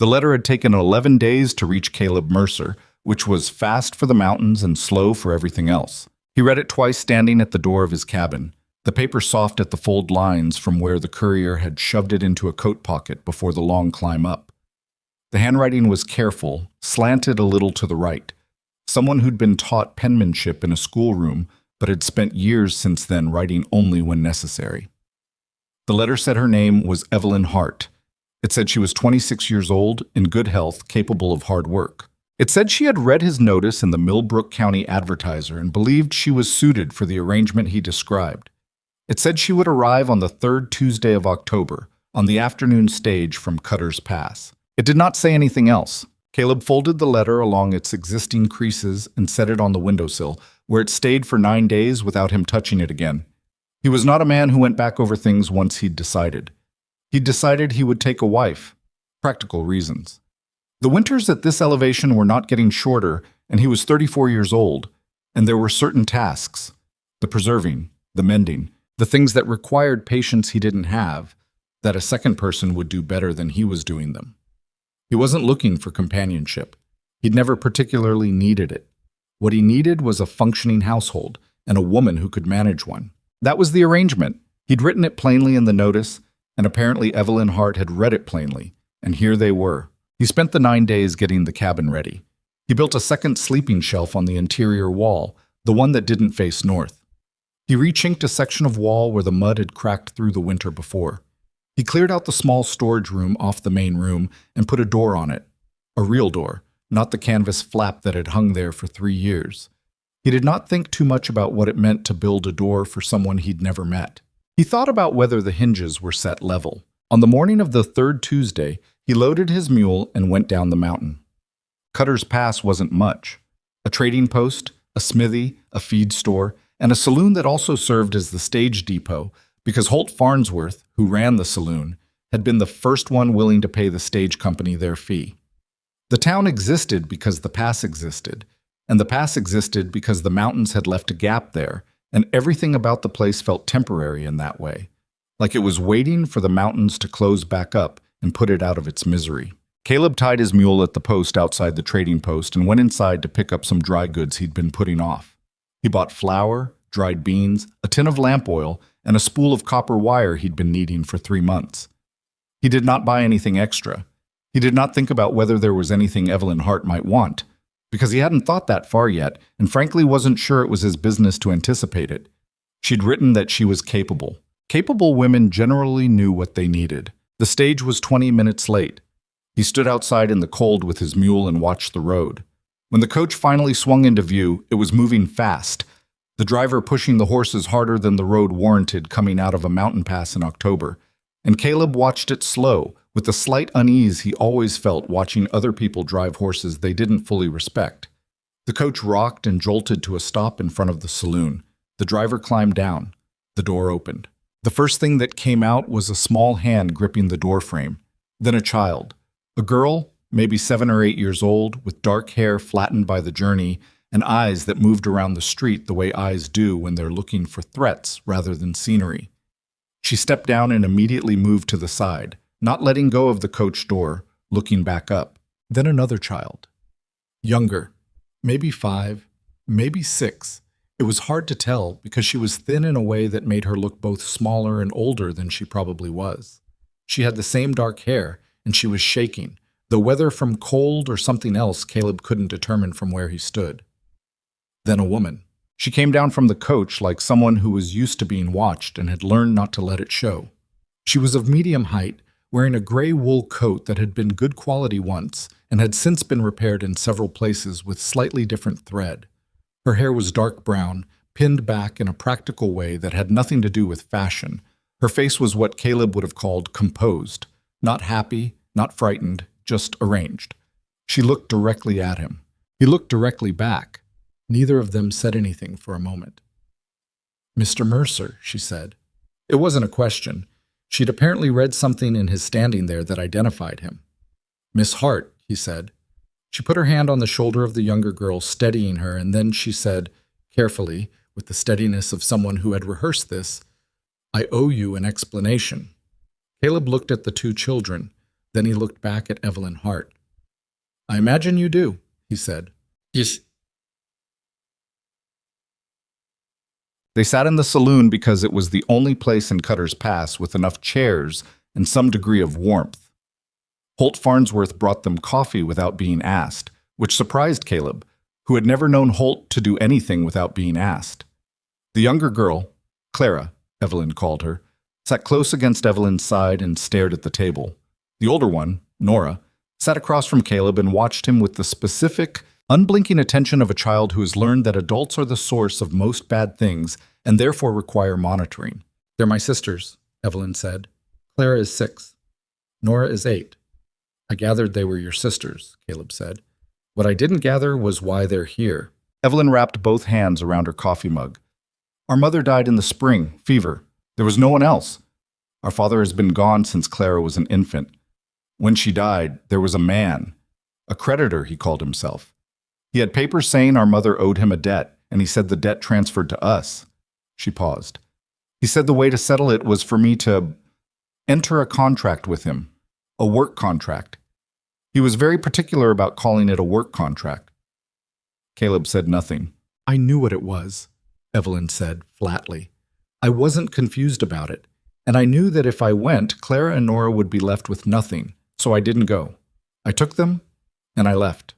The letter had taken 11 days to reach Caleb Mercer, which was fast for the mountains and slow for everything else. He read it twice standing at the door of his cabin, the paper soft at the fold lines from where the courier had shoved it into a coat pocket before the long climb up. The handwriting was careful, slanted a little to the right. Someone who'd been taught penmanship in a schoolroom, but had spent years since then writing only when necessary. The letter said her name was Evelyn Hart. It said she was 26 years old, in good health, capable of hard work. It said she had read his notice in the Millbrook County Advertiser and believed she was suited for the arrangement he described. It said she would arrive on the third Tuesday of October, on the afternoon stage from Cutter's Pass. It did not say anything else. Caleb folded the letter along its existing creases and set it on the windowsill, where it stayed for 9 days without him touching it again. He was not a man who went back over things once he'd decided. He'd decided he would take a wife. Practical reasons. The winters at this elevation were not getting shorter, and he was 34 years old, and there were certain tasks, the preserving, the mending, the things that required patience he didn't have, that a second person would do better than he was doing them. He wasn't looking for companionship. He'd never particularly needed it. What he needed was a functioning household and a woman who could manage one. That was the arrangement. He'd written it plainly in the notice, and apparently Evelyn Hart had read it plainly, and here they were. He spent the 9 days getting the cabin ready. He built a second sleeping shelf on the interior wall, the one that didn't face north. He rechinked a section of wall where the mud had cracked through the winter before. He cleared out the small storage room off the main room and put a door on it. A real door, not the canvas flap that had hung there for 3 years. He did not think too much about what it meant to build a door for someone he'd never met. He thought about whether the hinges were set level. On the morning of the third Tuesday, he loaded his mule and went down the mountain. Cutter's Pass wasn't much. A trading post, a smithy, a feed store, and a saloon that also served as the stage depot, because Holt Farnsworth, who ran the saloon, had been the first one willing to pay the stage company their fee. The town existed because the pass existed, and the pass existed because the mountains had left a gap there, and everything about the place felt temporary in that way, like it was waiting for the mountains to close back up and put it out of its misery. Caleb tied his mule at the post outside the trading post and went inside to pick up some dry goods he'd been putting off. He bought flour, dried beans, a tin of lamp oil, and a spool of copper wire he'd been needing for 3 months. He did not buy anything extra. He did not think about whether there was anything Evelyn Hart might want, because he hadn't thought that far yet, and frankly wasn't sure it was his business to anticipate it. She'd written that she was capable. Capable women generally knew what they needed. The stage was 20 minutes late. He stood outside in the cold with his mule and watched the road. When the coach finally swung into view, it was moving fast, the driver pushing the horses harder than the road warranted coming out of a mountain pass in October, and Caleb watched it slow, with the slight unease he always felt watching other people drive horses they didn't fully respect. The coach rocked and jolted to a stop in front of the saloon. The driver climbed down. The door opened. The first thing that came out was a small hand gripping the doorframe, then a child. A girl, maybe 7 or 8 years old, with dark hair flattened by the journey, and eyes that moved around the street the way eyes do when they're looking for threats rather than scenery. She stepped down and immediately moved to the side, not letting go of the coach door, looking back up. Then another child. Younger, maybe 5, maybe 6. It was hard to tell because she was thin in a way that made her look both smaller and older than she probably was. She had the same dark hair, and she was shaking, though whether from cold or something else Caleb couldn't determine from where he stood. Then a woman. She came down from the coach like someone who was used to being watched and had learned not to let it show. She was of medium height, wearing a gray wool coat that had been good quality once and had since been repaired in several places with slightly different thread. Her hair was dark brown, pinned back in a practical way that had nothing to do with fashion. Her face was what Caleb would have called composed, not happy, not frightened, just arranged. She looked directly at him. He looked directly back. Neither of them said anything for a moment. "Mr. Mercer," she said. It wasn't a question. She'd apparently read something in his standing there that identified him. "Miss Hart," he said. She put her hand on the shoulder of the younger girl, steadying her, and then she said, carefully, with the steadiness of someone who had rehearsed this, "I owe you an explanation." Caleb looked at the 2 children. Then he looked back at Evelyn Hart. "I imagine you do," he said. Yes. They sat in the saloon because it was the only place in Cutter's Pass with enough chairs and some degree of warmth. Holt Farnsworth brought them coffee without being asked, which surprised Caleb, who had never known Holt to do anything without being asked. The younger girl, Clara, Evelyn called her, sat close against Evelyn's side and stared at the table. The older one, Nora, sat across from Caleb and watched him with the specific, unblinking attention of a child who has learned that adults are the source of most bad things and therefore require monitoring. "They're my sisters," Evelyn said. "Clara is 6. Nora is 8. "I gathered they were your sisters," Caleb said. "What I didn't gather was why they're here." Evelyn wrapped both hands around her coffee mug. "Our mother died in the spring, fever. There was no one else. Our father has been gone since Clara was an infant. When she died, there was a man. A creditor, he called himself. He had papers saying our mother owed him a debt, and he said the debt transferred to us." She paused. "He said the way to settle it was for me to enter a contract with him, a work contract. He was very particular about calling it a work contract." Caleb said nothing. "I knew what it was," Evelyn said flatly. "I wasn't confused about it, and I knew that if I went, Clara and Nora would be left with nothing, so I didn't go. I took them, and I left."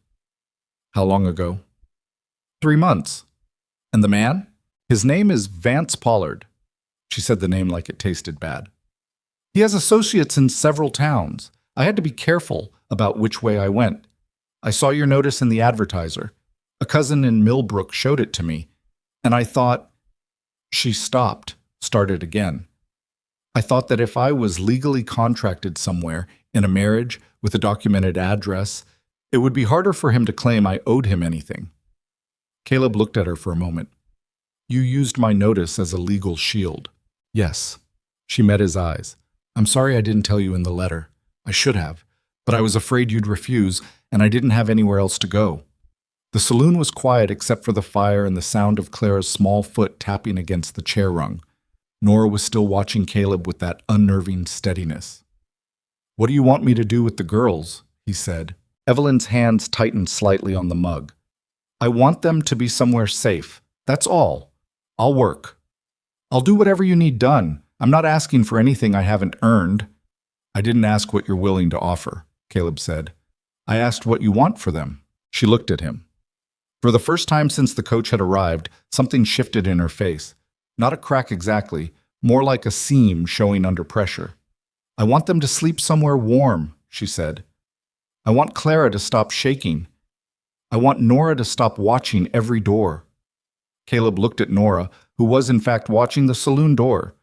"How long ago?" 3 months. "And the man?" "His name is Vance Pollard." She said the name like it tasted bad. "He has associates in several towns. I had to be careful about which way I went. I saw your notice in the Advertiser. A cousin in Millbrook showed it to me, and I thought—" She stopped, started again. "I thought that if I was legally contracted somewhere, in a marriage, with a documented address, it would be harder for him to claim I owed him anything." Caleb looked at her for a moment. "You used my notice as a legal shield." "Yes." She met his eyes. "I'm sorry I didn't tell you in the letter. I should have, but I was afraid you'd refuse, and I didn't have anywhere else to go." The saloon was quiet except for the fire and the sound of Clara's small foot tapping against the chair rung. Nora was still watching Caleb with that unnerving steadiness. "What do you want me to do with the girls?" he said. Evelyn's hands tightened slightly on the mug. "I want them to be somewhere safe. That's all. I'll work. I'll do whatever you need done. I'm not asking for anything I haven't earned." "I didn't ask what you're willing to offer," Caleb said. "I asked what you want for them." She looked at him. For the first time since the coach had arrived, something shifted in her face. Not a crack exactly, more like a seam showing under pressure. "I want them to sleep somewhere warm," she said. "I want Clara to stop shaking. I want Nora to stop watching every door." Caleb looked at Nora, who was in fact watching the saloon door.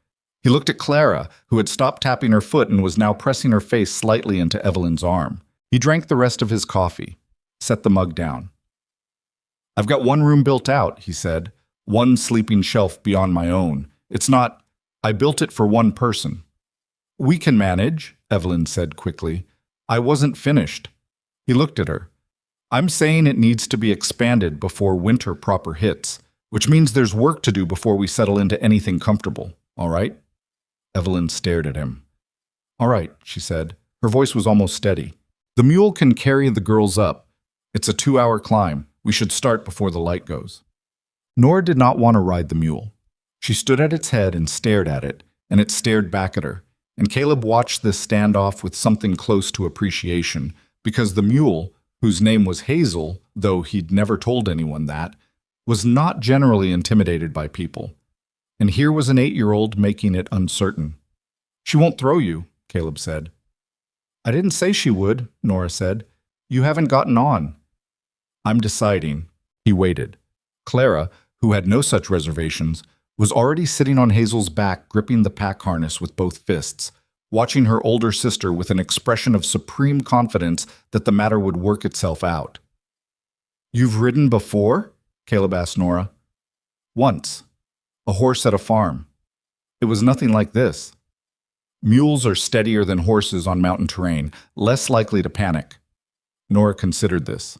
He looked at Clara, who had stopped tapping her foot and was now pressing her face slightly into Evelyn's arm. He drank the rest of his coffee, set the mug down. "I've got one room built out," he said. "One sleeping shelf beyond my own. It's not— I built it for one person." "We can manage," Evelyn said quickly. "I wasn't finished." He looked at her. "I'm saying it needs to be expanded before winter proper hits, which means there's work to do before we settle into anything comfortable, all right?" Evelyn stared at him. "All right," she said. Her voice was almost steady. "The mule can carry the girls up. It's a 2-hour climb. We should start before the light goes." Nora did not want to ride the mule. She stood at its head and stared at it, and it stared back at her, and Caleb watched this standoff with something close to appreciation, because the mule, whose name was Hazel, though he'd never told anyone that, was not generally intimidated by people. And here was an 8-year-old making it uncertain. "She won't throw you," Caleb said. "I didn't say she would," Nora said. "You haven't gotten on." "I'm deciding." He waited. Clara, who had no such reservations, was already sitting on Hazel's back, gripping the pack harness with both fists, watching her older sister with an expression of supreme confidence that the matter would work itself out. "You've ridden before?" Caleb asked Nora. "Once. A horse at a farm. It was nothing like this. Mules are steadier than horses on mountain terrain, less likely to panic." Nora considered this.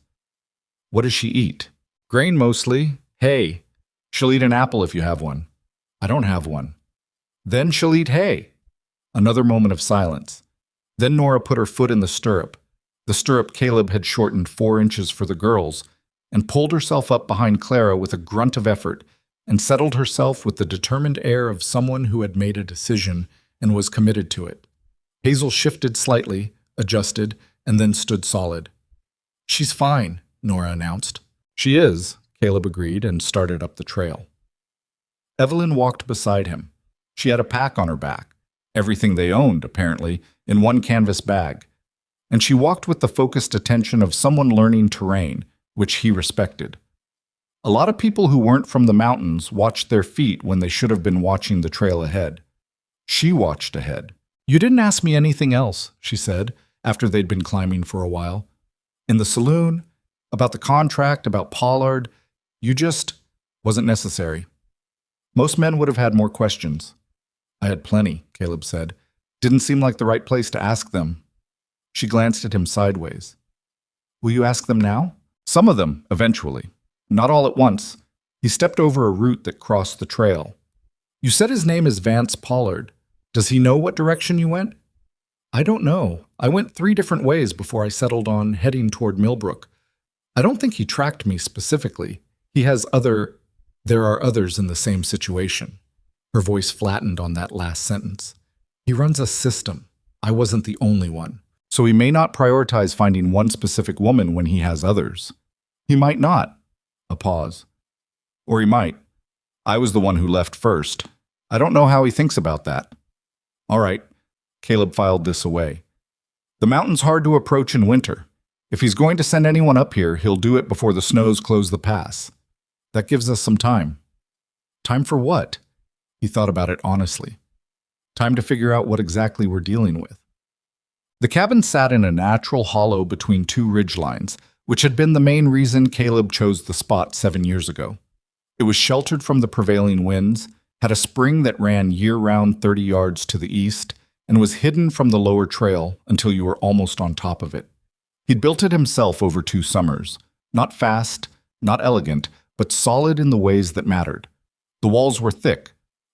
"What does she eat?" "Grain mostly. Hay. She'll eat an apple if you have one." "I don't have one." "Then she'll eat hay." Another moment of silence. Then Nora put her foot in the stirrup Caleb had shortened 4 inches for the girls, and pulled herself up behind Clara with a grunt of effort, and settled herself with the determined air of someone who had made a decision and was committed to it. Hazel shifted slightly, adjusted, and then stood solid. "She's fine," Nora announced. "She is," Caleb agreed and started up the trail. Evelyn walked beside him. She had a pack on her back, everything they owned, apparently, in one canvas bag, and she walked with the focused attention of someone learning terrain, which he respected. A lot of people who weren't from the mountains watched their feet when they should have been watching the trail ahead. She watched ahead. "You didn't ask me anything else," she said, after they'd been climbing for a while. "In the saloon, about the contract, about Pollard, you just wasn't necessary." Most men would have had more questions. "I had plenty," Caleb said. "Didn't seem like the right place to ask them." She glanced at him sideways. "Will you ask them now?" "Some of them, eventually. Not all at once." He stepped over a root that crossed the trail. "You said his name is Vance Pollard. Does he know what direction you went?" "I don't know. I went 3 different ways before I settled on heading toward Millbrook. I don't think he tracked me specifically. There are others in the same situation." Her voice flattened on that last sentence. "He runs a system. I wasn't the only one. So he may not prioritize finding one specific woman when he has others. He might not." A pause. "Or he might. I was the one who left first. I don't know how he thinks about that." "All right." Caleb filed this away. "The mountain's hard to approach in winter. If he's going to send anyone up here, he'll do it before the snows close the pass. That gives us some time." "Time for what?" He thought about it honestly. "Time to figure out what exactly we're dealing with." The cabin sat in a natural hollow between 2 ridgelines, which had been the main reason Caleb chose the spot 7 years ago. It was sheltered from the prevailing winds, had a spring that ran year-round 30 yards to the east, and was hidden from the lower trail until you were almost on top of it. He'd built it himself over 2 summers. Not fast, not elegant, but solid in the ways that mattered. The walls were thick.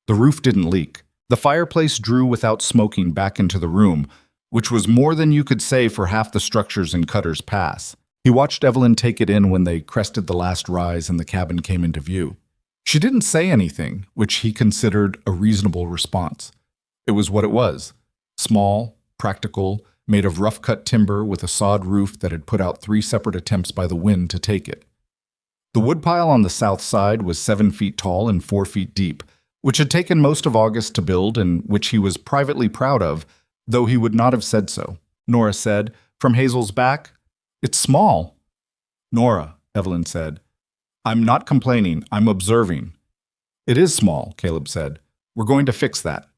The roof didn't leak. The fireplace drew without smoking back into the room, which was more than you could say for half the structures in Cutter's Pass. He watched Evelyn take it in when they crested the last rise and the cabin came into view. She didn't say anything, which he considered a reasonable response. It was what it was. Small, practical, made of rough-cut timber with a sod roof that had put out 3 separate attempts by the wind to take it. The woodpile on the south side was 7 feet tall and 4 feet deep, which had taken most of August to build and which he was privately proud of, though he would not have said so. Nora said, from Hazel's back, "It's small." "Nora," Evelyn said, "I'm not complaining, I'm observing." "It is small," Caleb said. "We're going to fix that."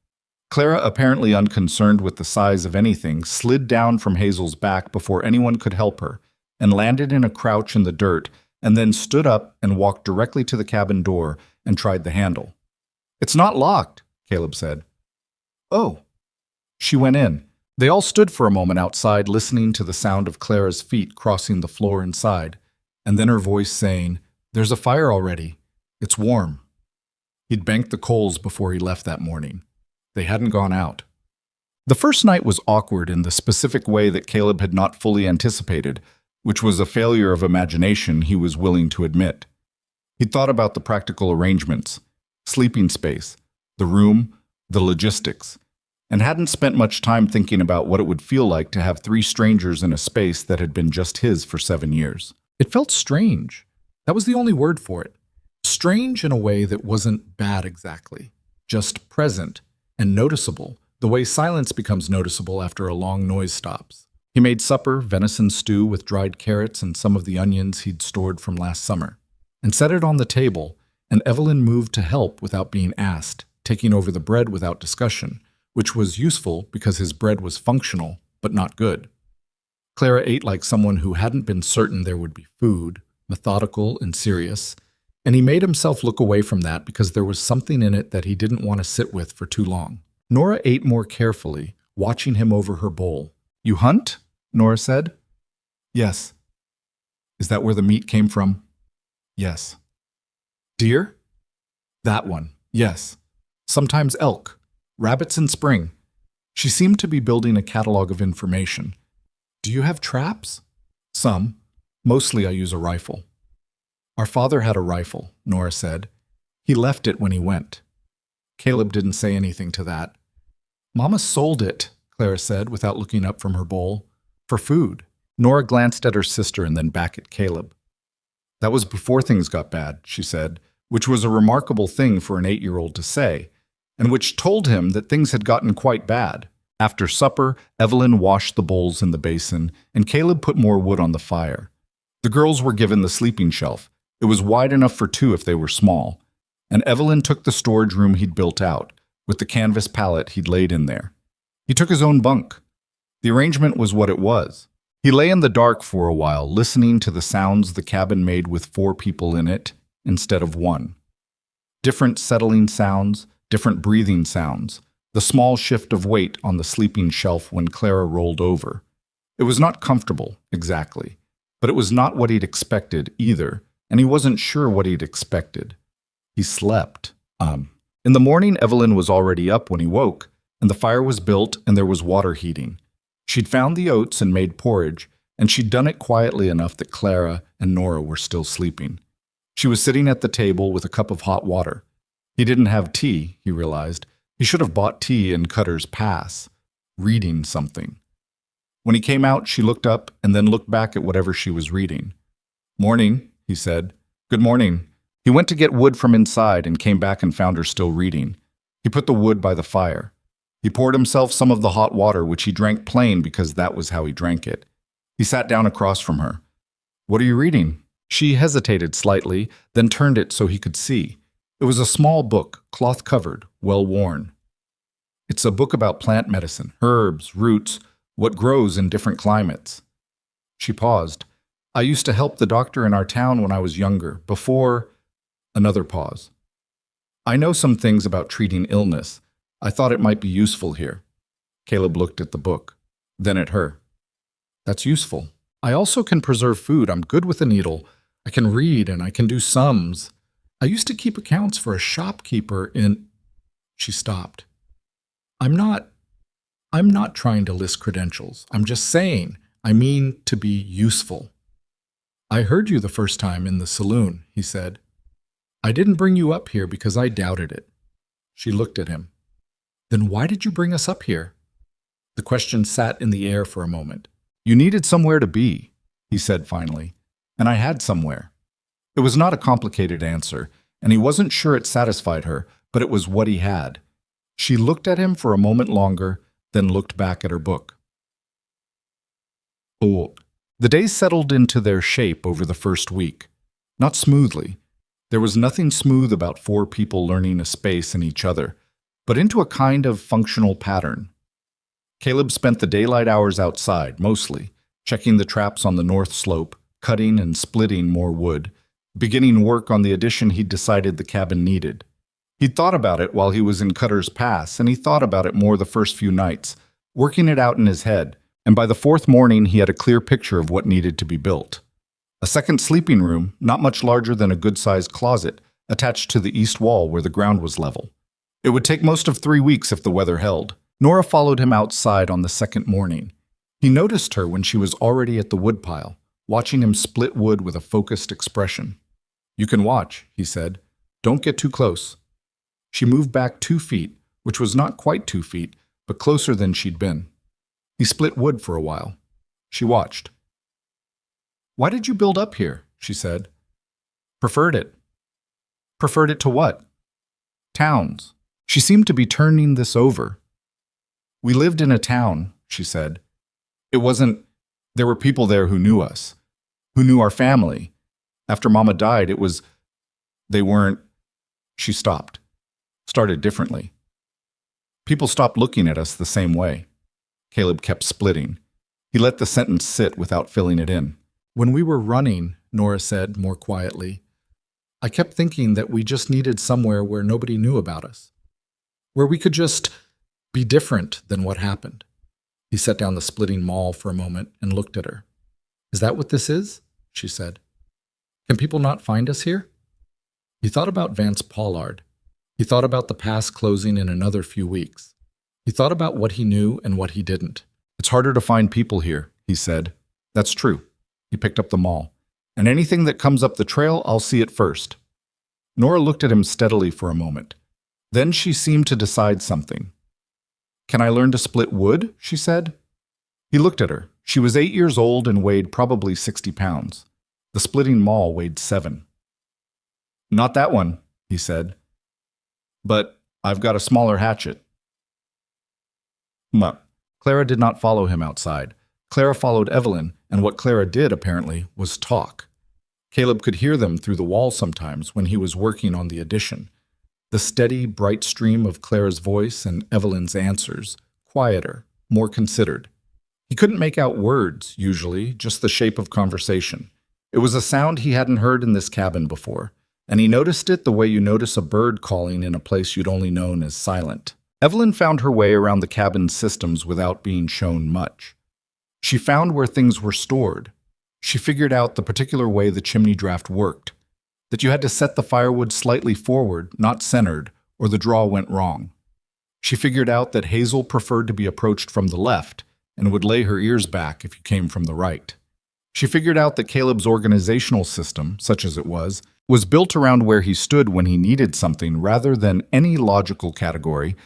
Clara, apparently unconcerned with the size of anything, slid down from Hazel's back before anyone could help her, and landed in a crouch in the dirt, and then stood up and walked directly to the cabin door and tried the handle. "It's not locked," Caleb said. "Oh." She went in. They all stood for a moment outside listening to the sound of Clara's feet crossing the floor inside, and then her voice saying, "There's a fire already. It's warm." He'd banked the coals before he left that morning. They hadn't gone out. The first night was awkward in the specific way that Caleb had not fully anticipated, which was a failure of imagination he was willing to admit. He'd thought about the practical arrangements, sleeping space, the room, the logistics, and hadn't spent much time thinking about what it would feel like to have 3 strangers in a space that had been just his for 7 years. It felt strange. That was the only word for it. Strange in a way that wasn't bad exactly, just present and noticeable, the way silence becomes noticeable after a long noise stops. He made supper, venison stew with dried carrots and some of the onions he'd stored from last summer, and set it on the table, and Evelyn moved to help without being asked, taking over the bread without discussion, which was useful because his bread was functional, but not good. Clara ate like someone who hadn't been certain there would be food, methodical and serious, and he made himself look away from that because there was something in it that he didn't want to sit with for too long. Nora ate more carefully, watching him over her bowl. "You hunt?" Nora said. "Yes." "Is that where the meat came from?" "Yes." "Deer?" "That one, yes. Sometimes elk. Rabbits in spring." She seemed to be building a catalog of information. Do you have traps? Some. Mostly I use a rifle. Our father had a rifle, Nora said. He left it when he went. Caleb didn't say anything to that. Mama sold it, Clara said without looking up from her bowl. For food. Nora glanced at her sister and then back at Caleb. That was before things got bad, she said, which was a remarkable thing for an 8-year-old to say, and which told him that things had gotten quite bad. After supper, Evelyn washed the bowls in the basin, and Caleb put more wood on the fire. The girls were given the sleeping shelf. It was wide enough for 2 if they were small, and Evelyn took the storage room he'd built out, with the canvas pallet he'd laid in there. He took his own bunk. The arrangement was what it was. He lay in the dark for a while, listening to the sounds the cabin made with 4 people in it instead of 1. Different settling sounds, different breathing sounds, the small shift of weight on the sleeping shelf when Clara rolled over. It was not comfortable, exactly, but it was not what he'd expected either, and he wasn't sure what he'd expected. He slept. In the morning, Evelyn was already up when he woke, and the fire was built and there was water heating. She'd found the oats and made porridge, and she'd done it quietly enough that Clara and Nora were still sleeping. She was sitting at the table with a cup of hot water. He didn't have tea, he realized. He should have bought tea in Cutter's Pass, reading something. When he came out, she looked up and then looked back at whatever she was reading. Morning, he said. Good morning. He went to get wood from inside and came back and found her still reading. He put the wood by the fire. He poured himself some of the hot water, which he drank plain because that was how he drank it. He sat down across from her. What are you reading? She hesitated slightly, then turned it so he could see. It was a small book, cloth-covered, well-worn. It's a book about plant medicine, herbs, roots, what grows in different climates. She paused. I used to help the doctor in our town when I was younger, before... Another pause. I know some things about treating illness. I thought it might be useful here. Caleb looked at the book, then at her. That's useful. I also can preserve food. I'm good with a needle. I can read and I can do sums. I used to keep accounts for a shopkeeper in... She stopped. I'm not trying to list credentials. I'm just saying, I mean to be useful. I heard you the first time in the saloon, he said. I didn't bring you up here because I doubted it. She looked at him. Then why did you bring us up here? The question sat in the air for a moment. You needed somewhere to be, he said finally, and I had somewhere. It was not a complicated answer, and he wasn't sure it satisfied her, but it was what he had. She looked at him for a moment longer, then looked back at her book. Oh. The days settled into their shape over the first week. Not smoothly. There was nothing smooth about 4 people learning a space in each other, but into a kind of functional pattern. Caleb spent the daylight hours outside, mostly, checking the traps on the north slope, cutting and splitting more wood, beginning work on the addition he'd decided the cabin needed. He'd thought about it while he was in Cutter's Pass, and he thought about it more the first few nights, working it out in his head, and by the 4th morning he had a clear picture of what needed to be built. A second sleeping room, not much larger than a good-sized closet, attached to the east wall where the ground was level. It would take most of 3 weeks if the weather held. Nora followed him outside on the 2nd morning. He noticed her when she was already at the woodpile, watching him split wood with a focused expression. You can watch, he said. Don't get too close. She moved back 2 feet, which was not quite 2 feet, but closer than she'd been. He split wood for a while. She watched. Why did you build up here? She said. Preferred it. Preferred it to what? Towns. She seemed to be turning this over. We lived in a town, she said. It wasn't... There were people there who knew us, who knew our family. After Mama died, it was... They weren't... She stopped. Started differently. People stopped looking at us the same way. Caleb kept splitting. He let the sentence sit without filling it in. When we were running, Nora said more quietly, I kept thinking that we just needed somewhere where nobody knew about us, where we could just be different than what happened. He set down the splitting maul for a moment and looked at her. Is that what this is? She said. Can people not find us here? He thought about Vance Pollard. He thought about the pass closing in another few weeks. He thought about what he knew and what he didn't. It's harder to find people here, he said. That's true. He picked up the maul. And anything that comes up the trail, I'll see it first. Nora looked at him steadily for a moment. Then she seemed to decide something. Can I learn to split wood? She said. He looked at her. She was 8 years old and weighed probably 60 pounds. The splitting maul weighed 7. Not that one, he said. But I've got a smaller hatchet. Clara did not follow him outside. Clara followed Evelyn, and what Clara did, apparently, was talk. Caleb could hear them through the wall sometimes when he was working on the addition. The steady, bright stream of Clara's voice and Evelyn's answers, quieter, more considered. He couldn't make out words, usually, just the shape of conversation. It was a sound he hadn't heard in this cabin before, and he noticed it the way you notice a bird calling in a place you'd only known as silent. Evelyn found her way around the cabin's systems without being shown much. She found where things were stored. She figured out the particular way the chimney draft worked, that you had to set the firewood slightly forward, not centered, or the draw went wrong. She figured out that Hazel preferred to be approached from the left and would lay her ears back if you came from the right. She figured out that Caleb's organizational system, such as it was built around where he stood when he needed something rather than any logical category,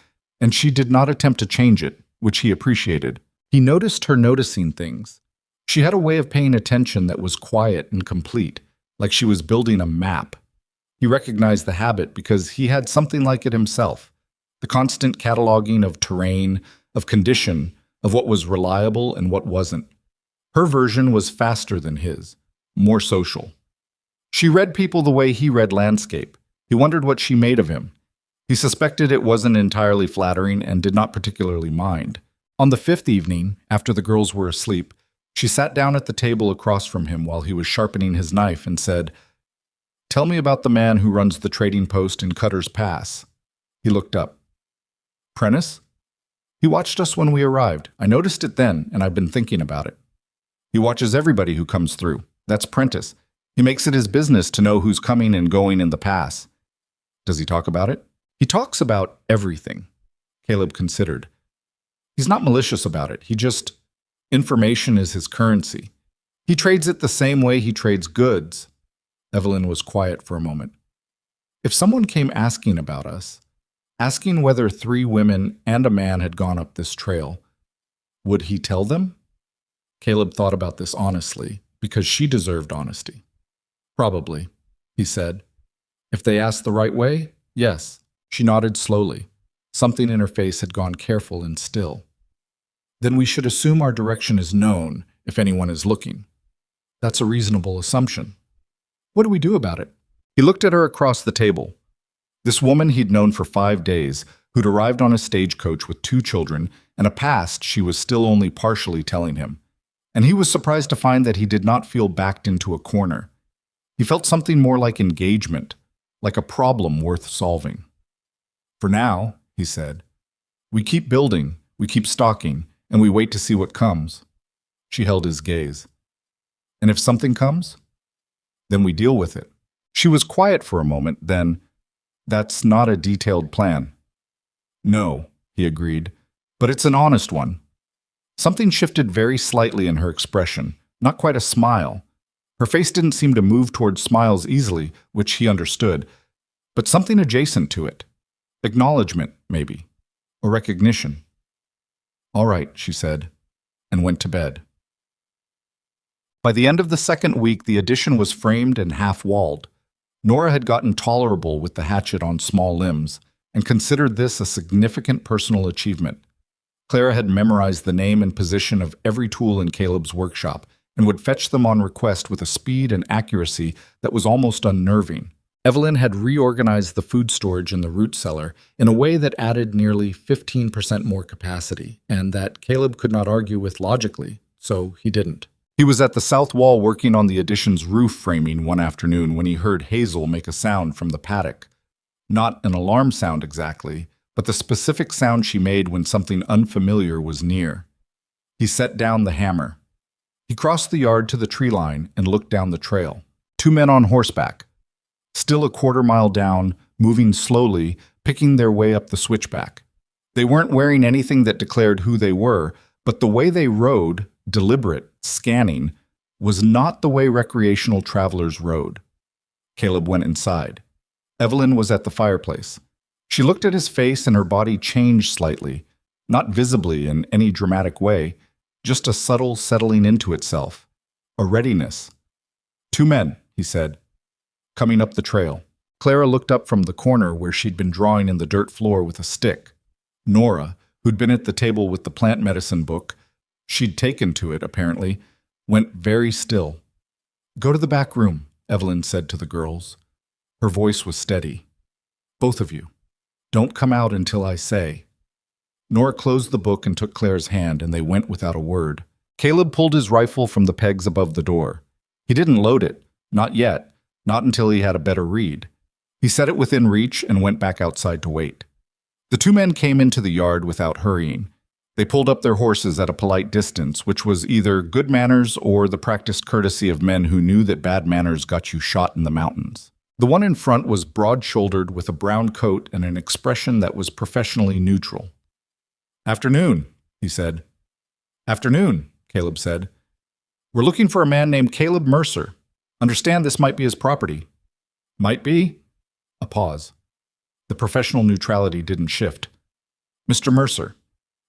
and she did not attempt to change it, which he appreciated. He noticed her noticing things. She had a way of paying attention that was quiet and complete, like she was building a map. He recognized the habit because he had something like it himself. The constant cataloging of terrain, of condition, of what was reliable and what wasn't. Her version was faster than his, more social. She read people the way he read landscape. He wondered what she made of him. He suspected it wasn't entirely flattering and did not particularly mind. On the 5th evening, after the girls were asleep, she sat down at the table across from him while he was sharpening his knife and said, "Tell me about the man who runs the trading post in Cutter's Pass." He looked up. "Prentice? He watched us when we arrived. I noticed it then, and I've been thinking about it. He watches everybody who comes through. That's Prentice. He makes it his business to know who's coming and going in the pass." "Does he talk about it?" "He talks about everything." Caleb considered. "He's not malicious about it. Information is his currency. He trades it the same way he trades goods." Evelyn was quiet for a moment. "If someone came asking about us, asking whether 3 women and a man had gone up this trail, would he tell them?" Caleb thought about this honestly, because she deserved honesty. "Probably," he said. "If they asked the right way, yes." She nodded slowly. Something in her face had gone careful and still. "Then we should assume our direction is known if anyone is looking." "That's a reasonable assumption." "What do we do about it?" He looked at her across the table. This woman he'd known for 5 days, who'd arrived on a stagecoach with 2 children and a past she was still only partially telling him. And he was surprised to find that he did not feel backed into a corner. He felt something more like engagement, like a problem worth solving. "For now," he said, "we keep building, we keep stalking, and we wait to see what comes." She held his gaze. "And if something comes? Then we deal with it." She was quiet for a moment, then, "That's not a detailed plan." "No," he agreed, "but it's an honest one." Something shifted very slightly in her expression, not quite a smile. Her face didn't seem to move towards smiles easily, which he understood, but something adjacent to it. Acknowledgement, maybe, or recognition. "All right," she said, and went to bed. By the end of the 2nd week, the addition was framed and half-walled. Nora had gotten tolerable with the hatchet on small limbs, and considered this a significant personal achievement. Clara had memorized the name and position of every tool in Caleb's workshop, and would fetch them on request with a speed and accuracy that was almost unnerving. Evelyn had reorganized the food storage in the root cellar in a way that added nearly 15% more capacity, and that Caleb could not argue with logically, so he didn't. He was at the south wall working on the addition's roof framing one afternoon when he heard Hazel make a sound from the paddock. Not an alarm sound exactly, but the specific sound she made when something unfamiliar was near. He set down the hammer. He crossed the yard to the tree line and looked down the trail. 2 men on horseback. Still a 1/4 mile down, moving slowly, picking their way up the switchback. They weren't wearing anything that declared who they were, but the way they rode, deliberate, scanning, was not the way recreational travelers rode. Caleb went inside. Evelyn was at the fireplace. She looked at his face and her body changed slightly, not visibly in any dramatic way, just a subtle settling into itself, a readiness. "Two men," he said, "coming up the trail." Clara looked up from the corner where she'd been drawing in the dirt floor with a stick. Nora, who'd been at the table with the plant medicine book, she'd taken to it, apparently, went very still. "Go to the back room," Evelyn said to the girls. Her voice was steady. "Both of you. Don't come out until I say." Nora closed the book and took Claire's hand, and they went without a word. Caleb pulled his rifle from the pegs above the door. He didn't load it, not yet, not until he had a better read. He set it within reach and went back outside to wait. The two men came into the yard without hurrying. They pulled up their horses at a polite distance, which was either good manners or the practiced courtesy of men who knew that bad manners got you shot in the mountains. The one in front was broad-shouldered with a brown coat and an expression that was professionally neutral. "Afternoon," he said. "Afternoon," Caleb said. "We're looking for a man named Caleb Mercer. Understand this might be his property." "Might be?" A pause. The professional neutrality didn't shift. "Mr. Mercer,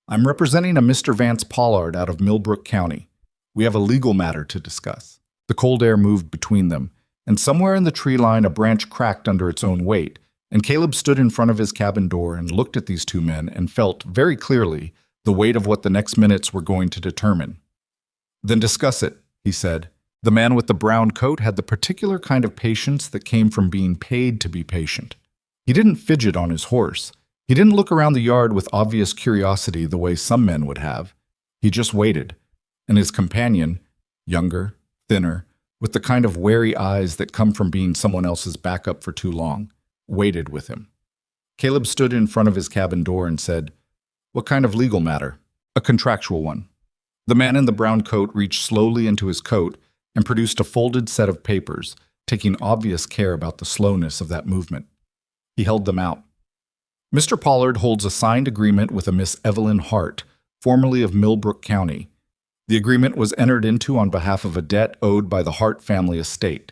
I'm representing a Mr. Vance Pollard out of Millbrook County. We have a legal matter to discuss." The cold air moved between them, and somewhere in the tree line a branch cracked under its own weight, and Caleb stood in front of his cabin door and looked at these two men and felt, very clearly, the weight of what the next minutes were going to determine. "Then discuss it," he said. The man with the brown coat had the particular kind of patience that came from being paid to be patient. He didn't fidget on his horse. He didn't look around the yard with obvious curiosity the way some men would have. He just waited, and his companion, younger, thinner, with the kind of wary eyes that come from being someone else's backup for too long, waited with him. Caleb stood in front of his cabin door and said, "What kind of legal matter?" "A contractual one." The man in the brown coat reached slowly into his coat and produced a folded set of papers, taking obvious care about the slowness of that movement. He held them out. "Mr. Pollard holds a signed agreement with a Miss Evelyn Hart, formerly of Millbrook County. The agreement was entered into on behalf of a debt owed by the Hart family estate.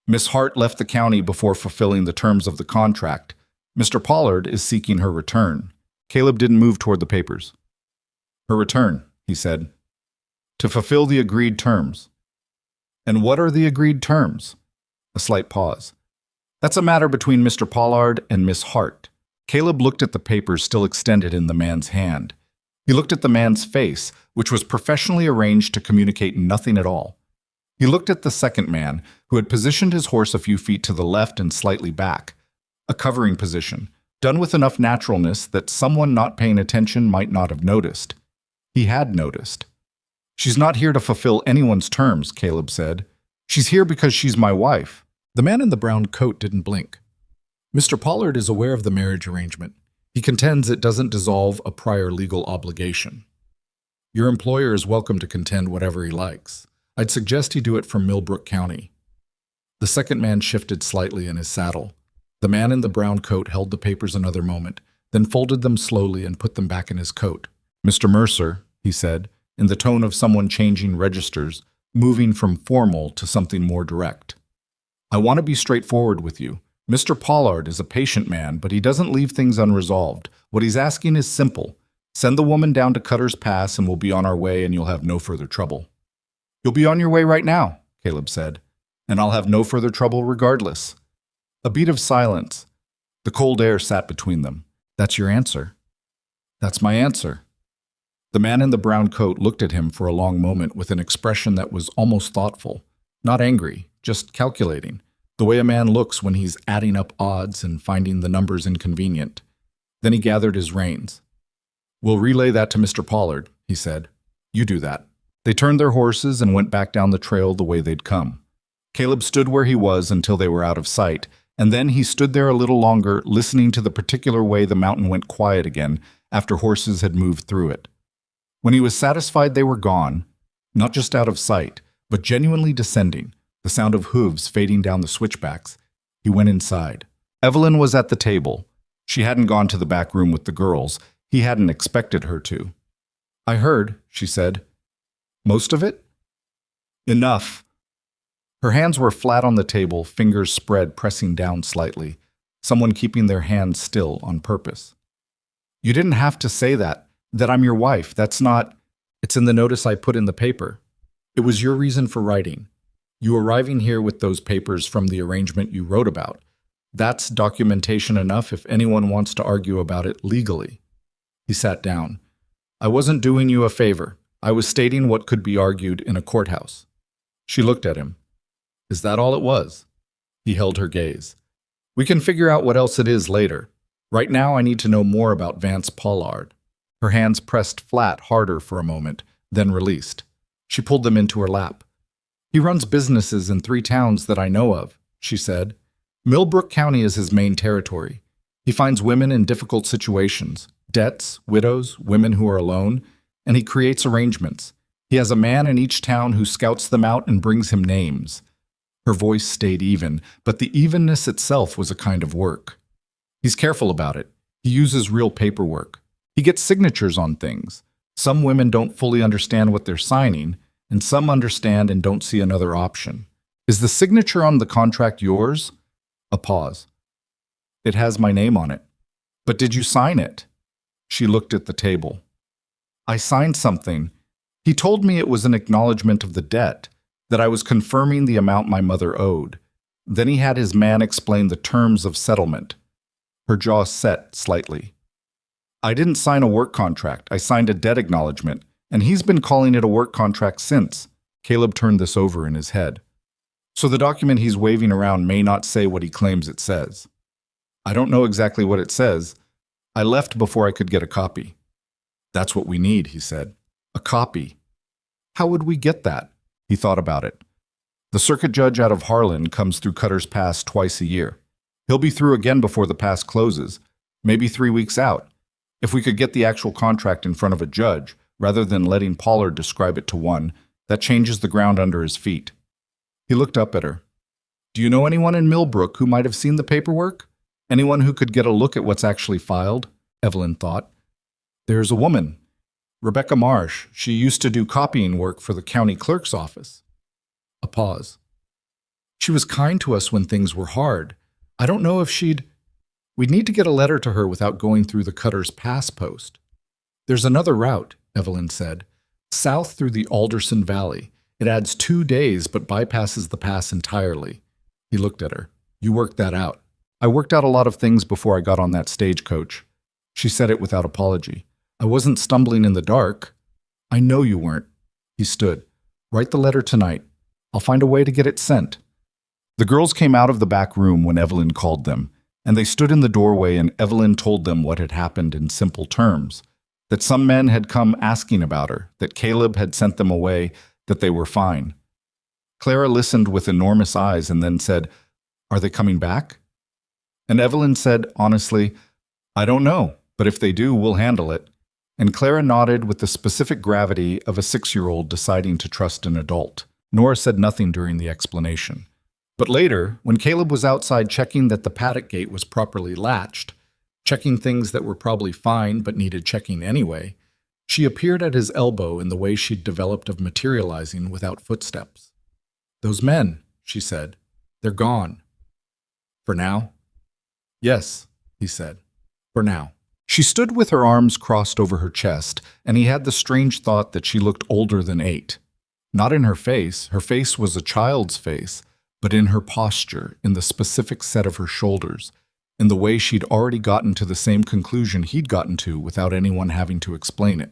Miss Hart left the county before fulfilling the terms of the contract. Mr. Pollard is seeking her return." Caleb didn't move toward the papers. "Her return," he said, "to fulfill the agreed terms." "And what are the agreed terms?" A slight pause. "That's a matter between Mr. Pollard and Miss Hart." Caleb looked at the papers still extended in the man's hand. He looked at the man's face, which was professionally arranged to communicate nothing at all. He looked at the second man, who had positioned his horse a few feet to the left and slightly back, a covering position, done with enough naturalness that someone not paying attention might not have noticed. He had noticed. "She's not here to fulfill anyone's terms," Caleb said. "She's here because she's my wife." The man in the brown coat didn't blink. "Mr. Pollard is aware of the marriage arrangement. He contends it doesn't dissolve a prior legal obligation. Your employer is welcome to contend whatever he likes. I'd suggest he do it from Millbrook County." The second man shifted slightly in his saddle. The man in the brown coat held the papers another moment, then folded them slowly and put them back in his coat. "Mr. Mercer," he said, in the tone of someone changing registers, moving from formal to something more direct. "I want to be straightforward with you. Mr. Pollard is a patient man, but he doesn't leave things unresolved. What he's asking is simple. Send the woman down to Cutter's Pass and we'll be on our way and you'll have no further trouble." "You'll be on your way right now," Caleb said, "and I'll have no further trouble regardless." A beat of silence. The cold air sat between them. "That's your answer?" "That's my answer." The man in the brown coat looked at him for a long moment with an expression that was almost thoughtful, not angry, just calculating, the way a man looks when he's adding up odds and finding the numbers inconvenient. Then he gathered his reins. "We'll relay that to Mr. Pollard," he said. "You do that." They turned their horses and went back down the trail the way they'd come. Caleb stood where he was until they were out of sight, and then he stood there a little longer, listening to the particular way the mountain went quiet again after horses had moved through it. When he was satisfied they were gone, not just out of sight, but genuinely descending, the sound of hooves fading down the switchbacks, he went inside. Evelyn was at the table. She hadn't gone to the back room with the girls. He hadn't expected her to. I heard, she said. Most of it? Enough. Her hands were flat on the table, fingers spread, pressing down slightly. Someone keeping their hands still on purpose. You didn't have to say that I'm your wife. That's not… It's in the notice I put in the paper. It was your reason for writing. You arriving here with those papers from the arrangement you wrote about. That's documentation enough if anyone wants to argue about it legally. He sat down. I wasn't doing you a favor. I was stating what could be argued in a courthouse. She looked at him. Is that all it was? He held her gaze. We can figure out what else it is later. Right now I need to know more about Vance Pollard. Her hands pressed flat harder for a moment, then released. She pulled them into her lap. He runs businesses in 3 towns that I know of, she said. Millbrook County is his main territory. He finds women in difficult situations, debts, widows, women who are alone, and he creates arrangements. He has a man in each town who scouts them out and brings him names. Her voice stayed even, but the evenness itself was a kind of work. He's careful about it. He uses real paperwork. He gets signatures on things. Some women don't fully understand what they're signing, and some understand and don't see another option. Is the signature on the contract yours? A pause. It has my name on it. But did you sign it? She looked at the table. I signed something. He told me it was an acknowledgement of the debt, that I was confirming the amount my mother owed. Then he had his man explain the terms of settlement. Her jaw set slightly. I didn't sign a work contract. I signed a debt acknowledgement, and he's been calling it a work contract since. Caleb turned this over in his head. So the document he's waving around may not say what he claims it says. I don't know exactly what it says. I left before I could get a copy. That's what we need, he said. A copy. How would we get that? He thought about it. The circuit judge out of Harlan comes through Cutter's Pass twice a year. He'll be through again before the pass closes, maybe 3 weeks out. If we could get the actual contract in front of a judge, rather than letting Pollard describe it to one, that changes the ground under his feet. He looked up at her. Do you know anyone in Millbrook who might have seen the paperwork? Anyone who could get a look at what's actually filed? Evelyn thought. There's a woman. Rebecca Marsh. She used to do copying work for the county clerk's office. A pause. She was kind to us when things were hard. I don't know if she'd… We'd need to get a letter to her without going through the Cutter's Pass post. There's another route, Evelyn said. South through the Alderson Valley. It adds 2 days but bypasses the pass entirely. He looked at her. You worked that out. I worked out a lot of things before I got on that stagecoach. She said it without apology. I wasn't stumbling in the dark. I know you weren't. He stood. Write the letter tonight. I'll find a way to get it sent. The girls came out of the back room when Evelyn called them, and they stood in the doorway and Evelyn told them what had happened in simple terms. That some men had come asking about her, that Caleb had sent them away, that they were fine. Clara listened with enormous eyes and then said, Are they coming back? And Evelyn said, honestly, I don't know, but if they do, we'll handle it. And Clara nodded with the specific gravity of a 6-year-old deciding to trust an adult. Nora said nothing during the explanation. But later, when Caleb was outside checking that the paddock gate was properly latched, checking things that were probably fine but needed checking anyway, she appeared at his elbow in the way she'd developed of materializing without footsteps. Those men, she said, they're gone. For now? Yes, he said, for now. She stood with her arms crossed over her chest, and he had the strange thought that she looked older than 8. Not in her face was a child's face, but in her posture, in the specific set of her shoulders, in the way she'd already gotten to the same conclusion he'd gotten to without anyone having to explain it.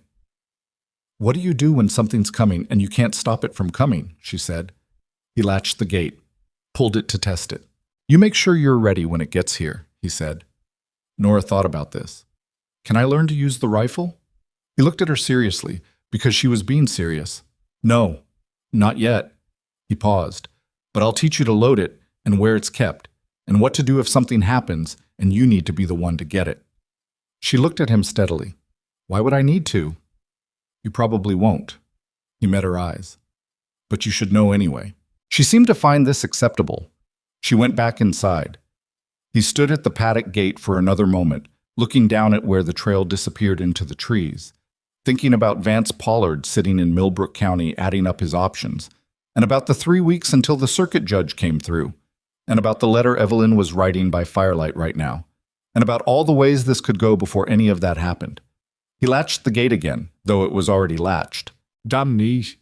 What do you do when something's coming and you can't stop it from coming? She said. He latched the gate, pulled it to test it. You make sure you're ready when it gets here, he said. Nora thought about this. Can I learn to use the rifle? He looked at her seriously, because she was being serious. No, not yet. He paused. But I'll teach you to load it and where it's kept, and what to do if something happens and you need to be the one to get it. She looked at him steadily. Why would I need to? You probably won't. He met her eyes. But you should know anyway. She seemed to find this acceptable. She went back inside. He stood at the paddock gate for another moment, looking down at where the trail disappeared into the trees, thinking about Vance Pollard sitting in Millbrook County adding up his options, and about the 3 weeks until the circuit judge came through, and about the letter Evelyn was writing by firelight right now, and about all the ways this could go before any of that happened. He latched the gate again, though it was already latched. Damnee.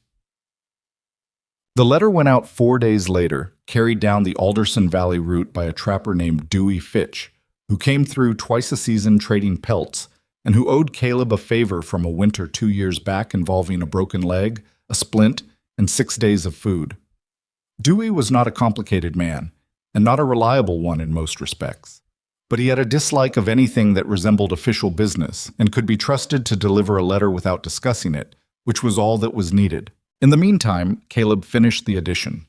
The letter went out 4 days later, carried down the Alderson Valley route by a trapper named Dewey Fitch, who came through twice a season trading pelts, and who owed Caleb a favor from a winter 2 years back involving a broken leg, a splint, and 6 days of food. Dewey was not a complicated man, and not a reliable one in most respects. But he had a dislike of anything that resembled official business and could be trusted to deliver a letter without discussing it, which was all that was needed. In the meantime, Caleb finished the edition.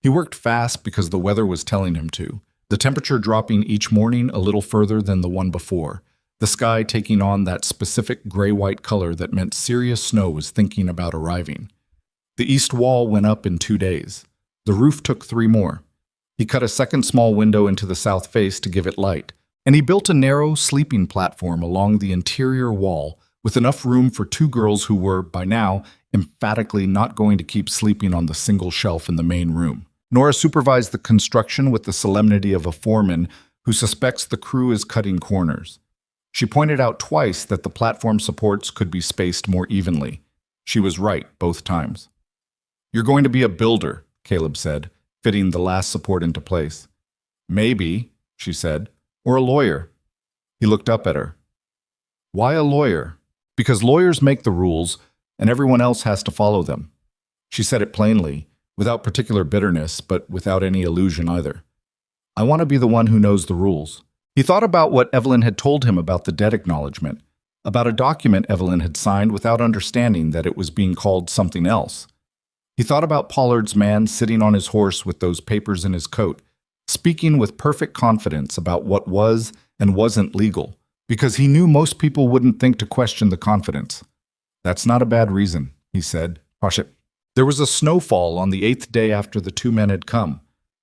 He worked fast because the weather was telling him to, the temperature dropping each morning a little further than the one before, the sky taking on that specific gray-white color that meant serious snow was thinking about arriving. The east wall went up in 2 days. The roof took 3 more. He cut a second small window into the south face to give it light, and he built a narrow sleeping platform along the interior wall with enough room for 2 girls who were, by now, emphatically not going to keep sleeping on the single shelf in the main room. Nora supervised the construction with the solemnity of a foreman who suspects the crew is cutting corners. She pointed out twice that the platform supports could be spaced more evenly. She was right both times. "You're going to be a builder," Caleb said, fitting the last support into place. "Maybe," she said, "or a lawyer." He looked up at her. "Why a lawyer?" "Because lawyers make the rules, and everyone else has to follow them." She said it plainly, without particular bitterness, but without any illusion either. "I want to be the one who knows the rules." He thought about what Evelyn had told him about the debt acknowledgement, about a document Evelyn had signed without understanding that it was being called something else. He thought about Pollard's man sitting on his horse with those papers in his coat, speaking with perfect confidence about what was and wasn't legal, because he knew most people wouldn't think to question the confidence. "That's not a bad reason," he said. "Hardship." There was a snowfall on the 8th day after the 2 men had come.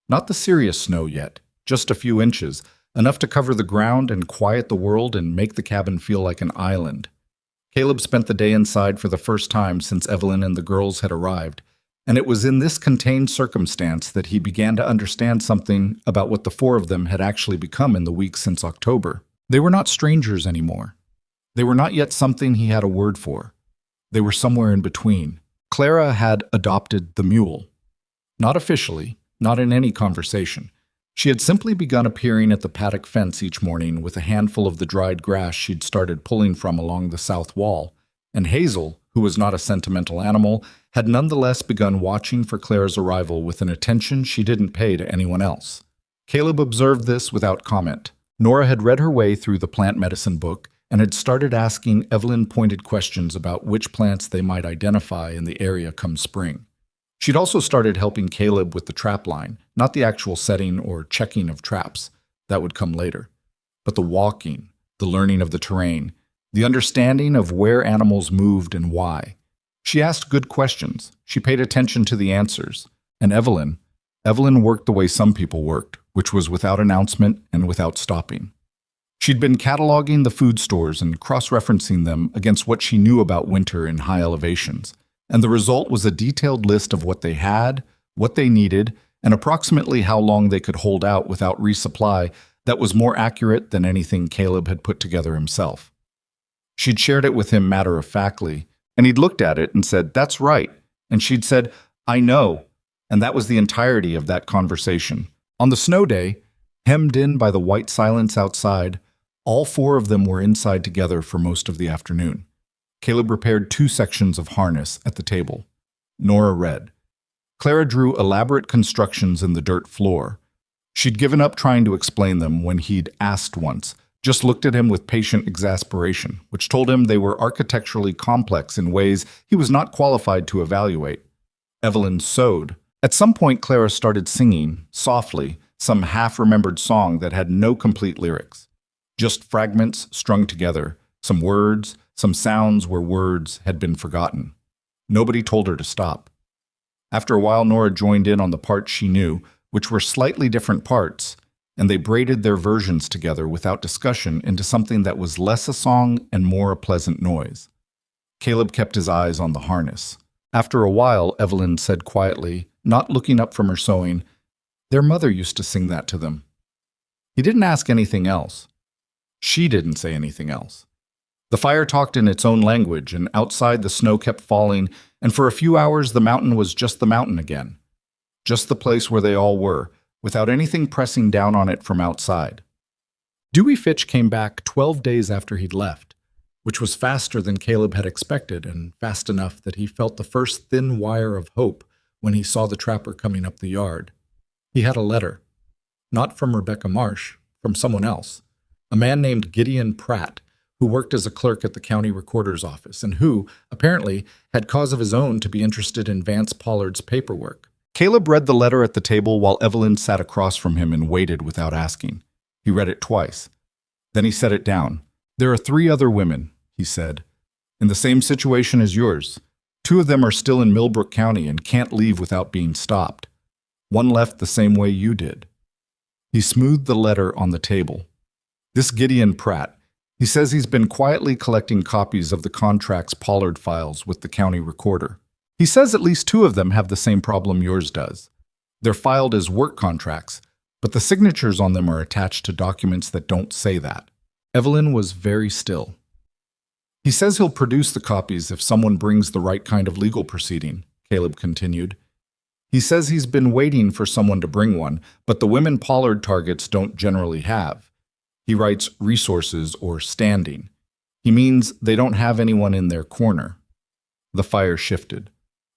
Not the serious snow yet, just a few inches, enough to cover the ground and quiet the world and make the cabin feel like an island. Caleb spent the day inside for the first time since Evelyn and the girls had arrived, and it was in this contained circumstance that he began to understand something about what the 4 of them had actually become in the weeks since October. They were not strangers anymore. They were not yet something he had a word for. They were somewhere in between. Clara had adopted the mule. Not officially, not in any conversation. She had simply begun appearing at the paddock fence each morning with a handful of the dried grass she'd started pulling from along the south wall, and Hazel, who was not a sentimental animal, had nonetheless begun watching for Clara's arrival with an attention she didn't pay to anyone else. Caleb observed this without comment. Nora had read her way through the plant medicine book and had started asking Evelyn-pointed questions about which plants they might identify in the area come spring. She'd also started helping Caleb with the trap line, not the actual setting or checking of traps. That would come later. But the walking, the learning of the terrain, the understanding of where animals moved and why. She asked good questions. She paid attention to the answers. And Evelyn worked the way some people worked, which was without announcement and without stopping. She'd been cataloging the food stores and cross-referencing them against what she knew about winter in high elevations, and the result was a detailed list of what they had, what they needed, and approximately how long they could hold out without resupply that was more accurate than anything Caleb had put together himself. She'd shared it with him matter-of-factly, and he'd looked at it and said, "That's right," and she'd said, "I know," and that was the entirety of that conversation. On the snow day, hemmed in by the white silence outside, all 4 of them were inside together for most of the afternoon. Caleb repaired 2 sections of harness at the table. Nora read. Clara drew elaborate constructions in the dirt floor. She'd given up trying to explain them when he'd asked once, just looked at him with patient exasperation, which told him they were architecturally complex in ways he was not qualified to evaluate. Evelyn sewed. At some point, Clara started singing, softly, some half-remembered song that had no complete lyrics. Just fragments strung together, some words, some sounds where words had been forgotten. Nobody told her to stop. After a while, Nora joined in on the parts she knew, which were slightly different parts, and they braided their versions together without discussion into something that was less a song and more a pleasant noise. Caleb kept his eyes on the harness. After a while, Evelyn said quietly, not looking up from her sewing, "Their mother used to sing that to them." He didn't ask anything else. She didn't say anything else. The fire talked in its own language, and outside the snow kept falling, and for a few hours the mountain was just the mountain again. Just the place where they all were, without anything pressing down on it from outside. Dewey Fitch came back 12 days after he'd left, which was faster than Caleb had expected, and fast enough that he felt the first thin wire of hope when he saw the trapper coming up the yard. He had a letter. Not from Rebecca Marsh, from someone else. A man named Gideon Pratt, who worked as a clerk at the county recorder's office, and who, apparently, had cause of his own to be interested in Vance Pollard's paperwork. Caleb read the letter at the table while Evelyn sat across from him and waited without asking. He read it twice. Then he set it down. "There are 3 other women," he said, "in the same situation as yours. 2 of them are still in Millbrook County and can't leave without being stopped. One left the same way you did." He smoothed the letter on the table. "This Gideon Pratt, he says he's been quietly collecting copies of the contracts Pollard files with the county recorder. He says at least 2 of them have the same problem yours does. They're filed as work contracts, but the signatures on them are attached to documents that don't say that." Evelyn was very still. "He says he'll produce the copies if someone brings the right kind of legal proceeding," Caleb continued. "He says he's been waiting for someone to bring one, but the women Pollard targets don't generally have. He writes resources or standing. He means they don't have anyone in their corner." The fire shifted.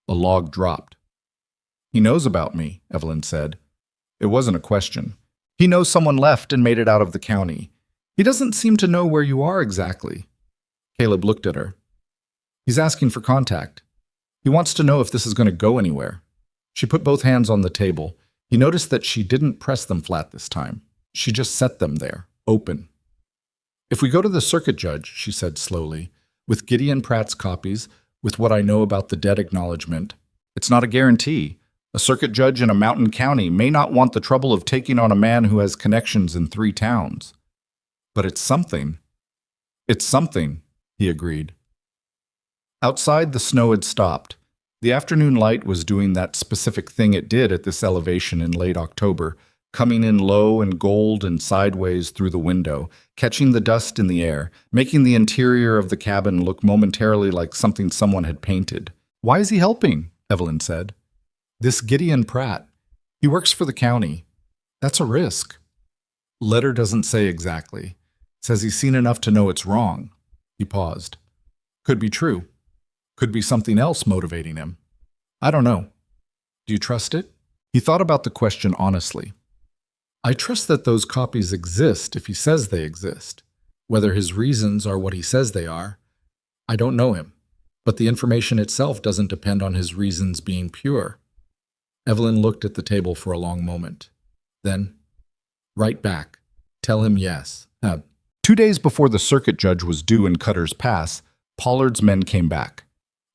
A log dropped. "He knows about me," Evelyn said. It wasn't a question. "He knows someone left and made it out of the county. He doesn't seem to know where you are exactly." Caleb looked at her. "He's asking for contact. He wants to know if this is going to go anywhere." She put both hands on the table. He noticed that she didn't press them flat this time. She just set them there, open. "If we go to the circuit judge," she said slowly, "with Gideon Pratt's copies, with what I know about the debt acknowledgement, it's not a guarantee. A circuit judge in a mountain county may not want the trouble of taking on a man who has connections in 3 towns. But it's something." "It's something," he agreed. Outside, the snow had stopped. The afternoon light was doing that specific thing it did at this elevation in late October, coming in low and gold and sideways through the window, catching the dust in the air, making the interior of the cabin look momentarily like something someone had painted. "Why is he helping?" Evelyn said. "This Gideon Pratt. He works for the county. That's a risk." "Letter doesn't say exactly. Says he's seen enough to know it's wrong." He paused. "Could be true. Could be something else motivating him. I don't know. Do you trust it?" He thought about the question honestly. "I trust that those copies exist if he says they exist. Whether his reasons are what he says they are, I don't know him. But the information itself doesn't depend on his reasons being pure." Evelyn looked at the table for a long moment. Then, "Write back. Tell him yes." 2 days before the circuit judge was due in Cutter's Pass, Pollard's men came back.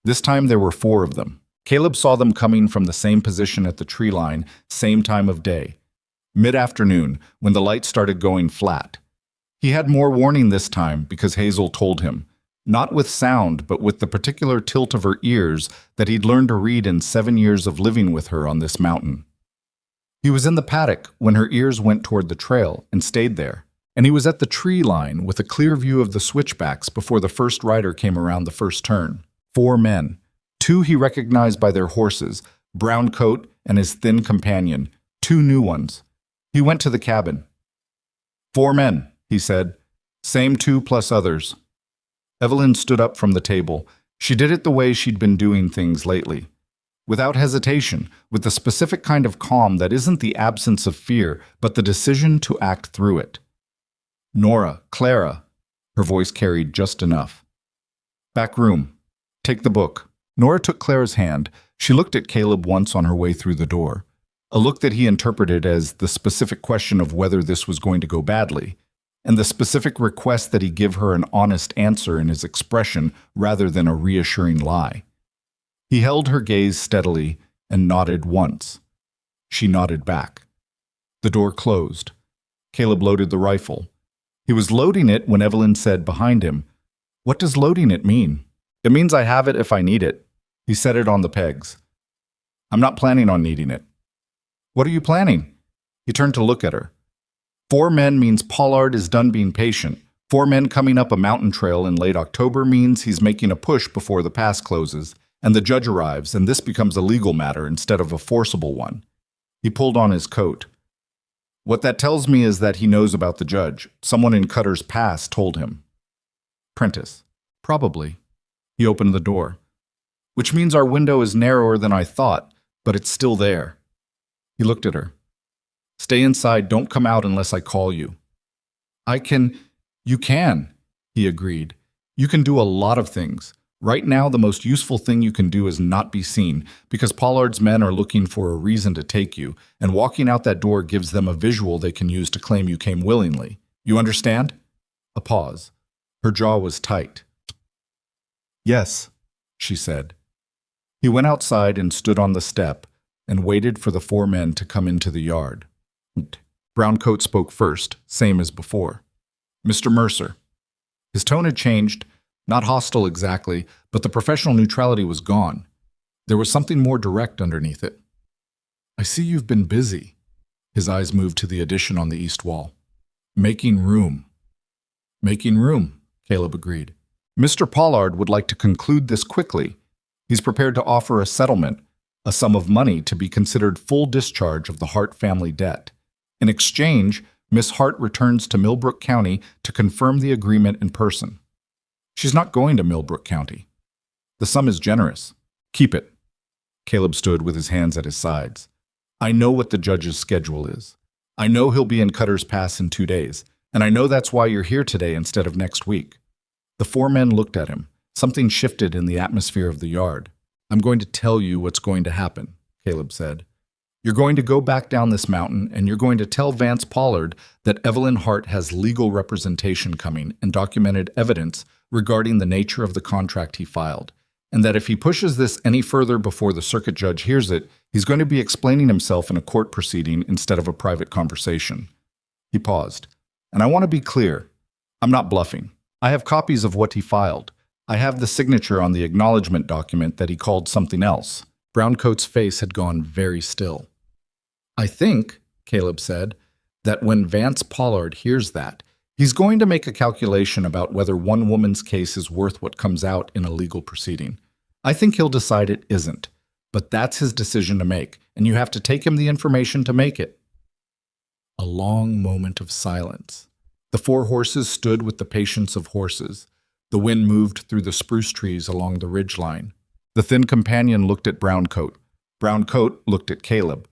This time there were 4 of them. Caleb saw them coming from the same position at the tree line, same time of day. Mid-afternoon, when the light started going flat. He had more warning this time because Hazel told him, not with sound but with the particular tilt of her ears that he'd learned to read in 7 years of living with her on this mountain. He was in the paddock when her ears went toward the trail and stayed there, and he was at the tree line with a clear view of the switchbacks before the first rider came around the first turn. 4 men. 2 he recognized by their horses, Brown Coat and his thin companion, 2 new ones. He went to the cabin. 4 men, he said. Same 2 plus others. Evelyn stood up from the table. She did it the way she'd been doing things lately. Without hesitation, with the specific kind of calm that isn't the absence of fear, but the decision to act through it. Nora, Clara. Her voice carried just enough. Back room. Take the book. Nora took Clara's hand. She looked at Caleb once on her way through the door. A look that he interpreted as the specific question of whether this was going to go badly, and the specific request that he give her an honest answer in his expression rather than a reassuring lie. He held her gaze steadily and nodded once. She nodded back. The door closed. Caleb loaded the rifle. He was loading it when Evelyn said behind him, "What does loading it mean?" "It means I have it if I need it." He set it on the pegs. "I'm not planning on needing it." "What are you planning?" He turned to look at her. 4 men means Pollard is done being patient. 4 men coming up a mountain trail in late October means he's making a push before the pass closes, and the judge arrives, and this becomes a legal matter instead of a forcible one. He pulled on his coat. "What that tells me is that he knows about the judge. Someone in Cutter's Pass told him." "Prentice." "Probably." He opened the door. "Which means our window is narrower than I thought, but it's still there." He looked at her. "Stay inside, don't come out unless I call you." You can, he agreed. "You can do a lot of things. Right now, the most useful thing you can do is not be seen, because Pollard's men are looking for a reason to take you, and walking out that door gives them a visual they can use to claim you came willingly. You understand?" A pause. Her jaw was tight. "Yes," she said. He went outside and stood on the step and waited for the 4 men to come into the yard. Browncoat spoke first, same as before. "Mr. Mercer." His tone had changed, not hostile exactly, but the professional neutrality was gone. There was something more direct underneath it. "I see you've been busy." His eyes moved to the addition on the east wall. "Making room." "Making room," Caleb agreed. "Mr. Pollard would like to conclude this quickly. He's prepared to offer a settlement, a sum of money to be considered full discharge of the Hart family debt. In exchange, Miss Hart returns to Millbrook County to confirm the agreement in person." "She's not going to Millbrook County." "The sum is generous." "Keep it." Caleb stood with his hands at his sides. "I know what the judge's schedule is. I know he'll be in Cutter's Pass in 2 days, and I know that's why you're here today instead of next week." The 4 men looked at him. Something shifted in the atmosphere of the yard. "I'm going to tell you what's going to happen," Caleb said. "You're going to go back down this mountain, and you're going to tell Vance Pollard that Evelyn Hart has legal representation coming and documented evidence regarding the nature of the contract he filed, and that if he pushes this any further before the circuit judge hears it, he's going to be explaining himself in a court proceeding instead of a private conversation." He paused. "And I want to be clear. I'm not bluffing. I have copies of what he filed. I have the signature on the acknowledgement document that he called something else." Browncoat's face had gone very still. "I think," Caleb said, "that when Vance Pollard hears that, he's going to make a calculation about whether one woman's case is worth what comes out in a legal proceeding. I think he'll decide it isn't, but that's his decision to make, and you have to take him the information to make it." A long moment of silence. The 4 horses stood with the patience of horses. The wind moved through the spruce trees along the ridgeline. The thin companion looked at Browncoat. Browncoat looked at Caleb.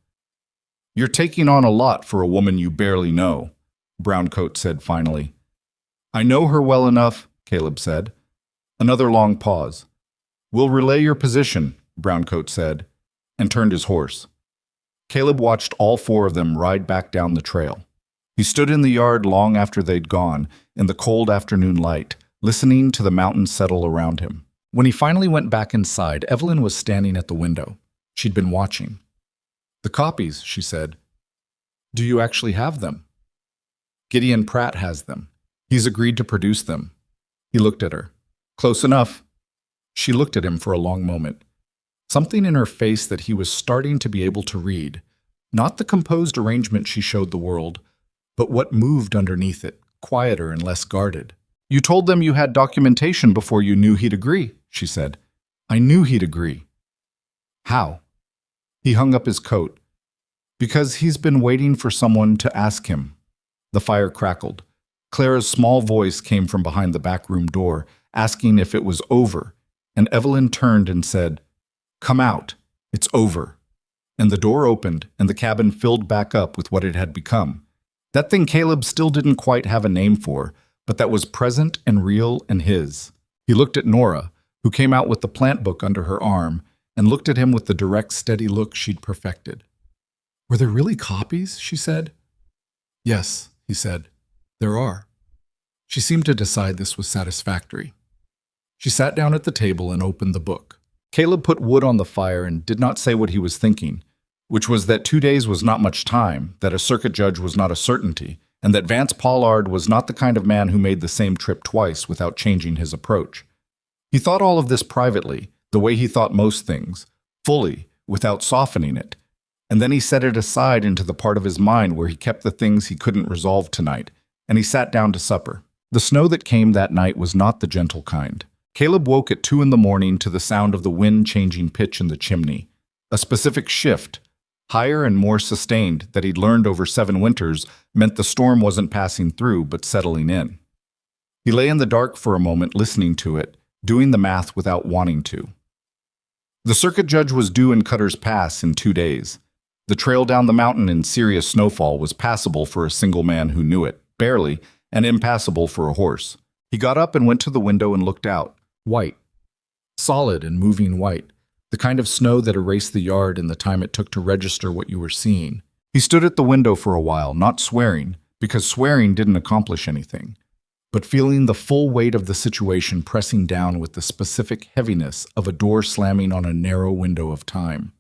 "You're taking on a lot for a woman you barely know," Browncoat said finally. "I know her well enough," Caleb said. Another long pause. "We'll relay your position," Browncoat said, and turned his horse. Caleb watched all 4 of them ride back down the trail. He stood in the yard long after they'd gone, in the cold afternoon light, listening to the mountains settle around him. When he finally went back inside, Evelyn was standing at the window. She'd been watching. "The copies," she said. "Do you actually have them?" "Gideon Pratt has them. He's agreed to produce them." He looked at her. "Close enough." She looked at him for a long moment. Something in her face that he was starting to be able to read. Not the composed arrangement she showed the world, but what moved underneath it, quieter and less guarded. "You told them you had documentation before you knew he'd agree," she said. "I knew he'd agree." "How?" He hung up his coat. "Because he's been waiting for someone to ask him." The fire crackled. Clara's small voice came from behind the back room door, asking if it was over, and Evelyn turned and said, "Come out. It's over." And the door opened, and the cabin filled back up with what it had become. That thing Caleb still didn't quite have a name for, but that was present and real and his. He looked at Nora, who came out with the plant book under her arm, and looked at him with the direct, steady look she'd perfected. "Were there really copies?" she said. "Yes," he said. "There are." She seemed to decide this was satisfactory. She sat down at the table and opened the book. Caleb put wood on the fire and did not say what he was thinking, which was that 2 days was not much time, that a circuit judge was not a certainty, and that Vance Pollard was not the kind of man who made the same trip twice without changing his approach. He thought all of this privately, the way he thought most things, fully, without softening it, and then he set it aside into the part of his mind where he kept the things he couldn't resolve tonight, and he sat down to supper. The snow that came that night was not the gentle kind. Caleb woke at 2 a.m. to the sound of the wind changing pitch in the chimney, a specific shift, higher and more sustained, that he'd learned over 7 winters meant the storm wasn't passing through but settling in. He lay in the dark for a moment listening to it, doing the math without wanting to. The circuit judge was due in Cutter's Pass in 2 days. The trail down the mountain in serious snowfall was passable for a single man who knew it, barely, and impassable for a horse. He got up and went to the window and looked out. White. Solid and moving white. The kind of snow that erased the yard in the time it took to register what you were seeing. He stood at the window for a while, not swearing, because swearing didn't accomplish anything, but feeling the full weight of the situation pressing down with the specific heaviness of a door slamming on a narrow window of time.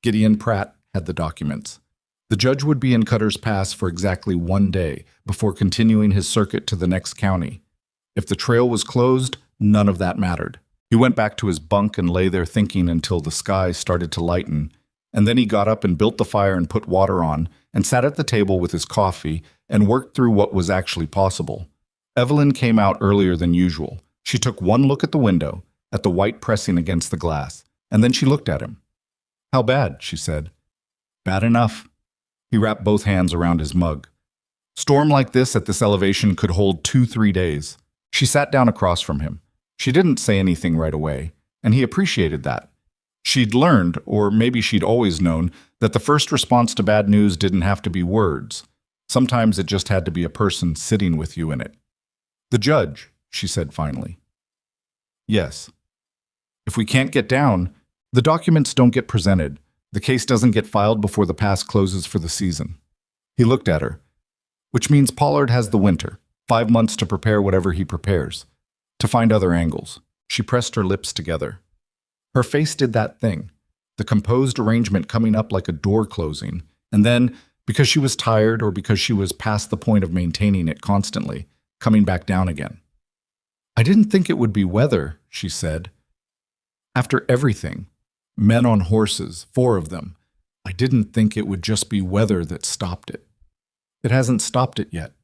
Gideon Pratt had the documents. The judge would be in Cutter's Pass for exactly 1 day before continuing his circuit to the next county. If the trail was closed, none of that mattered. He went back to his bunk and lay there thinking until the sky started to lighten, and then he got up and built the fire and put water on, and sat at the table with his coffee and worked through what was actually possible. Evelyn came out earlier than usual. She took one look at the window, at the white pressing against the glass, and then she looked at him. "How bad?" she said. "Bad enough." He wrapped both hands around his mug. Storm like this at this elevation could hold 2-3 days. She sat down across from him. She didn't say anything right away, and he appreciated that. She'd learned, or maybe she'd always known, that the first response to bad news didn't have to be words. Sometimes it just had to be a person sitting with you in it. "The judge," she said finally. "Yes. If we can't get down, the documents don't get presented. The case doesn't get filed before the pass closes for the season." He looked at her. "Which means Pollard has the winter, 5 months to prepare whatever he prepares, to find other angles." She pressed her lips together. Her face did that thing, the composed arrangement coming up like a door closing, and then, because she was tired or because she was past the point of maintaining it constantly, coming back down again. "I didn't think it would be weather," she said. "After everything, men on horses, 4 of them, I didn't think it would just be weather that stopped it." "It hasn't stopped it yet."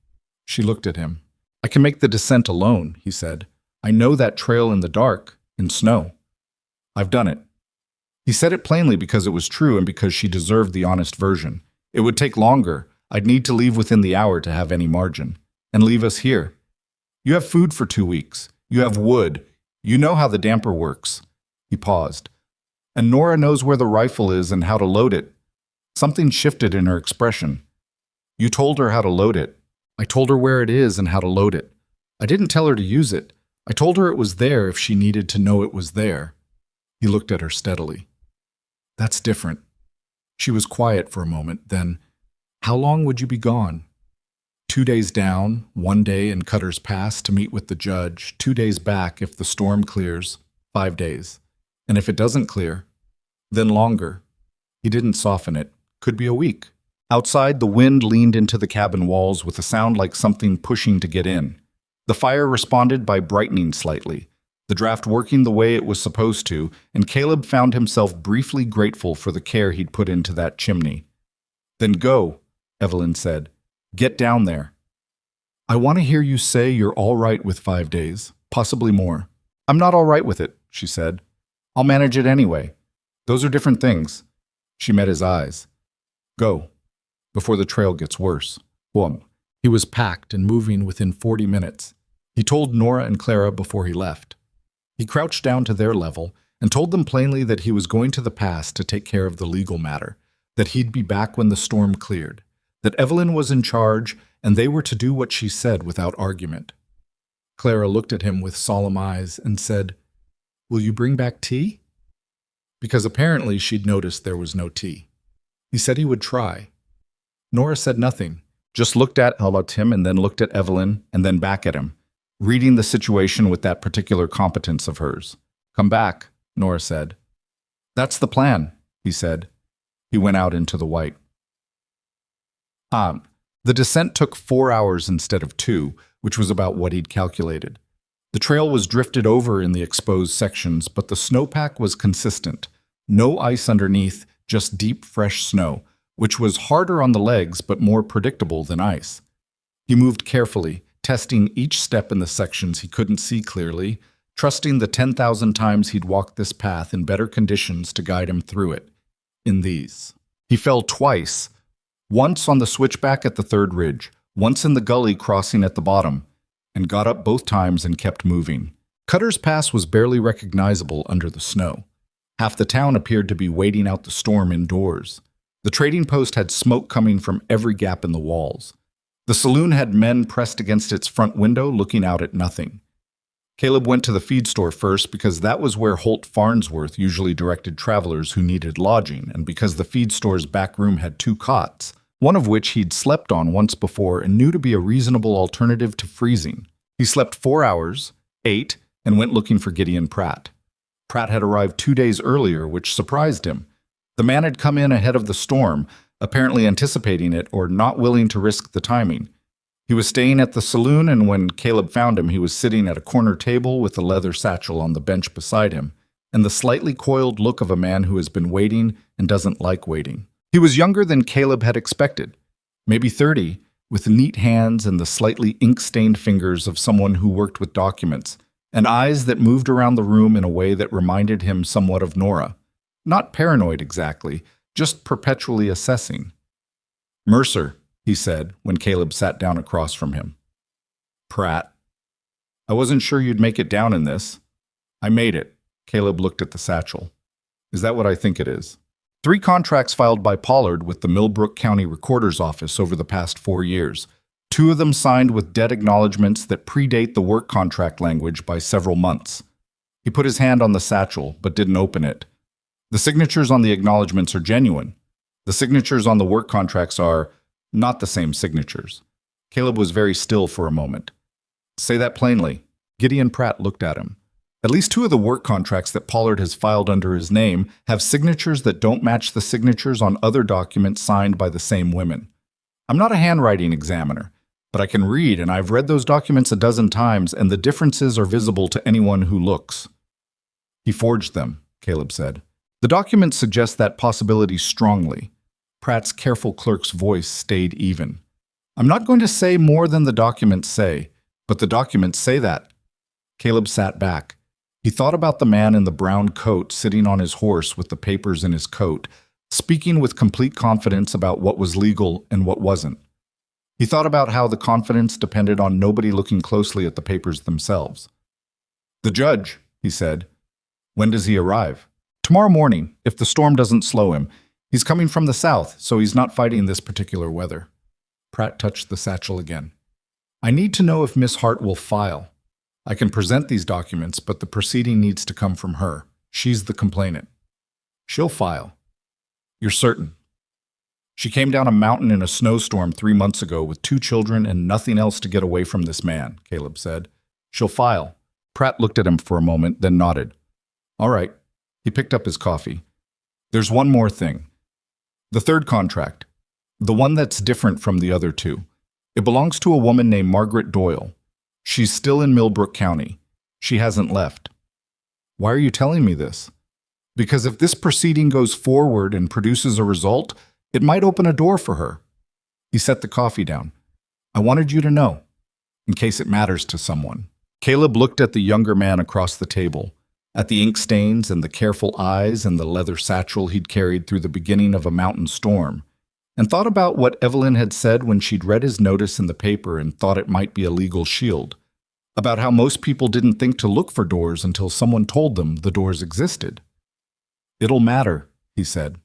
She looked at him. "I can make the descent alone," he said. "I know that trail in the dark, in snow. I've done it." He said it plainly because it was true and because she deserved the honest version. It would take longer. I'd need to leave within the hour to have any margin. And leave us here. You have food for 2 weeks. You have wood. You know how the damper works. He paused. "And Nora knows where the rifle is and how to load it." Something shifted in her expression. "You told her how to load it." "I told her where it is and how to load it. I didn't tell her to use it. I told her it was there if she needed to know it was there." He looked at her steadily. "That's different." She was quiet for a moment, then, "How long would you be gone?" 2 days down, 1 day in Cutter's Pass to meet with the judge, 2 days back if the storm clears, 5 days. And if it doesn't clear, then longer. He didn't soften it. Could be a week. Outside, the wind leaned into the cabin walls with a sound like something pushing to get in. The fire responded by brightening slightly, the draft working the way it was supposed to, and Caleb found himself briefly grateful for the care he'd put into that chimney. "Then go," Evelyn said. "Get down there. I want to hear you say you're all right with 5 days, possibly more." "I'm not all right with it," she said. "I'll manage it anyway. Those are different things." She met his eyes. "Go, before the trail gets worse." Boom. He was packed and moving within 40 minutes. He told Nora and Clara before he left. He crouched down to their level and told them plainly that he was going to the pass to take care of the legal matter, that he'd be back when the storm cleared, that Evelyn was in charge and they were to do what she said without argument. Clara looked at him with solemn eyes and said, "Will you bring back tea?" Because apparently she'd noticed there was no tea. He said he would try. Nora said nothing, just looked at him and then looked at Evelyn and then back at him, reading the situation with that particular competence of hers. "Come back," Nora said. "That's the plan," he said. He went out into the white. The descent took 4 hours instead of 2, which was about what he'd calculated. The trail was drifted over in the exposed sections, but the snowpack was consistent. No ice underneath, just deep, fresh snow, which was harder on the legs but more predictable than ice. He moved carefully, testing each step in the sections he couldn't see clearly, trusting the 10,000 times he'd walked this path in better conditions to guide him through it. In these. He fell twice, once on the switchback at the third ridge, once in the gully crossing at the bottom, and got up both times and kept moving. Cutter's Pass was barely recognizable under the snow. Half the town appeared to be waiting out the storm indoors. The trading post had smoke coming from every gap in the walls. The saloon had men pressed against its front window looking out at nothing. Caleb went to the feed store first because that was where Holt Farnsworth usually directed travelers who needed lodging, and because the feed store's back room had 2 cots, one of which he'd slept on once before and knew to be a reasonable alternative to freezing. He slept 4 hours, ate, and went looking for Gideon Pratt. Pratt had arrived 2 days earlier, which surprised him. The man had come in ahead of the storm, apparently anticipating it or not willing to risk the timing. He was staying at the saloon, and when Caleb found him, he was sitting at a corner table with a leather satchel on the bench beside him, and the slightly coiled look of a man who has been waiting and doesn't like waiting. He was younger than Caleb had expected, maybe 30, with neat hands and the slightly ink-stained fingers of someone who worked with documents, and eyes that moved around the room in a way that reminded him somewhat of Nora. Not paranoid exactly, just perpetually assessing. "Mercer," he said when Caleb sat down across from him. "Pratt. I wasn't sure you'd make it down in this." "I made it." Caleb looked at the satchel. "Is that what I think it is?" 3 contracts filed by Pollard with the Millbrook County Recorder's Office over the past 4 years. 2 of them signed with debt acknowledgments that predate the work contract language by several months. He put his hand on the satchel, but didn't open it. The signatures on the acknowledgments are genuine. The signatures on the work contracts are not the same signatures. Caleb was very still for a moment. "Say that plainly." Gideon Pratt looked at him. "At least 2 of the work contracts that Pollard has filed under his name have signatures that don't match the signatures on other documents signed by the same women. I'm not a handwriting examiner, but I can read, and I've read those documents a dozen times, and the differences are visible to anyone who looks." "He forged them," Caleb said. "The documents suggest that possibility strongly." Pratt's careful clerk's voice stayed even. "I'm not going to say more than the documents say, but the documents say that." Caleb sat back. He thought about the man in the brown coat sitting on his horse with the papers in his coat, speaking with complete confidence about what was legal and what wasn't. He thought about how the confidence depended on nobody looking closely at the papers themselves. "The judge," he said. "When does he arrive?" "Tomorrow morning, if the storm doesn't slow him. He's coming from the south, so he's not fighting this particular weather." Pratt touched the satchel again. "I need to know if Miss Hart will file. I can present these documents, but the proceeding needs to come from her. She's the complainant." "She'll file." "You're certain?" "She came down a mountain in a snowstorm 3 months ago with 2 children and nothing else to get away from this man," Caleb said. "She'll file." Pratt looked at him for a moment, then nodded. "All right." He picked up his coffee. "There's one more thing. The 3rd contract. The one that's different from the other 2. It belongs to a woman named Margaret Doyle. She's still in Millbrook County. She hasn't left." "Why are you telling me this?" "Because if this proceeding goes forward and produces a result, it might open a door for her." He set the coffee down. "I wanted you to know, in case it matters to someone." Caleb looked at the younger man across the table, at the ink stains and the careful eyes and the leather satchel he'd carried through the beginning of a mountain storm, and thought about what Evelyn had said when she'd read his notice in the paper and thought it might be a legal shield, about how most people didn't think to look for doors until someone told them the doors existed. "It'll matter," he said.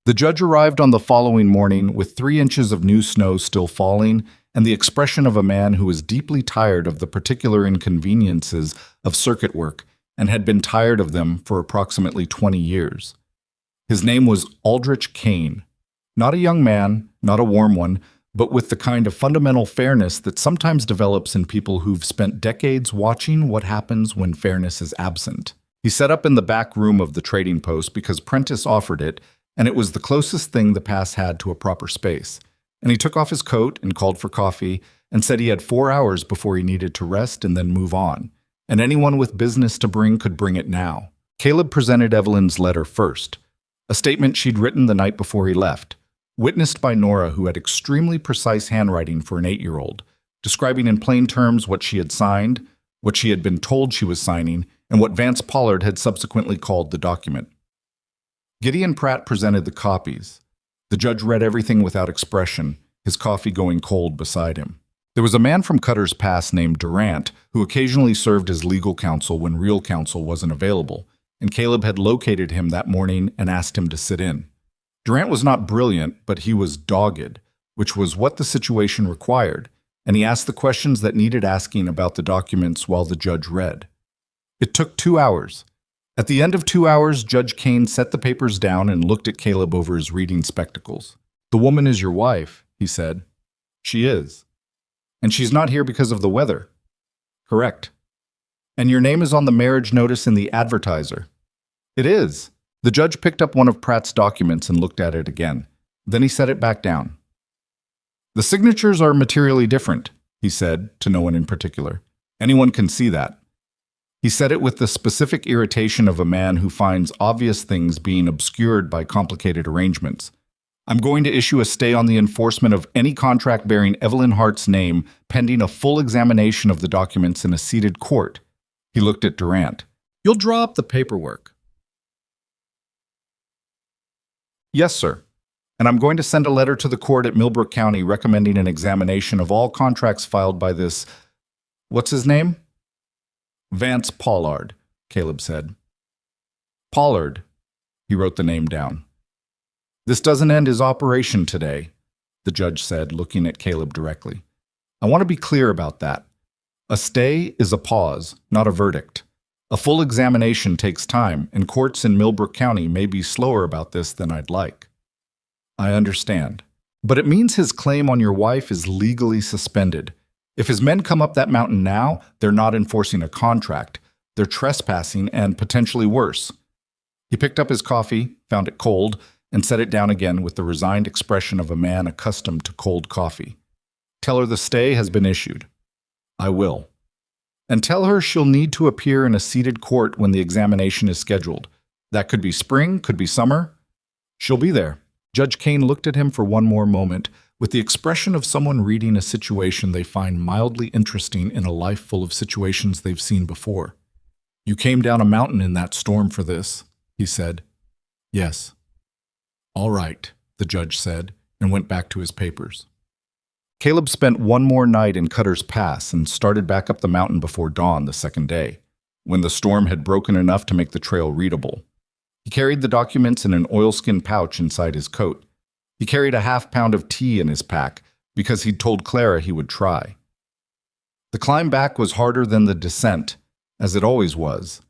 The judge arrived on the following morning with 3 inches of new snow still falling and the expression of a man who was deeply tired of the particular inconveniences of circuit work and had been tired of them for approximately 20 years. His name was Aldrich Kane. Not a young man, not a warm one, but with the kind of fundamental fairness that sometimes develops in people who've spent decades watching what happens when fairness is absent. He set up in the back room of the trading post because Prentice offered it, and it was the closest thing the pass had to a proper space. And he took off his coat and called for coffee and said he had 4 hours before he needed to rest and then move on. And anyone with business to bring could bring it now. Caleb presented Evelyn's letter first, a statement she'd written the night before he left, witnessed by Nora, who had extremely precise handwriting for an 8-year-old, describing in plain terms what she had signed, what she had been told she was signing, and what Vance Pollard had subsequently called the document. Gideon Pratt presented the copies. The judge read everything without expression, his coffee going cold beside him. There was a man from Cutter's Pass named Durant who occasionally served as legal counsel when real counsel wasn't available, and Caleb had located him that morning and asked him to sit in. Durant was not brilliant, but he was dogged, which was what the situation required, and he asked the questions that needed asking about the documents while the judge read. It took 2 hours. At the end of 2 hours, Judge Kane set the papers down and looked at Caleb over his reading spectacles. "The woman is your wife," he said. "She is. And she's not here because of the weather." "Correct. And your name is on the marriage notice in the advertiser." "It is." The judge picked up one of Pratt's documents and looked at it again. Then he set it back down. "The signatures are materially different," he said, to no one in particular. "Anyone can see that." He said it with the specific irritation of a man who finds obvious things being obscured by complicated arrangements. "I'm going to issue a stay on the enforcement of any contract bearing Evelyn Hart's name pending a full examination of the documents in a seated court." He looked at Durant. "You'll draw up the paperwork." "Yes, sir. And I'm going to send a letter to the court at Millbrook County recommending an examination of all contracts filed by this... What's his name?" "Vance Pollard," Caleb said. "Pollard." He wrote the name down. "This doesn't end his operation today," the judge said, looking at Caleb directly. "I want to be clear about that. A stay is a pause, not a verdict. A full examination takes time, and courts in Millbrook County may be slower about this than I'd like." "I understand. But it means his claim on your wife is legally suspended. If his men come up that mountain now, they're not enforcing a contract. They're trespassing and potentially worse." He picked up his coffee, found it cold, and set it down again with the resigned expression of a man accustomed to cold coffee. "Tell her the stay has been issued." "I will." "And tell her she'll need to appear in a seated court when the examination is scheduled. That could be spring, could be summer. She'll be there." Judge Kane looked at him for one more moment, with the expression of someone reading a situation they find mildly interesting in a life full of situations they've seen before. "You came down a mountain in that storm for this," he said. "Yes." "All right," the judge said, and went back to his papers. Caleb spent one more night in Cutter's Pass and started back up the mountain before dawn the second day, when the storm had broken enough to make the trail readable. He carried the documents in an oilskin pouch inside his coat. He carried a half-pound of tea in his pack because he'd told Clara he would try. The climb back was harder than the descent, as it always was,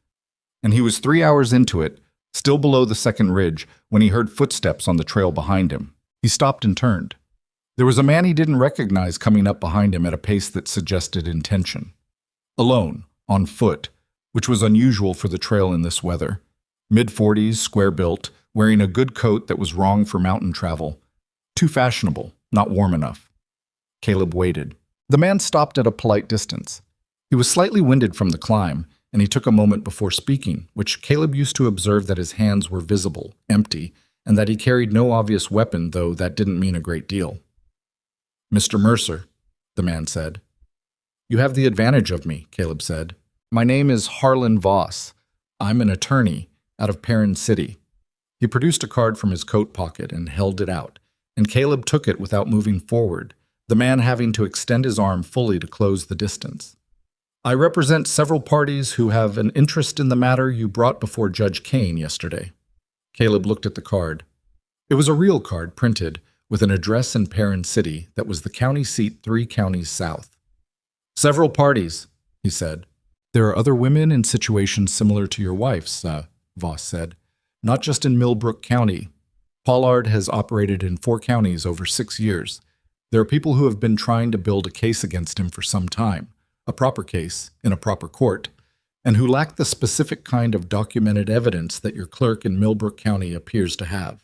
and he was 3 hours into it, still below the second ridge, when he heard footsteps on the trail behind him. He stopped and turned. There was a man he didn't recognize coming up behind him at a pace that suggested intention. Alone, on foot, which was unusual for the trail in this weather. Mid-40s, square-built, wearing a good coat that was wrong for mountain travel. Too fashionable, not warm enough. Caleb waited. The man stopped at a polite distance. He was slightly winded from the climb, and he took a moment before speaking, which Caleb used to observe that his hands were visible, empty, and that he carried no obvious weapon, though that didn't mean a great deal. "Mr. Mercer," the man said. "You have the advantage of me," Caleb said. "My name is Harlan Voss. I'm an attorney out of Perrin City." He produced a card from his coat pocket and held it out, and Caleb took it without moving forward, the man having to extend his arm fully to close the distance. "I represent several parties who have an interest in the matter you brought before Judge Kane yesterday." Caleb looked at the card. It was a real card printed, with an address in Perrin City that was the county seat 3 counties south. "Several parties," he said. "There are other women in situations similar to your wife's," Voss said. "Not just in Millbrook County. Pollard has operated in 4 counties over 6 years. There are people who have been trying to build a case against him for some time, a proper case, in a proper court, and who lack the specific kind of documented evidence that your clerk in Millbrook County appears to have."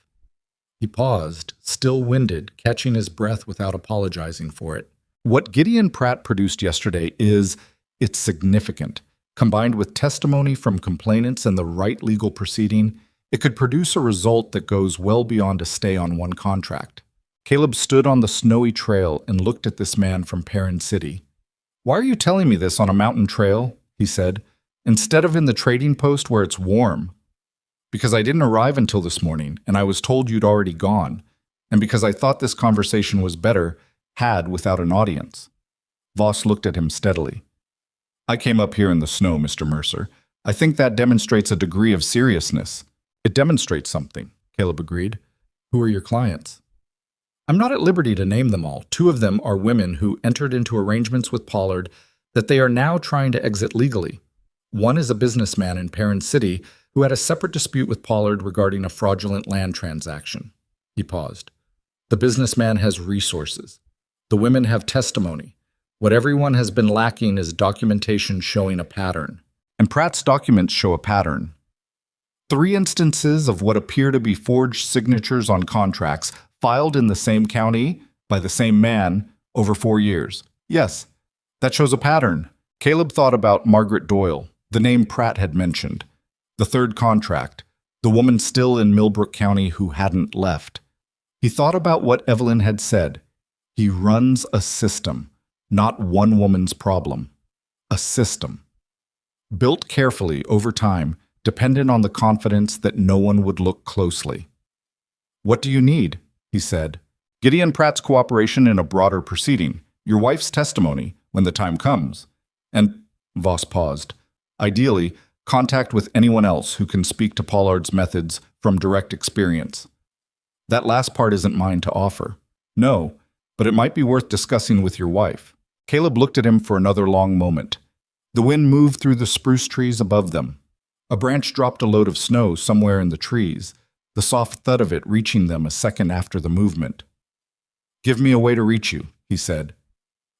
He paused, still winded, catching his breath without apologizing for it. What Gideon Pratt produced yesterday it's significant. Combined with testimony from complainants and the right legal proceeding, it could produce a result that goes well beyond a stay on one contract. Caleb stood on the snowy trail and looked at this man from Perrin City. "Why are you telling me this on a mountain trail?" he said, "instead of in the trading post where it's warm?" "Because I didn't arrive until this morning, and I was told you'd already gone, and because I thought this conversation was better had without an audience." Voss looked at him steadily. "I came up here in the snow, Mr. Mercer. I think that demonstrates a degree of seriousness." "It demonstrates something," Caleb agreed. "Who are your clients?" "I'm not at liberty to name them all. 2 of them are women who entered into arrangements with Pollard that they are now trying to exit legally. One is a businessman in Perrin City who had a separate dispute with Pollard regarding a fraudulent land transaction." He paused. "The businessman has resources. The women have testimony. What everyone has been lacking is documentation showing a pattern. And Pratt's documents show a pattern. 3 instances of what appear to be forged signatures on contracts filed in the same county by the same man over 4 years. Yes, that shows a pattern." Caleb thought about Margaret Doyle, the name Pratt had mentioned, the 3rd contract, the woman still in Millbrook County who hadn't left. He thought about what Evelyn had said. He runs a system, not one woman's problem. A system. Built carefully over time, dependent on the confidence that no one would look closely. "What do you need?" he said. "Gideon Pratt's cooperation in a broader proceeding, your wife's testimony, when the time comes. And," Voss paused, "ideally, contact with anyone else who can speak to Pollard's methods from direct experience." "That last part isn't mine to offer." "No, but it might be worth discussing with your wife." Caleb looked at him for another long moment. The wind moved through the spruce trees above them. A branch dropped a load of snow somewhere in the trees, the soft thud of it reaching them a second after the movement. "Give me a way to reach you," he said.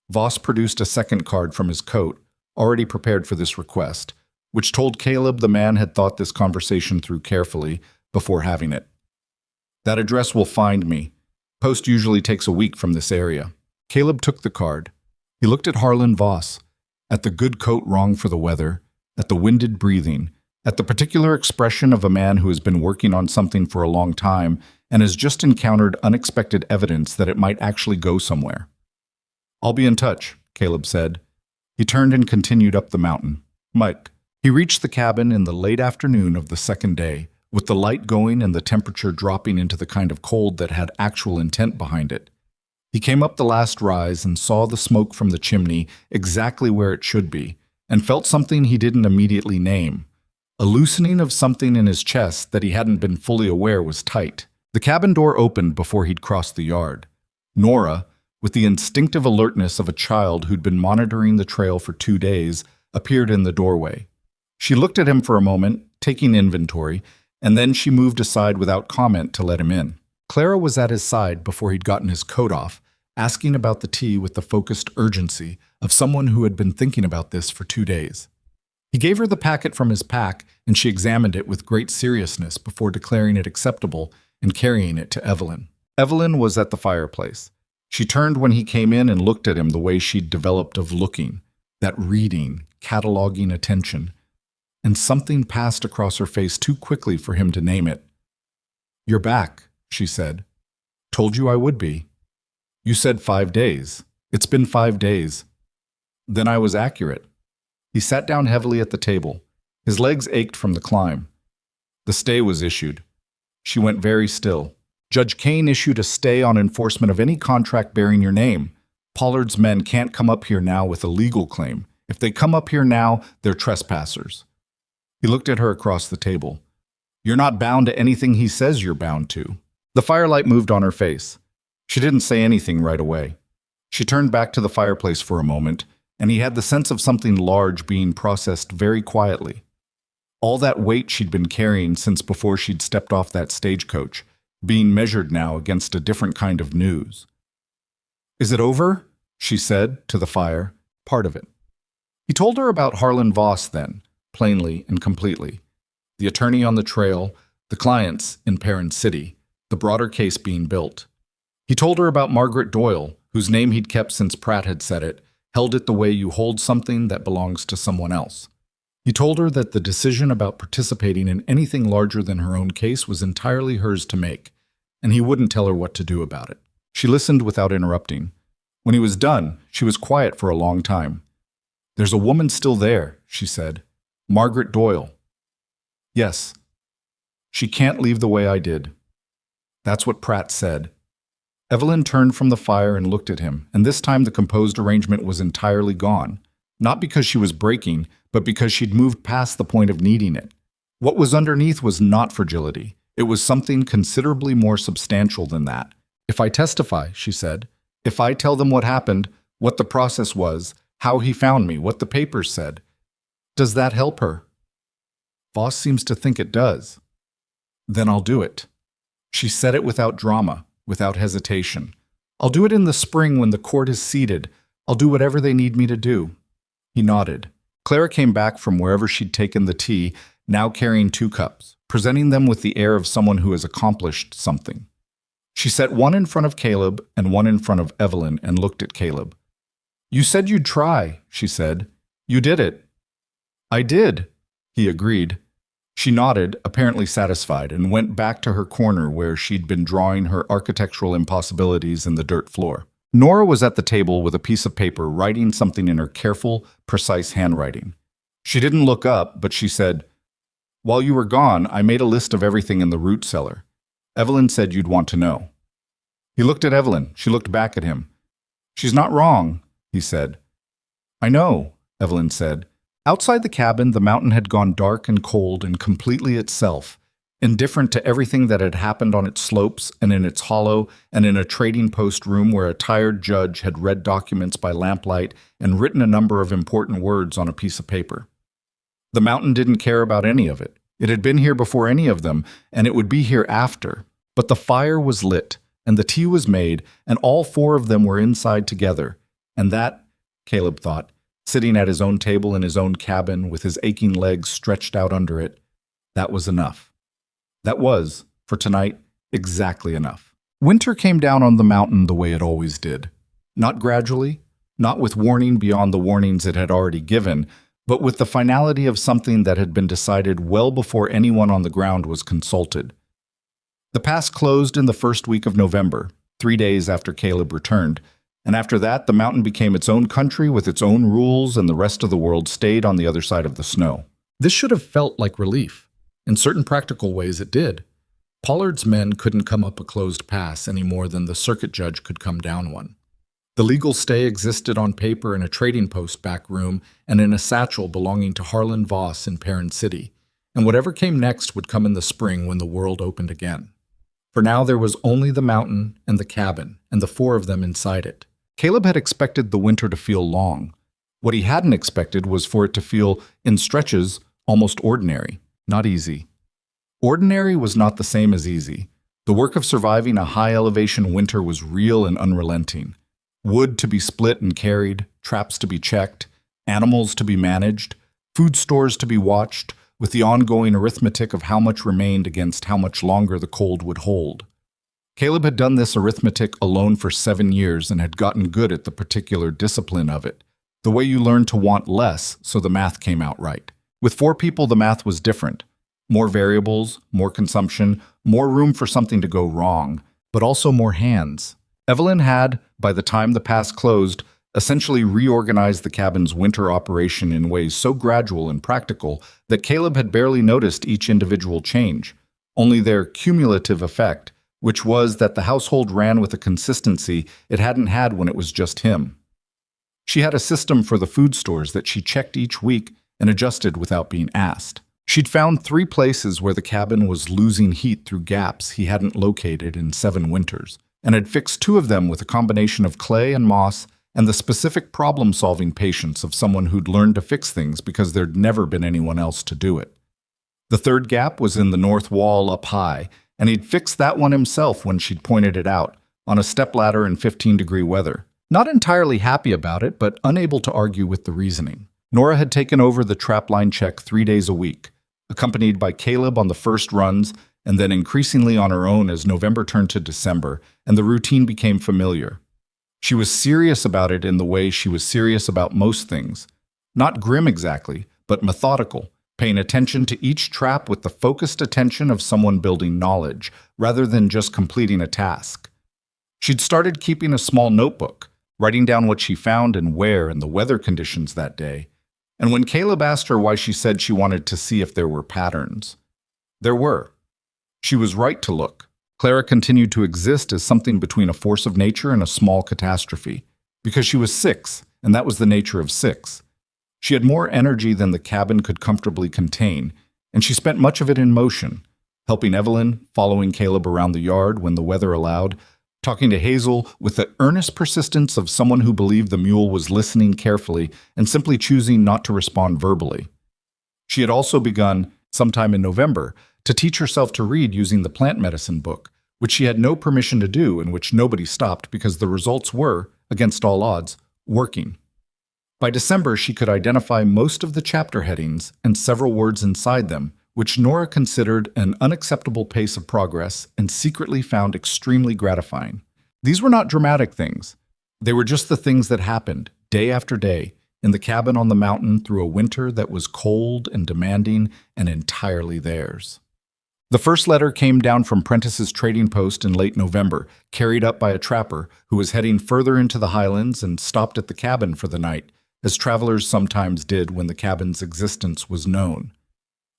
Voss produced a second card from his coat, already prepared for this request, which told Caleb the man had thought this conversation through carefully before having it. "That address will find me. Post usually takes a week from this area." Caleb took the card. He looked at Harlan Voss, at the good coat wrong for the weather, at the winded breathing, at the particular expression of a man who has been working on something for a long time and has just encountered unexpected evidence that it might actually go somewhere. "I'll be in touch," Caleb said. He turned and continued up the mountain. Mike. He reached the cabin in the late afternoon of the 2nd day, with the light going and the temperature dropping into the kind of cold that had actual intent behind it. He came up the last rise and saw the smoke from the chimney exactly where it should be, and felt something he didn't immediately name. A loosening of something in his chest that he hadn't been fully aware was tight. The cabin door opened before he'd crossed the yard. Nora, with the instinctive alertness of a child who'd been monitoring the trail for 2 days, appeared in the doorway. She looked at him for a moment, taking inventory, and then she moved aside without comment to let him in. Clara was at his side before he'd gotten his coat off, asking about the tea with the focused urgency of someone who had been thinking about this for 2 days. He gave her the packet from his pack, and she examined it with great seriousness before declaring it acceptable and carrying it to Evelyn. Evelyn was at the fireplace. She turned when he came in and looked at him the way she'd developed of looking, that reading, cataloging attention. And something passed across her face too quickly for him to name it. "You're back," she said. "Told you I would be." "You said 5 days. It's been 5 days." "Then I was accurate." He sat down heavily at the table. His legs ached from the climb. The stay was issued. She went very still. "Judge Kane issued a stay on enforcement of any contract bearing your name. Pollard's men can't come up here now with a legal claim. If they come up here now, they're trespassers." He looked at her across the table. "You're not bound to anything he says you're bound to." The firelight moved on her face. She didn't say anything right away. She turned back to the fireplace for a moment, and he had the sense of something large being processed very quietly. All that weight she'd been carrying since before she'd stepped off that stagecoach, being measured now against a different kind of news. "Is it over?" she said to the fire. "Part of it." He told her about Harlan Voss then, plainly and completely. The attorney on the trail, the clients in Perrin City, the the broader case being built. He told her about Margaret Doyle, whose name he'd kept since Pratt had said it, held it the way you hold something that belongs to someone else. He told her that the decision about participating in anything larger than her own case was entirely hers to make, and he wouldn't tell her what to do about it. She listened without interrupting. When he was done, she was quiet for a long time. "There's a woman still there," she said. "Margaret Doyle." "Yes. She can't leave the way I did." That's what Pratt said. Evelyn turned from the fire and looked at him, and this time the composed arrangement was entirely gone. Not because she was breaking, but because she'd moved past the point of needing it. What was underneath was not fragility. It was something considerably more substantial than that. "If I testify," she said, "if I tell them what happened, what the process was, how he found me, what the papers said, does that help her?" "Voss seems to think it does." "Then I'll do it." She said it without drama, without hesitation. "I'll do it in the spring when the court is seated. I'll do whatever they need me to do." He nodded. Clara came back from wherever she'd taken the tea, now carrying 2 cups, presenting them with the air of someone who has accomplished something. She set one in front of Caleb and one in front of Evelyn and looked at Caleb. "You said you'd try," she said. "You did it." "I did," he agreed. She nodded, apparently satisfied, and went back to her corner where she'd been drawing her architectural impossibilities in the dirt floor. Nora was at the table with a piece of paper, writing something in her careful, precise handwriting. She didn't look up, but she said, "While you were gone, I made a list of everything in the root cellar. Evelyn said you'd want to know." He looked at Evelyn. She looked back at him. "She's not wrong," he said. "I know," Evelyn said. Outside the cabin, the mountain had gone dark and cold and completely itself, indifferent to everything that had happened on its slopes and in its hollow and in a trading post room where a tired judge had read documents by lamplight and written a number of important words on a piece of paper. The mountain didn't care about any of it. It had been here before any of them, and it would be here after. But the fire was lit, and the tea was made, and all 4 of them were inside together. And that, Caleb thought, sitting at his own table in his own cabin with his aching legs stretched out under it, that was enough. That was, for tonight, exactly enough. Winter came down on the mountain the way it always did. Not gradually, not with warning beyond the warnings it had already given, but with the finality of something that had been decided well before anyone on the ground was consulted. The pass closed in the first week of November, 3 days after Caleb returned, and after that the mountain became its own country with its own rules, and the rest of the world stayed on the other side of the snow. This should have felt like relief. In certain practical ways it did. Pollard's men couldn't come up a closed pass any more than the circuit judge could come down one. The legal stay existed on paper in a trading post back room and in a satchel belonging to Harlan Voss in Perrin City, and whatever came next would come in the spring when the world opened again. For now there was only the mountain and the cabin, and the 4 of them inside it. Caleb had expected the winter to feel long. What he hadn't expected was for it to feel, in stretches, almost ordinary, not easy. Ordinary was not the same as easy. The work of surviving a high-elevation winter was real and unrelenting. Wood to be split and carried, traps to be checked, animals to be managed, food stores to be watched, with the ongoing arithmetic of how much remained against how much longer the cold would hold. Caleb had done this arithmetic alone for 7 years and had gotten good at the particular discipline of it, the way you learn to want less so the math came out right. With 4 people, the math was different. More variables, more consumption, more room for something to go wrong, but also more hands. Evelyn had, by the time the pass closed, essentially reorganized the cabin's winter operation in ways so gradual and practical that Caleb had barely noticed each individual change, only their cumulative effect, which was that the household ran with a consistency it hadn't had when it was just him. She had a system for the food stores that she checked each week and adjusted without being asked. She'd found 3 places where the cabin was losing heat through gaps he hadn't located in 7 winters, and had fixed 2 of them with a combination of clay and moss and the specific problem-solving patience of someone who'd learned to fix things because there'd never been anyone else to do it. The 3rd gap was in the north wall up high, and he'd fixed that one himself when she'd pointed it out, on a stepladder in 15-degree weather. Not entirely happy about it, but unable to argue with the reasoning. Nora had taken over the trapline check 3 days a week, accompanied by Caleb on the first runs and then increasingly on her own as November turned to December, and the routine became familiar. She was serious about it in the way she was serious about most things. Not grim exactly, but methodical, paying attention to each trap with the focused attention of someone building knowledge, rather than just completing a task. She'd started keeping a small notebook, writing down what she found and where and the weather conditions that day. And when Caleb asked her why, she said she wanted to see if there were patterns. There were. She was right to look. Clara continued to exist as something between a force of nature and a small catastrophe, because she was 6, and that was the nature of 6. She had more energy than the cabin could comfortably contain, and she spent much of it in motion, helping Evelyn, following Caleb around the yard when the weather allowed, talking to Hazel with the earnest persistence of someone who believed the mule was listening carefully and simply choosing not to respond verbally. She had also begun, sometime in November, to teach herself to read using the plant medicine book, which she had no permission to do and which nobody stopped because the results were, against all odds, working. By December, she could identify most of the chapter headings and several words inside them, which Nora considered an unacceptable pace of progress and secretly found extremely gratifying. These were not dramatic things. They were just the things that happened, day after day, in the cabin on the mountain through a winter that was cold and demanding and entirely theirs. The first letter came down from Prentice's trading post in late November, carried up by a trapper who was heading further into the highlands and stopped at the cabin for the night, as travelers sometimes did when the cabin's existence was known.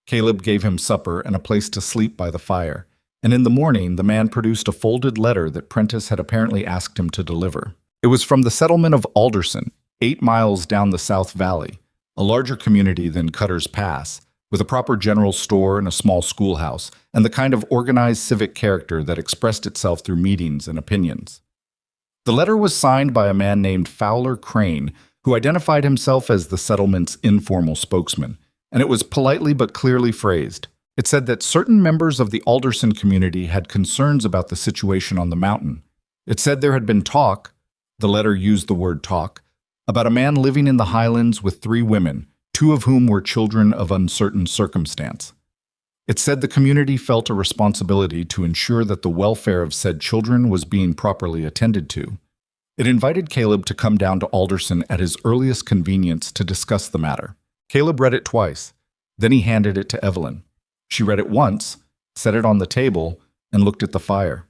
Caleb gave him supper and a place to sleep by the fire, and in the morning the man produced a folded letter that Prentice had apparently asked him to deliver. It was from the settlement of Alderson, 8 miles down the South Valley, a larger community than Cutter's Pass, with a proper general store and a small schoolhouse, and the kind of organized civic character that expressed itself through meetings and opinions. The letter was signed by a man named Fowler Crane, who identified himself as the settlement's informal spokesman, and it was politely but clearly phrased. It said that certain members of the Alderson community had concerns about the situation on the mountain. It said there had been talk, the letter used the word talk, about a man living in the highlands with 3 women, 2 of whom were children of uncertain circumstance. It said the community felt a responsibility to ensure that the welfare of said children was being properly attended to. It invited Caleb to come down to Alderson at his earliest convenience to discuss the matter. Caleb read it twice. Then he handed it to Evelyn. She read it once, set it on the table, and looked at the fire.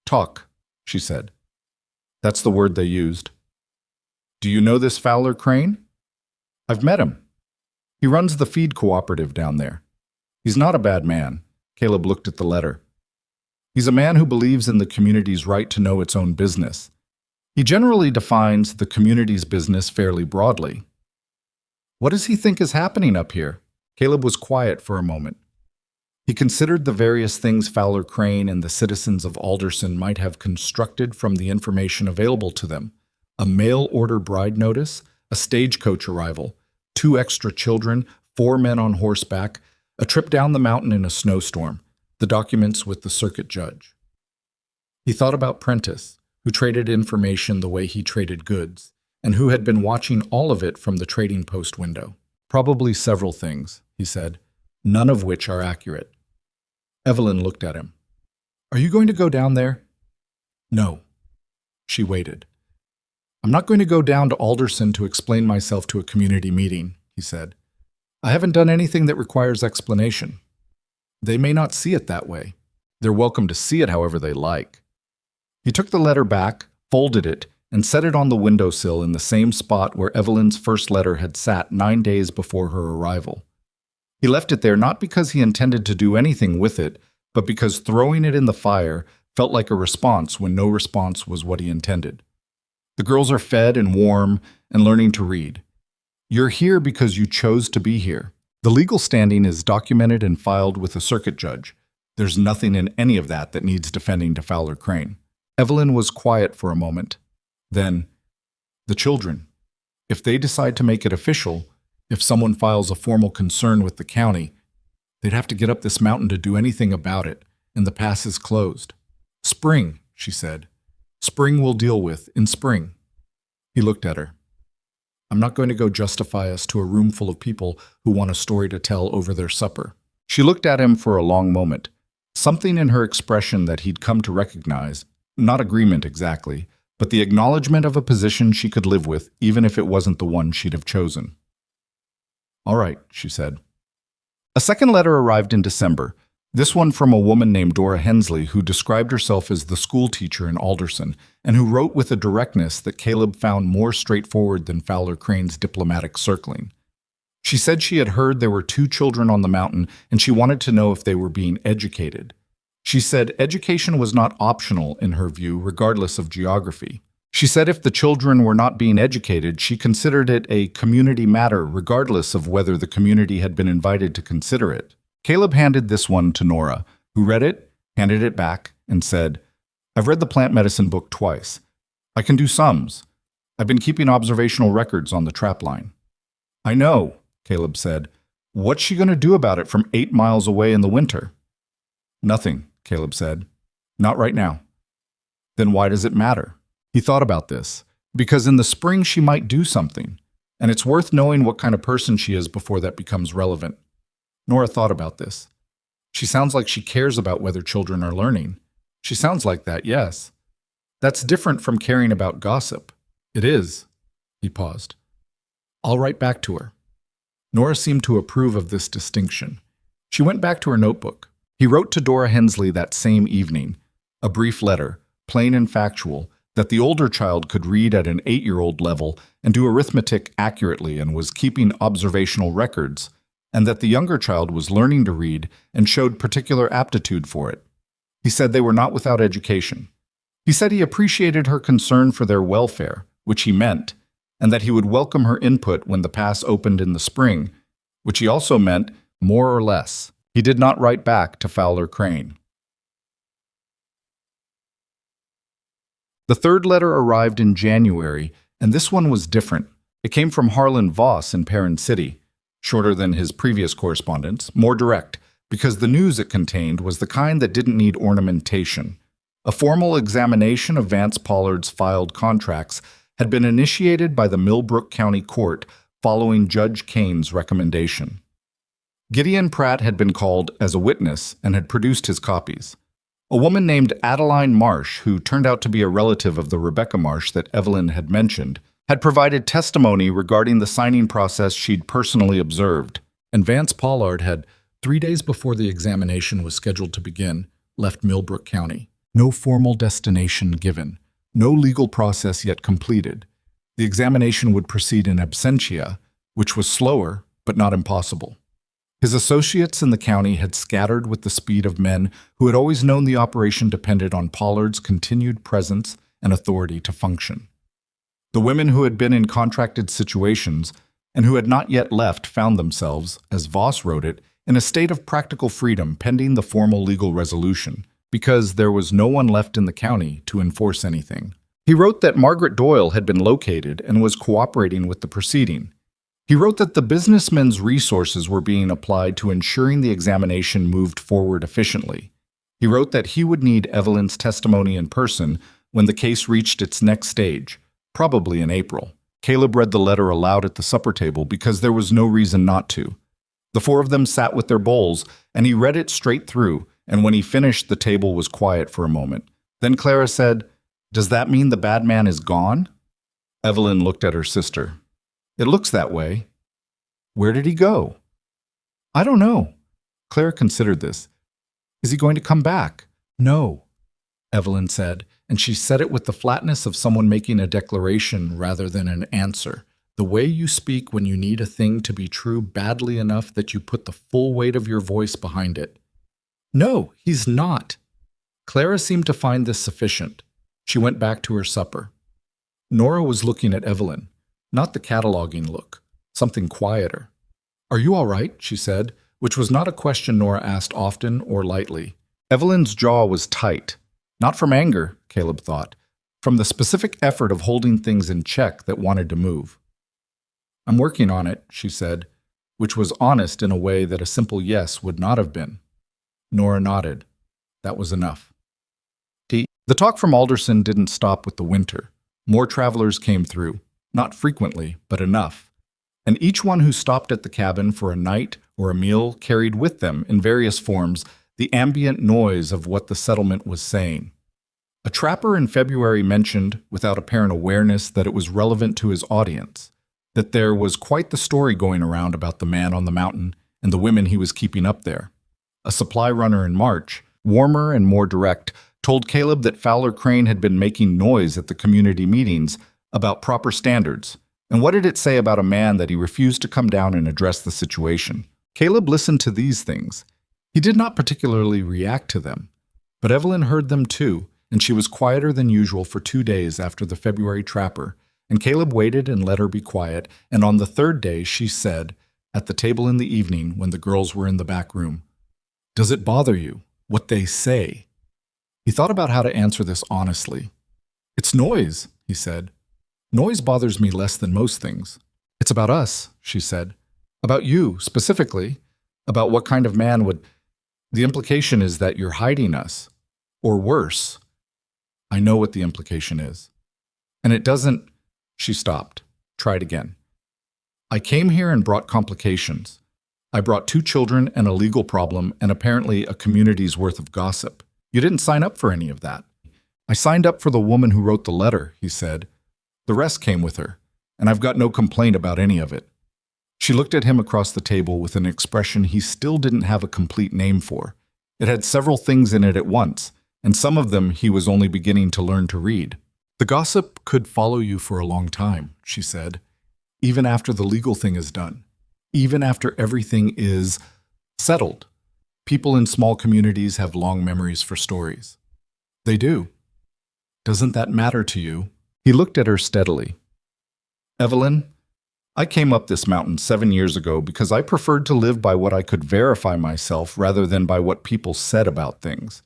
"Talk," she said. That's the word they used. "Do you know this Fowler Crane?" "I've met him. He runs the feed cooperative down there. He's not a bad man." Caleb looked at the letter. "He's a man who believes in the community's right to know its own business. He generally defines the community's business fairly broadly." "What does he think is happening up here?" Caleb was quiet for a moment. He considered the various things Fowler Crane and the citizens of Alderson might have constructed from the information available to them. A mail-order bride notice, a stagecoach arrival, 2 extra children, 4 men on horseback, a trip down the mountain in a snowstorm, the documents with the circuit judge. He thought about Prentice, who traded information the way he traded goods, and who had been watching all of it from the trading post window. "Probably several things," he said, "none of which are accurate." Evelyn looked at him. "Are you going to go down there?" "No." She waited. "I'm not going to go down to Alderson to explain myself to a community meeting," he said. "I haven't done anything that requires explanation. They may not see it that way. They're welcome to see it however they like." He took the letter back, folded it, and set it on the windowsill in the same spot where Evelyn's first letter had sat 9 days before her arrival. He left it there not because he intended to do anything with it, but because throwing it in the fire felt like a response when no response was what he intended. The girls are fed and warm and learning to read. You're here because you chose to be here. The legal standing is documented and filed with a circuit judge. There's nothing in any of that that needs defending to Fowler Crane. Evelyn was quiet for a moment. Then, the children. If they decide to make it official, if someone files a formal concern with the county, they'd have to get up this mountain to do anything about it, and the pass is closed. Spring, she said. Spring we'll deal with, in spring. He looked at her. I'm not going to go justify us to a room full of people who want a story to tell over their supper. She looked at him for a long moment, something in her expression that he'd come to recognize, not agreement exactly, but the acknowledgement of a position she could live with, even if it wasn't the one she'd have chosen. "All right," she said. A second letter arrived in December, this one from a woman named Dora Hensley, who described herself as the school teacher in Alderson, and who wrote with a directness that Caleb found more straightforward than Fowler Crane's diplomatic circling. She said she had heard there were 2 children on the mountain, and she wanted to know if they were being educated. She said education was not optional in her view, regardless of geography. She said if the children were not being educated, she considered it a community matter, regardless of whether the community had been invited to consider it. Caleb handed this one to Nora, who read it, handed it back, and said, "I've read the plant medicine book twice. I can do sums. I've been keeping observational records on the trap line." "I know," Caleb said. "What's she going to do about it from 8 miles away in the winter?" "Nothing," Caleb said. "Not right now." "Then why does it matter?" He thought about this. Because in the spring she might do something, and it's worth knowing what kind of person she is before that becomes relevant. Nora thought about this. She sounds like she cares about whether children are learning. She sounds like that, yes. That's different from caring about gossip. It is. He paused. I'll write back to her. Nora seemed to approve of this distinction. She went back to her notebook. He wrote to Dora Hensley that same evening, a brief letter, plain and factual, that the older child could read at an 8-year-old level and do arithmetic accurately and was keeping observational records, and that the younger child was learning to read and showed particular aptitude for it. He said they were not without education. He said he appreciated her concern for their welfare, which he meant, and that he would welcome her input when the pass opened in the spring, which he also meant more or less. He did not write back to Fowler Crane. The third letter arrived in January, and this one was different. It came from Harlan Voss in Perrin City, shorter than his previous correspondence, more direct, because the news it contained was the kind that didn't need ornamentation. A formal examination of Vance Pollard's filed contracts had been initiated by the Millbrook County Court following Judge Kane's recommendation. Gideon Pratt had been called as a witness and had produced his copies. A woman named Adeline Marsh, who turned out to be a relative of the Rebecca Marsh that Evelyn had mentioned, had provided testimony regarding the signing process she'd personally observed, and Vance Pollard had, 3 days before the examination was scheduled to begin, left Millbrook County. No formal destination given, no legal process yet completed. The examination would proceed in absentia, which was slower but not impossible. His associates in the county had scattered with the speed of men who had always known the operation depended on Pollard's continued presence and authority to function. The women who had been in contracted situations and who had not yet left found themselves, as Voss wrote it, in a state of practical freedom pending the formal legal resolution, because there was no one left in the county to enforce anything. He wrote that Margaret Doyle had been located and was cooperating with the proceeding. He wrote that the businessmen's resources were being applied to ensuring the examination moved forward efficiently. He wrote that he would need Evelyn's testimony in person when the case reached its next stage, probably in April. Caleb read the letter aloud at the supper table because there was no reason not to. The 4 of them sat with their bowls, and he read it straight through, and when he finished, the table was quiet for a moment. Then Clara said, "Does that mean the bad man is gone?" Evelyn looked at her sister. "It looks that way." "Where did he go?" "I don't know." Clara considered this. "Is he going to come back?" "No," Evelyn said, and she said it with the flatness of someone making a declaration rather than an answer. The way you speak when you need a thing to be true badly enough that you put the full weight of your voice behind it. "No, he's not." Clara seemed to find this sufficient. She went back to her supper. Nora was looking at Evelyn, not the cataloging look, something quieter. "Are you all right?" she said, which was not a question Nora asked often or lightly. Evelyn's jaw was tight. Not from anger, Caleb thought, from the specific effort of holding things in check that wanted to move. "I'm working on it," she said, which was honest in a way that a simple yes would not have been. Nora nodded. That was enough. The talk from Alderson didn't stop with the winter. More travelers came through, not frequently, but enough. And each one who stopped at the cabin for a night or a meal carried with them, in various forms, the ambient noise of what the settlement was saying. A trapper in February mentioned, without apparent awareness that it was relevant to his audience, that there was quite the story going around about the man on the mountain and the women he was keeping up there. A supply runner in March, warmer and more direct, told Caleb that Fowler Crane had been making noise at the community meetings about proper standards. And what did it say about a man that he refused to come down and address the situation? Caleb listened to these things. He did not particularly react to them, but Evelyn heard them too, and she was quieter than usual for 2 days after the February trapper, and Caleb waited and let her be quiet, and on the third day she said, at the table in the evening when the girls were in the back room, "Does it bother you, what they say?" He thought about how to answer this honestly. "It's noise," he said. "Noise bothers me less than most things." "It's about us," she said. "About you, specifically. About what kind of man would... The implication is that you're hiding us. Or worse." "I know what the implication is. And it doesn't..." She stopped. Tried again. "I came here and brought complications. I brought 2 children and a legal problem and apparently a community's worth of gossip. You didn't sign up for any of that." "I signed up for the woman who wrote the letter," he said. "The rest came with her, and I've got no complaint about any of it." She looked at him across the table with an expression he still didn't have a complete name for. It had several things in it at once, and some of them he was only beginning to learn to read. "The gossip could follow you for a long time," she said, "even after the legal thing is done, even after everything is settled. People in small communities have long memories for stories." "They do. Doesn't that matter to you?" He looked at her steadily. "Evelyn, I came up this mountain 7 years ago because I preferred to live by what I could verify myself rather than by what people said about things.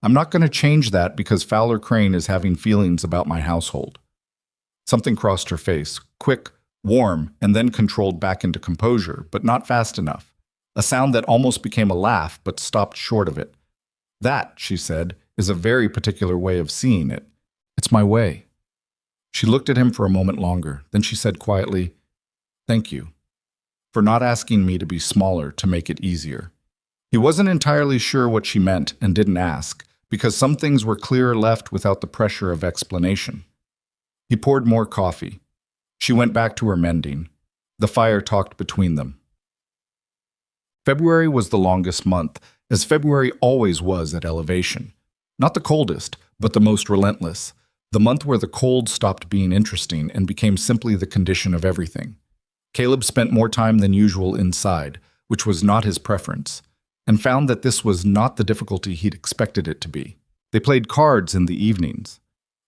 I'm not going to change that because Fowler Crane is having feelings about my household." Something crossed her face, quick, warm, and then controlled back into composure, but not fast enough. A sound that almost became a laugh, but stopped short of it. "That," she said, "is a very particular way of seeing it. It's my way." She looked at him for a moment longer. Then she said quietly, "Thank you for not asking me to be smaller to make it easier." He wasn't entirely sure what she meant and didn't ask, because some things were clearer left without the pressure of explanation. He poured more coffee. She went back to her mending. The fire talked between them. February was the longest month, as February always was at Elevation. Not the coldest, but the most relentless. The month where the cold stopped being interesting and became simply the condition of everything. Caleb spent more time than usual inside, which was not his preference, and found that this was not the difficulty he'd expected it to be. They played cards in the evenings.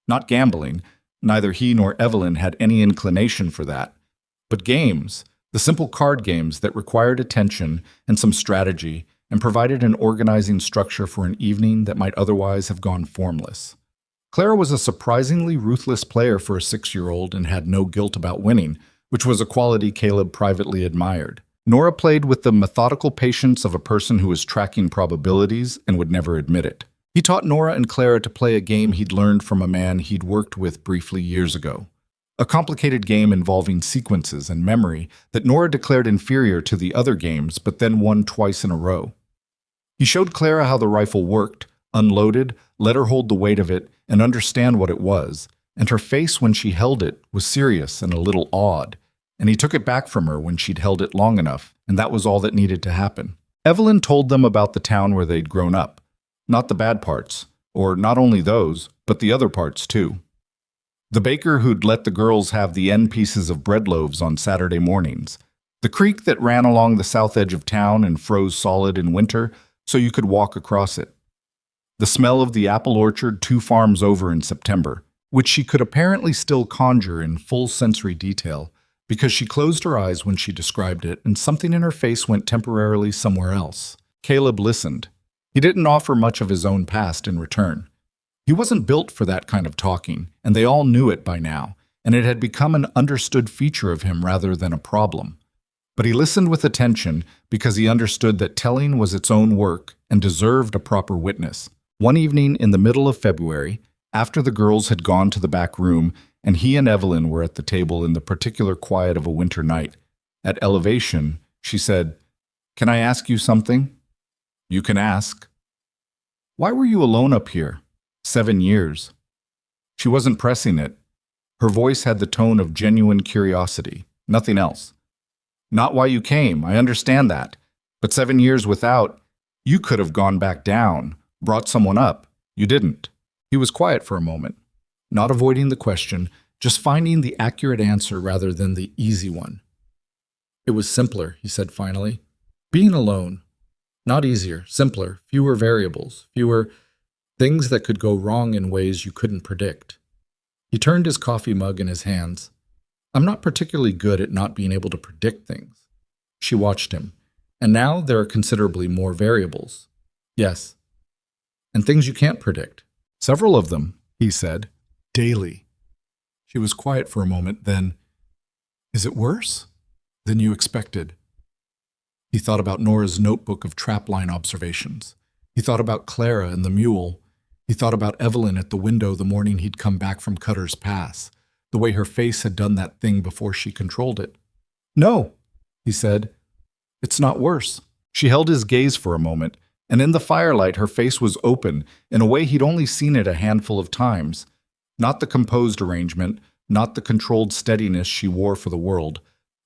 Not gambling, neither he nor Evelyn had any inclination for that, but games, the simple card games that required attention and some strategy and provided an organizing structure for an evening that might otherwise have gone formless. Clara was a surprisingly ruthless player for a 6-year-old and had no guilt about winning, which was a quality Caleb privately admired. Nora played with the methodical patience of a person who was tracking probabilities and would never admit it. He taught Nora and Clara to play a game he'd learned from a man he'd worked with briefly years ago. A complicated game involving sequences and memory that Nora declared inferior to the other games but then won twice in a row. He showed Clara how the rifle worked, unloaded, let her hold the weight of it, and understand what it was, and her face when she held it was serious and a little awed, and he took it back from her when she'd held it long enough, and that was all that needed to happen. Evelyn told them about the town where they'd grown up. Not the bad parts, or not only those, but the other parts too. The baker who'd let the girls have the end pieces of bread loaves on Saturday mornings. The creek that ran along the south edge of town and froze solid in winter so you could walk across it. The smell of the apple orchard 2 farms over in September, which she could apparently still conjure in full sensory detail because she closed her eyes when she described it and something in her face went temporarily somewhere else. Caleb listened. He didn't offer much of his own past in return. He wasn't built for that kind of talking, and they all knew it by now, and it had become an understood feature of him rather than a problem. But he listened with attention because he understood that telling was its own work and deserved a proper witness. One evening in the middle of February, after the girls had gone to the back room and he and Evelyn were at the table in the particular quiet of a winter night, at Elevation, she said, Can I ask you something? You can ask. Why were you alone up here? 7 years. She wasn't pressing it. Her voice had the tone of genuine curiosity, nothing else. Not why you came, I understand that. But 7 years without, you could have gone back down, brought someone up. You didn't. He was quiet for a moment, not avoiding the question, just finding the accurate answer rather than the easy one. It was simpler, he said finally. Being alone. Not easier, simpler, fewer variables, fewer things that could go wrong in ways you couldn't predict. He turned his coffee mug in his hands. I'm not particularly good at not being able to predict things. She watched him. And now there are considerably more variables. Yes. And things you can't predict. Several of them, he said. Daily. She was quiet for a moment, then, is it worse than you expected? He thought about Nora's notebook of trapline observations. He thought about Clara and the mule. He thought about Evelyn at the window the morning he'd come back from Cutter's Pass, the way her face had done that thing before she controlled it. No, he said. It's not worse. She held his gaze for a moment, and in the firelight her face was open in a way he'd only seen it a handful of times. Not the composed arrangement, not the controlled steadiness she wore for the world,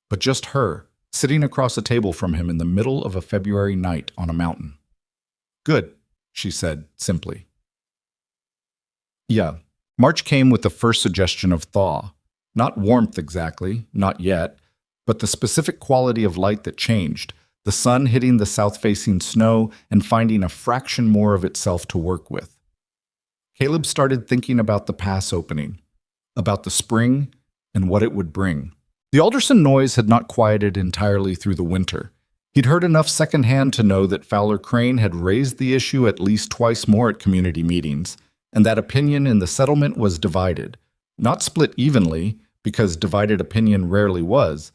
but just her, sitting across a table from him in the middle of a February night on a mountain. Good, she said simply. Yeah, March came with the first suggestion of thaw. Not warmth exactly, not yet, but the specific quality of light that changed, the sun hitting the south-facing snow and finding a fraction more of itself to work with. Caleb started thinking about the pass opening, about the spring and what it would bring. The Alderson noise had not quieted entirely through the winter. He'd heard enough secondhand to know that Fowler Crane had raised the issue at least twice more at community meetings, and that opinion in the settlement was divided. Not split evenly, because divided opinion rarely was,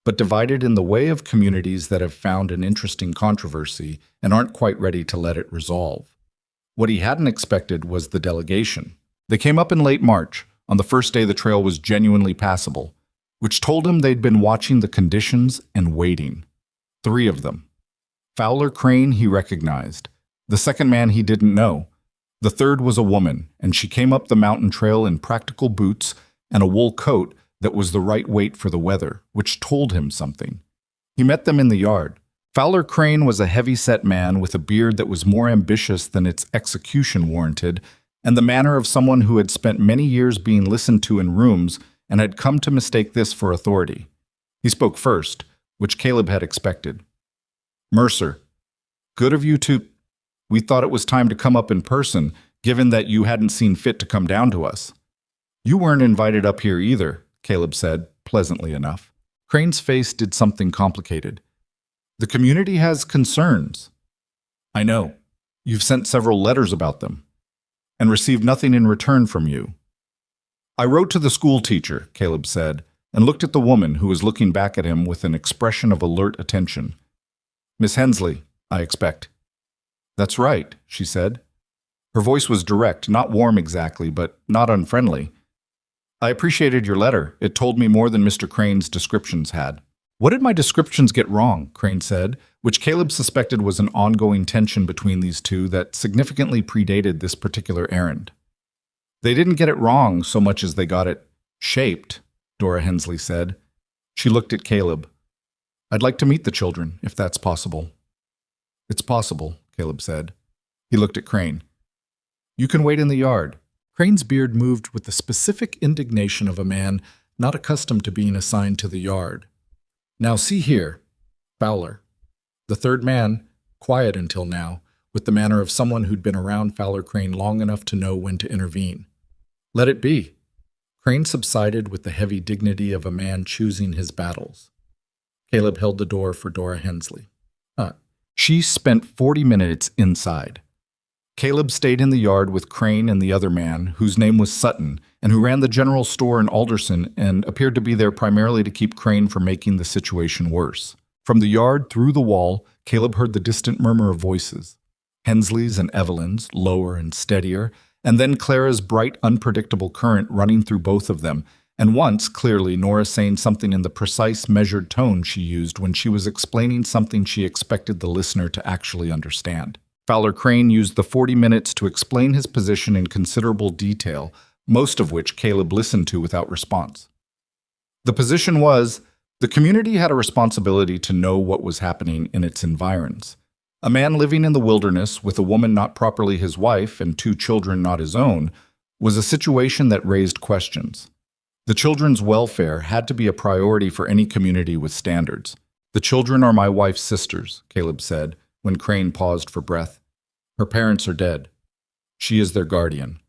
but divided in the way of communities that have found an interesting controversy and aren't quite ready to let it resolve. What he hadn't expected was the delegation. They came up in late March, on the first day the trail was genuinely passable, which told him they'd been watching the conditions and waiting. 3 of them. Fowler Crane he recognized. The second man he didn't know. The third was a woman, and she came up the mountain trail in practical boots and a wool coat that was the right weight for the weather, which told him something. He met them in the yard. Fowler Crane was a heavy-set man with a beard that was more ambitious than its execution warranted, and the manner of someone who had spent many years being listened to in rooms and had come to mistake this for authority. He spoke first, which Caleb had expected. Mercer, good of you to... We thought it was time to come up in person, given that you hadn't seen fit to come down to us. You weren't invited up here either, Caleb said, pleasantly enough. Crane's face did something complicated. The community has concerns. I know. You've sent several letters about them, and received nothing in return from you. I wrote to the school teacher, Caleb said, and looked at the woman who was looking back at him with an expression of alert attention. Miss Hensley, I expect. That's right, she said. Her voice was direct, not warm exactly, but not unfriendly. I appreciated your letter. It told me more than Mr. Crane's descriptions had. What did my descriptions get wrong? Crane said, which Caleb suspected was an ongoing tension between these two that significantly predated this particular errand. They didn't get it wrong so much as they got it shaped, Dora Hensley said. She looked at Caleb. I'd like to meet the children, if that's possible. It's possible, Caleb said. He looked at Crane. You can wait in the yard. Crane's beard moved with the specific indignation of a man not accustomed to being assigned to the yard. Now see here, Fowler. The third man, quiet until now, with the manner of someone who'd been around Fowler Crane long enough to know when to intervene. Let it be. Crane subsided with the heavy dignity of a man choosing his battles. Caleb held the door for Dora Hensley. She spent 40 minutes inside. Caleb stayed in the yard with Crane and the other man, whose name was Sutton, and who ran the general store in Alderson and appeared to be there primarily to keep Crane from making the situation worse. From the yard through the wall, Caleb heard the distant murmur of voices. Hensley's and Evelyn's, lower and steadier, and then Clara's bright, unpredictable current running through both of them, And once, clearly, Nora saying something in the precise, measured tone she used when she was explaining something she expected the listener to actually understand. Fowler Crane used the 40 minutes to explain his position in considerable detail, most of which Caleb listened to without response. The position was, the community had a responsibility to know what was happening in its environs. A man living in the wilderness with a woman not properly his wife and 2 children not his own was a situation that raised questions. The children's welfare had to be a priority for any community with standards. The children are my wife's sisters, Caleb said, when Crane paused for breath. Her parents are dead. She is their guardian.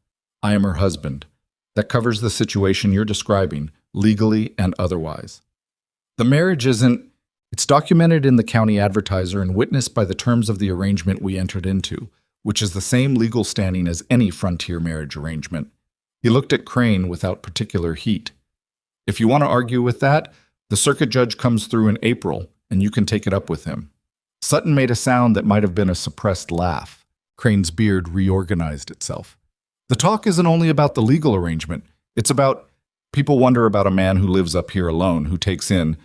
I am her husband. That covers the situation you're describing, legally and otherwise. The marriage it's documented in the County Advertiser and witnessed by the terms of the arrangement we entered into, which is the same legal standing as any frontier marriage arrangement. He looked at Crane without particular heat. If you want to argue with that, the circuit judge comes through in April, and you can take it up with him. Sutton made a sound that might have been a suppressed laugh. Crane's beard reorganized itself. The talk isn't only about the legal arrangement. It's about, people wonder about a man who lives up here alone, who takes in,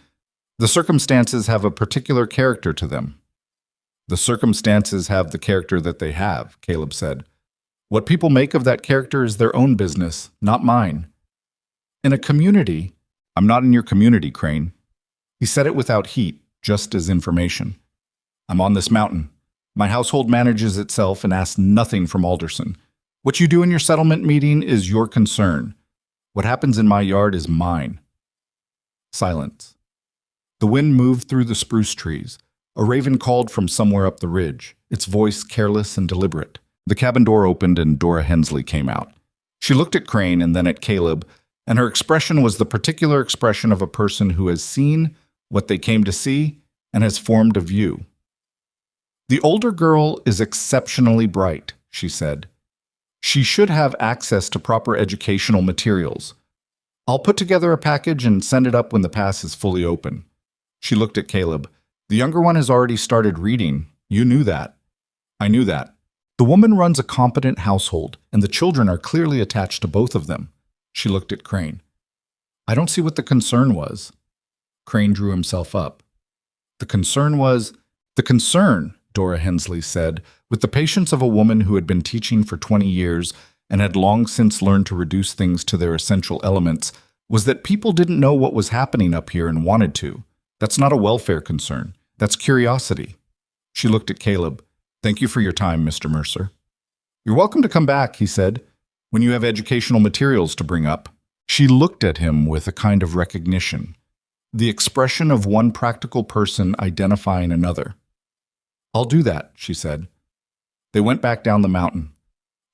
the circumstances have a particular character to them. The circumstances have the character that they have, Caleb said. What people make of that character is their own business, not mine. In a community, I'm not in your community, Crane. He said it without heat, just as information. I'm on this mountain. My household manages itself and asks nothing from Alderson. What you do in your settlement meeting is your concern. What happens in my yard is mine. Silence. The wind moved through the spruce trees. A raven called from somewhere up the ridge, its voice careless and deliberate. The cabin door opened and Dora Hensley came out. She looked at Crane and then at Caleb, and her expression was the particular expression of a person who has seen what they came to see and has formed a view. The older girl is exceptionally bright, she said. She should have access to proper educational materials. I'll put together a package and send it up when the pass is fully open. She looked at Caleb. The younger one has already started reading. You knew that. I knew that. The woman runs a competent household, and the children are clearly attached to both of them. She looked at Crane. I don't see what the concern was. Crane drew himself up. The concern, Dora Hensley said, with the patience of a woman who had been teaching for 20 years and had long since learned to reduce things to their essential elements, was that people didn't know what was happening up here and wanted to. That's not a welfare concern. That's curiosity. She looked at Caleb. Thank you for your time, Mr. Mercer. You're welcome to come back, he said, when you have educational materials to bring up. She looked at him with a kind of recognition, the expression of one practical person identifying another. I'll do that, she said. They went back down the mountain.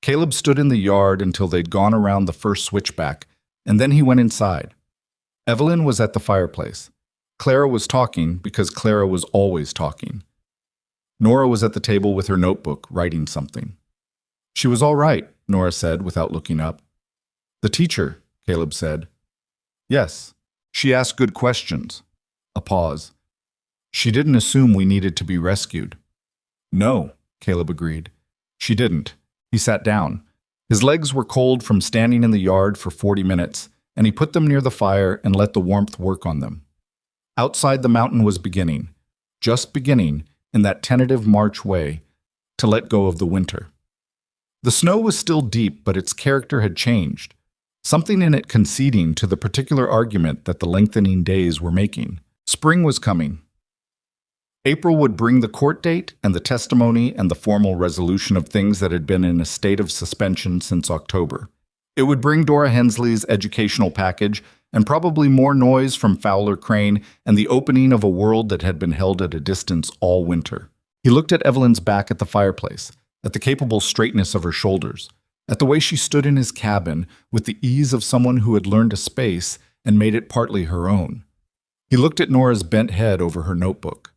Caleb stood in the yard until they'd gone around the first switchback, and then he went inside. Evelyn was at the fireplace. Clara was talking because Clara was always talking. Nora was at the table with her notebook, writing something. She was all right, Nora said without looking up. The teacher, Caleb said. Yes, she asked good questions. A pause. She didn't assume we needed to be rescued. No, Caleb agreed. She didn't. He sat down. His legs were cold from standing in the yard for 40 minutes, and he put them near the fire and let the warmth work on them. Outside, the mountain was beginning, just beginning, in that tentative March way, to let go of the winter. The snow was still deep, but its character had changed, something in it conceding to the particular argument that the lengthening days were making. Spring was coming. April would bring the court date and the testimony and the formal resolution of things that had been in a state of suspension since October. It would bring Dora Hensley's educational package and probably more noise from Fowler Crane and the opening of a world that had been held at a distance all winter. He looked at Evelyn's back at the fireplace, at the capable straightness of her shoulders, at the way she stood in his cabin with the ease of someone who had learned a space and made it partly her own. He looked at Nora's bent head over her notebook.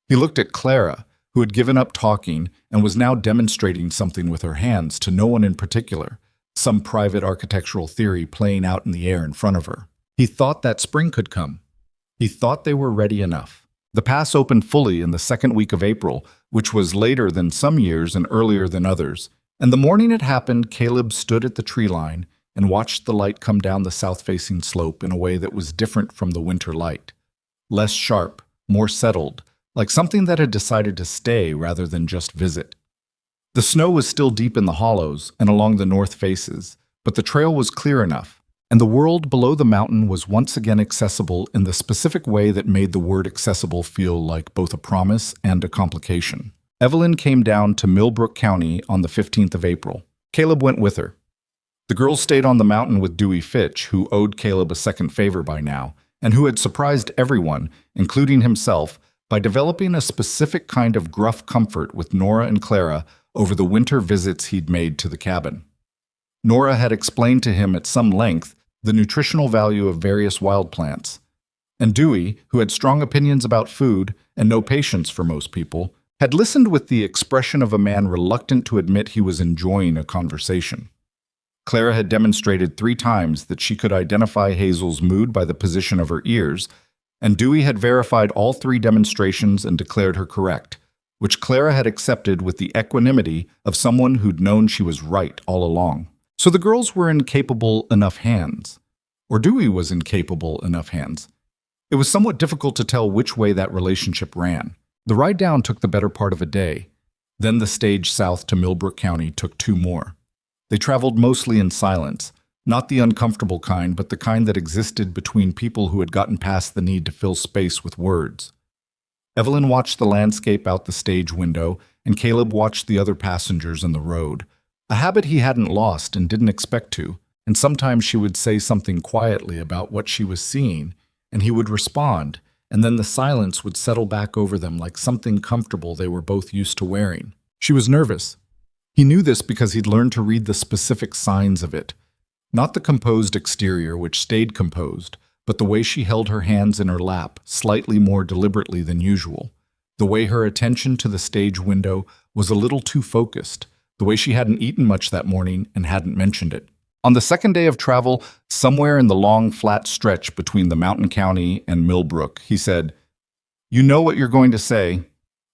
He looked at Clara, who had given up talking and was now demonstrating something with her hands to no one in particular, some private architectural theory playing out in the air in front of her. He thought that spring could come. He thought they were ready enough. The pass opened fully in the second week of April, which was later than some years and earlier than others, and the morning it happened, Caleb stood at the tree line, and watched the light come down the south-facing slope in a way that was different from the winter light. Less sharp, more settled, like something that had decided to stay rather than just visit. The snow was still deep in the hollows and along the north faces, but the trail was clear enough, and the world below the mountain was once again accessible in the specific way that made the word accessible feel like both a promise and a complication. Evelyn came down to Millbrook County on the 15th of April. Caleb went with her. The girls stayed on the mountain with Dewey Fitch, who owed Caleb a second favor by now, and who had surprised everyone, including himself, by developing a specific kind of gruff comfort with Nora and Clara over the winter visits he'd made to the cabin. Nora had explained to him at some length the nutritional value of various wild plants, and Dewey, who had strong opinions about food and no patience for most people, had listened with the expression of a man reluctant to admit he was enjoying a conversation. Clara had demonstrated 3 times that she could identify Hazel's mood by the position of her ears, and Dewey had verified all 3 demonstrations and declared her correct, which Clara had accepted with the equanimity of someone who'd known she was right all along. So the girls were in capable enough hands. Or Dewey was in capable enough hands. It was somewhat difficult to tell which way that relationship ran. The ride down took the better part of a day. Then the stage south to Millbrook County took 2 more. They traveled mostly in silence, not the uncomfortable kind, but the kind that existed between people who had gotten past the need to fill space with words. Evelyn watched the landscape out the stage window, and Caleb watched the other passengers in the road, a habit he hadn't lost and didn't expect to, and sometimes she would say something quietly about what she was seeing, and he would respond, and then the silence would settle back over them like something comfortable they were both used to wearing. She was nervous. He knew this because he'd learned to read the specific signs of it. Not the composed exterior, which stayed composed, but the way she held her hands in her lap, slightly more deliberately than usual. The way her attention to the stage window was a little too focused. The way she hadn't eaten much that morning and hadn't mentioned it. On the second day of travel, somewhere in the long, flat stretch between the mountain county and Millbrook, he said, "You know what you're going to say."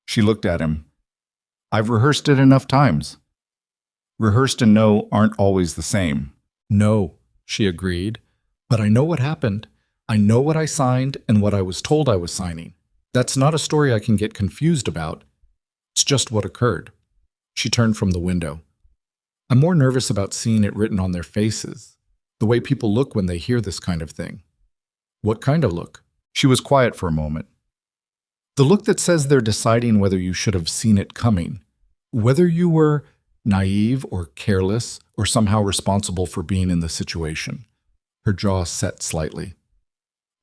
She looked at him. "I've rehearsed it enough times." Rehearsed and know aren't always the same. "No," she agreed, "but I know what happened. I know what I signed and what I was told I was signing. That's not a story I can get confused about. It's just what occurred." She turned from the window. "I'm more nervous about seeing it written on their faces, the way people look when they hear this kind of thing." "What kind of look?" She was quiet for a moment. "The look that says they're deciding whether you should have seen it coming, whether you were naive or careless or somehow responsible for being in the situation." Her jaw set slightly.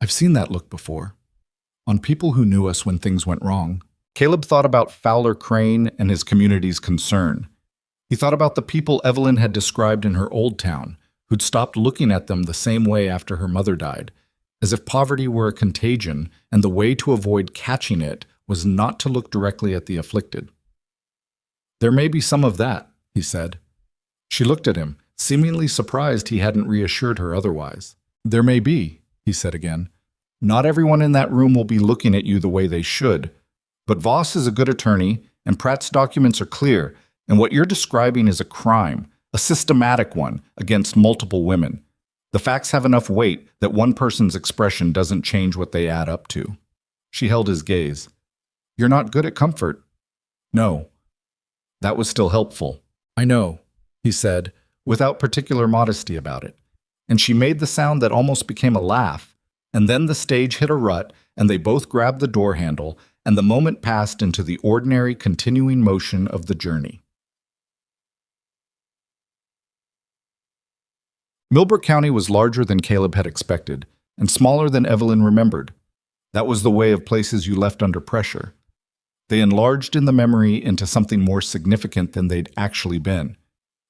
"I've seen that look before. On people who knew us when things went wrong." Caleb thought about Fowler Crane and his community's concern. He thought about the people Evelyn had described in her old town, who'd stopped looking at them the same way after her mother died, as if poverty were a contagion and the way to avoid catching it was not to look directly at the afflicted. "There may be some of that," he said. She looked at him, seemingly surprised he hadn't reassured her otherwise. "There may be," he said again. "Not everyone in that room will be looking at you the way they should. But Voss is a good attorney, and Pratt's documents are clear, and what you're describing is a crime, a systematic one, against multiple women. The facts have enough weight that one person's expression doesn't change what they add up to." She held his gaze. "You're not good at comfort." "No." That was still helpful. "I know," he said, without particular modesty about it. And she made the sound that almost became a laugh, and then the stage hit a rut, and they both grabbed the door handle, and the moment passed into the ordinary continuing motion of the journey. Millbrook County was larger than Caleb had expected, and smaller than Evelyn remembered. That was the way of places you left under pressure. They enlarged in the memory into something more significant than they'd actually been,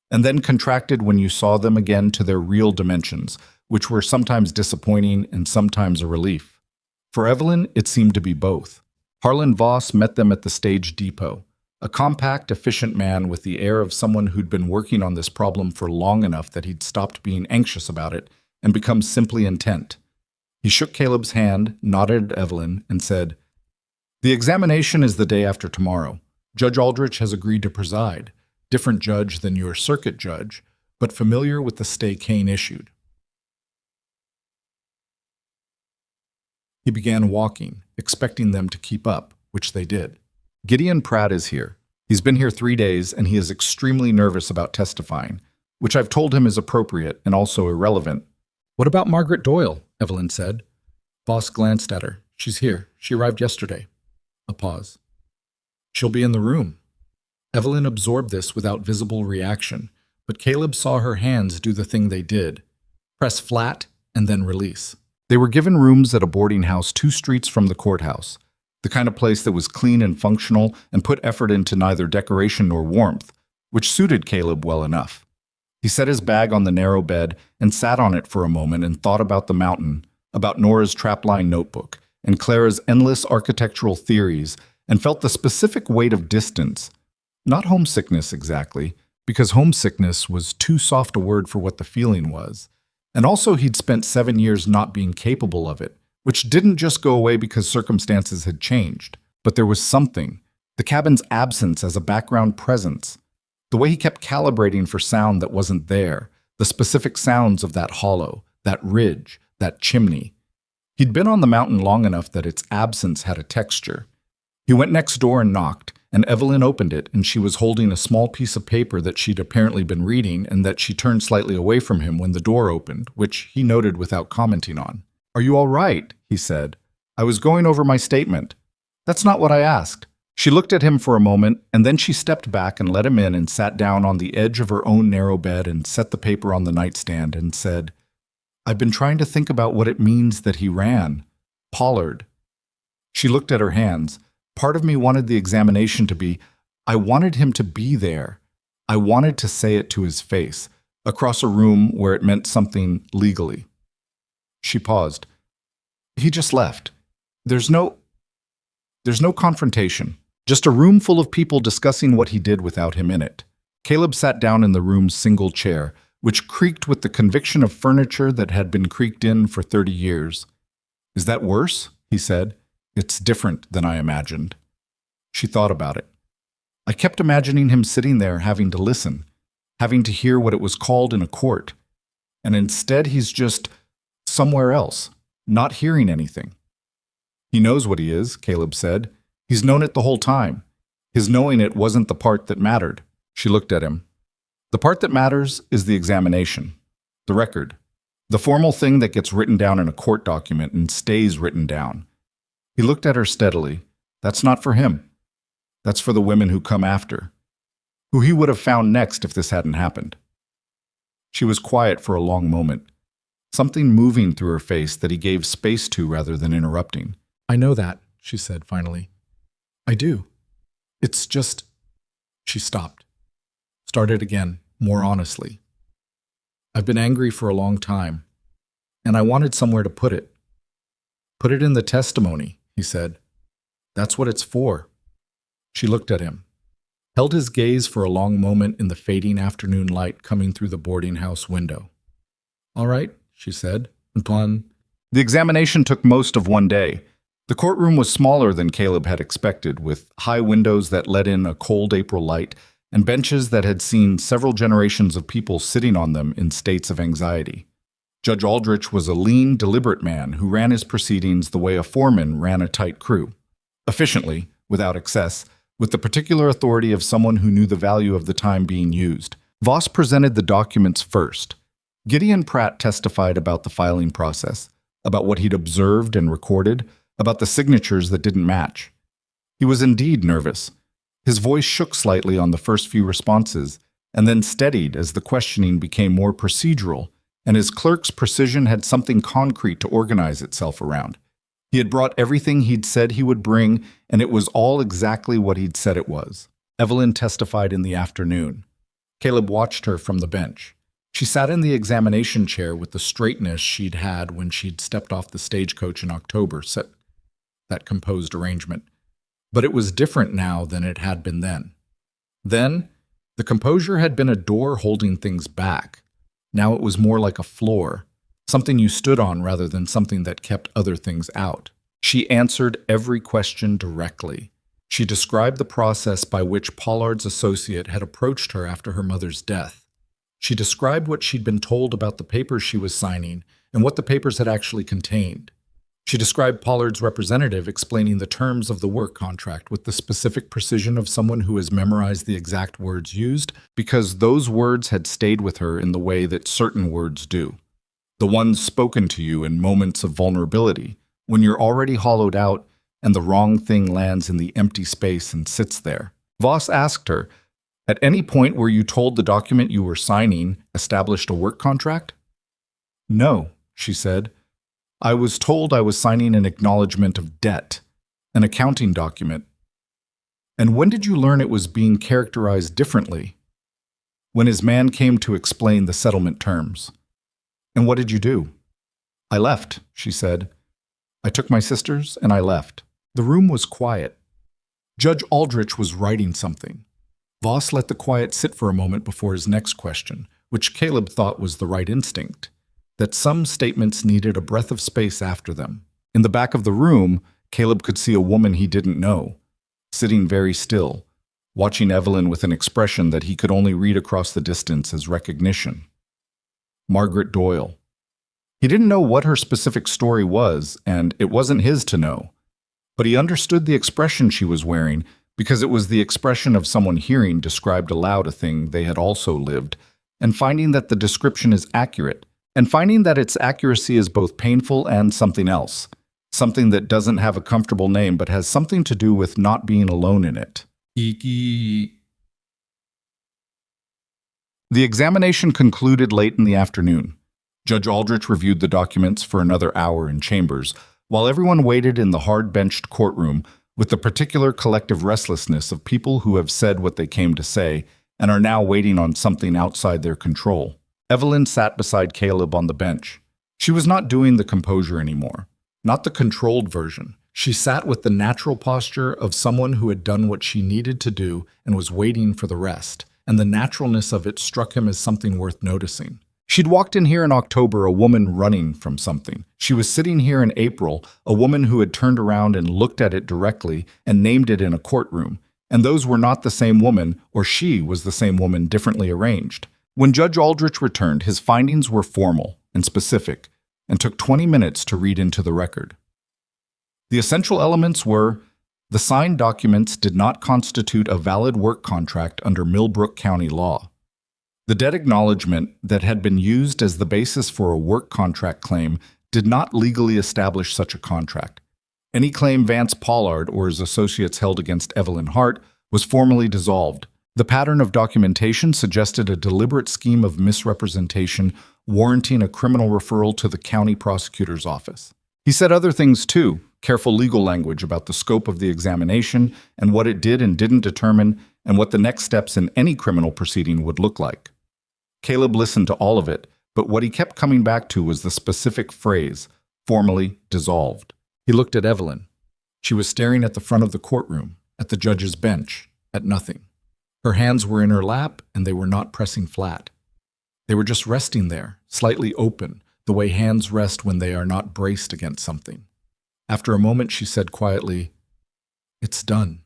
and then contracted when you saw them again to their real dimensions, which were sometimes disappointing and sometimes a relief. For Evelyn, it seemed to be both. Harlan Voss met them at the stage depot, a compact, efficient man with the air of someone who'd been working on this problem for long enough that he'd stopped being anxious about it and become simply intent. He shook Caleb's hand, nodded at Evelyn, and said, "The examination is the day after tomorrow. Judge Aldrich has agreed to preside. Different judge than your circuit judge, but familiar with the stay Kane issued. He began walking, expecting them to keep up, which they did. Gideon Pratt is here. He's been here 3 days, and he is extremely nervous about testifying, which I've told him is appropriate and also irrelevant. What about Margaret Doyle? Evelyn said. Voss glanced at her. She's here. She arrived yesterday. A pause. She'll be in the room. Evelyn absorbed this without visible reaction, but Caleb saw her hands do the thing they did. Press flat and then release. They were given rooms at a boarding house 2 streets from the courthouse, the kind of place that was clean and functional and put effort into neither decoration nor warmth, which suited Caleb well enough. He set his bag on the narrow bed and sat on it for a moment and thought about the mountain, about Nora's trapline notebook, and Clara's endless architectural theories, and felt the specific weight of distance. Not homesickness exactly, because homesickness was too soft a word for what the feeling was. And also he'd spent 7 years not being capable of it, which didn't just go away because circumstances had changed. But there was something, the cabin's absence as a background presence, the way he kept calibrating for sound that wasn't there, the specific sounds of that hollow, that ridge, that chimney. He'd been on the mountain long enough that its absence had a texture. He went next door and knocked, and Evelyn opened it, and she was holding a small piece of paper that she'd apparently been reading and that she turned slightly away from him when the door opened, which he noted without commenting on. "Are you all right?" he said. "I was going over my statement." "That's not what I asked." She looked at him for a moment, and then she stepped back and let him in and sat down on the edge of her own narrow bed and set the paper on the nightstand and said, "I've been trying to think about what it means that he ran. Pollard." She looked at her hands. Part of me wanted the examination to be, I wanted him to be there. I wanted to say it to his face, across a room where it meant something legally. She paused. "He just left. There's no confrontation. Just a room full of people discussing what he did without him in it." Caleb sat down in the room's single chair, which creaked with the conviction of furniture that had been creaked in for 30 years. "Is that worse?" he said. "It's different than I imagined." She thought about it. "I kept imagining him sitting there having to listen, having to hear what it was called in a court. And instead he's just somewhere else, not hearing anything." "He knows what he is," Caleb said. "He's known it the whole time. His knowing it wasn't the part that mattered." She looked at him. "The part that matters is the examination, the record, the formal thing that gets written down in a court document and stays written down." He looked at her steadily. "That's not for him. That's for the women who come after, who he would have found next if this hadn't happened." She was quiet for a long moment, something moving through her face that he gave space to rather than interrupting. "I know that," she said finally. "I do. It's just—" She stopped. Started again, more honestly. "I've been angry for a long time, and I wanted somewhere to put it. Put it in the testimony," he said. "That's what it's for." She looked at him, held his gaze for a long moment in the fading afternoon light coming through the boarding house window. "All right," she said. The examination took most of 1 day. The courtroom was smaller than Caleb had expected, with high windows that let in a cold April light and benches that had seen several generations of people sitting on them in states of anxiety. Judge Aldrich was a lean, deliberate man who ran his proceedings the way a foreman ran a tight crew. Efficiently, without excess, with the particular authority of someone who knew the value of the time being used. Voss presented the documents first. Gideon Pratt testified about the filing process, about what he'd observed and recorded, about the signatures that didn't match. He was indeed nervous. His voice shook slightly on the first few responses, and then steadied as the questioning became more procedural, and his clerk's precision had something concrete to organize itself around. He had brought everything he'd said he would bring, and it was all exactly what he'd said it was. Evelyn testified in the afternoon. Caleb watched her from the bench. She sat in the examination chair with the straightness she'd had when she'd stepped off the stagecoach in October, set that composed arrangement. But it was different now than it had been then. Then, the composure had been a door holding things back. Now it was more like a floor, something you stood on rather than something that kept other things out. She answered every question directly. She described the process by which Pollard's associate had approached her after her mother's death. She described what she'd been told about the papers she was signing and what the papers had actually contained. She described Pollard's representative explaining the terms of the work contract with the specific precision of someone who has memorized the exact words used, because those words had stayed with her in the way that certain words do. The ones spoken to you in moments of vulnerability, when you're already hollowed out and the wrong thing lands in the empty space and sits there. Voss asked her, "At any point were you told the document you were signing established a work contract?" "No," she said. "I was told I was signing an acknowledgement of debt, an accounting document." "And when did you learn it was being characterized differently?" "When his man came to explain the settlement terms." "And what did you do?" "I left," she said. "I took my sisters and I left." The room was quiet. Judge Aldrich was writing something. Voss let the quiet sit for a moment before his next question, which Caleb thought was the right instinct, that some statements needed a breath of space after them. In the back of the room, Caleb could see a woman he didn't know, sitting very still, watching Evelyn with an expression that he could only read across the distance as recognition. Margaret Doyle. He didn't know what her specific story was, and it wasn't his to know. But he understood the expression she was wearing because it was the expression of someone hearing described aloud a thing they had also lived, and finding that the description is accurate, and finding that its accuracy is both painful and something else, something that doesn't have a comfortable name but has something to do with not being alone in it. The examination concluded late in the afternoon. Judge Aldrich reviewed the documents for another hour in chambers, while everyone waited in the hard-benched courtroom with the particular collective restlessness of people who have said what they came to say and are now waiting on something outside their control. Evelyn sat beside Caleb on the bench. She was not doing the composure anymore, not the controlled version. She sat with the natural posture of someone who had done what she needed to do and was waiting for the rest, and the naturalness of it struck him as something worth noticing. She'd walked in here in October, a woman running from something. She was sitting here in April, a woman who had turned around and looked at it directly and named it in a courtroom. And those were not the same woman, or she was the same woman differently arranged. When Judge Aldrich returned, his findings were formal and specific and took 20 minutes to read into the record. The essential elements were: the signed documents did not constitute a valid work contract under Millbrook County law. The debt acknowledgement that had been used as the basis for a work contract claim did not legally establish such a contract. Any claim Vance Pollard or his associates held against Evelyn Hart was formally dissolved. The pattern of documentation suggested a deliberate scheme of misrepresentation warranting a criminal referral to the county prosecutor's office. He said other things too, careful legal language about the scope of the examination and what it did and didn't determine, and what the next steps in any criminal proceeding would look like. Caleb listened to all of it, but what he kept coming back to was the specific phrase, formally dissolved. He looked at Evelyn. She was staring at the front of the courtroom, at the judge's bench, at nothing. Her hands were in her lap, and they were not pressing flat. They were just resting there, slightly open, the way hands rest when they are not braced against something. After a moment, she said quietly, "It's done."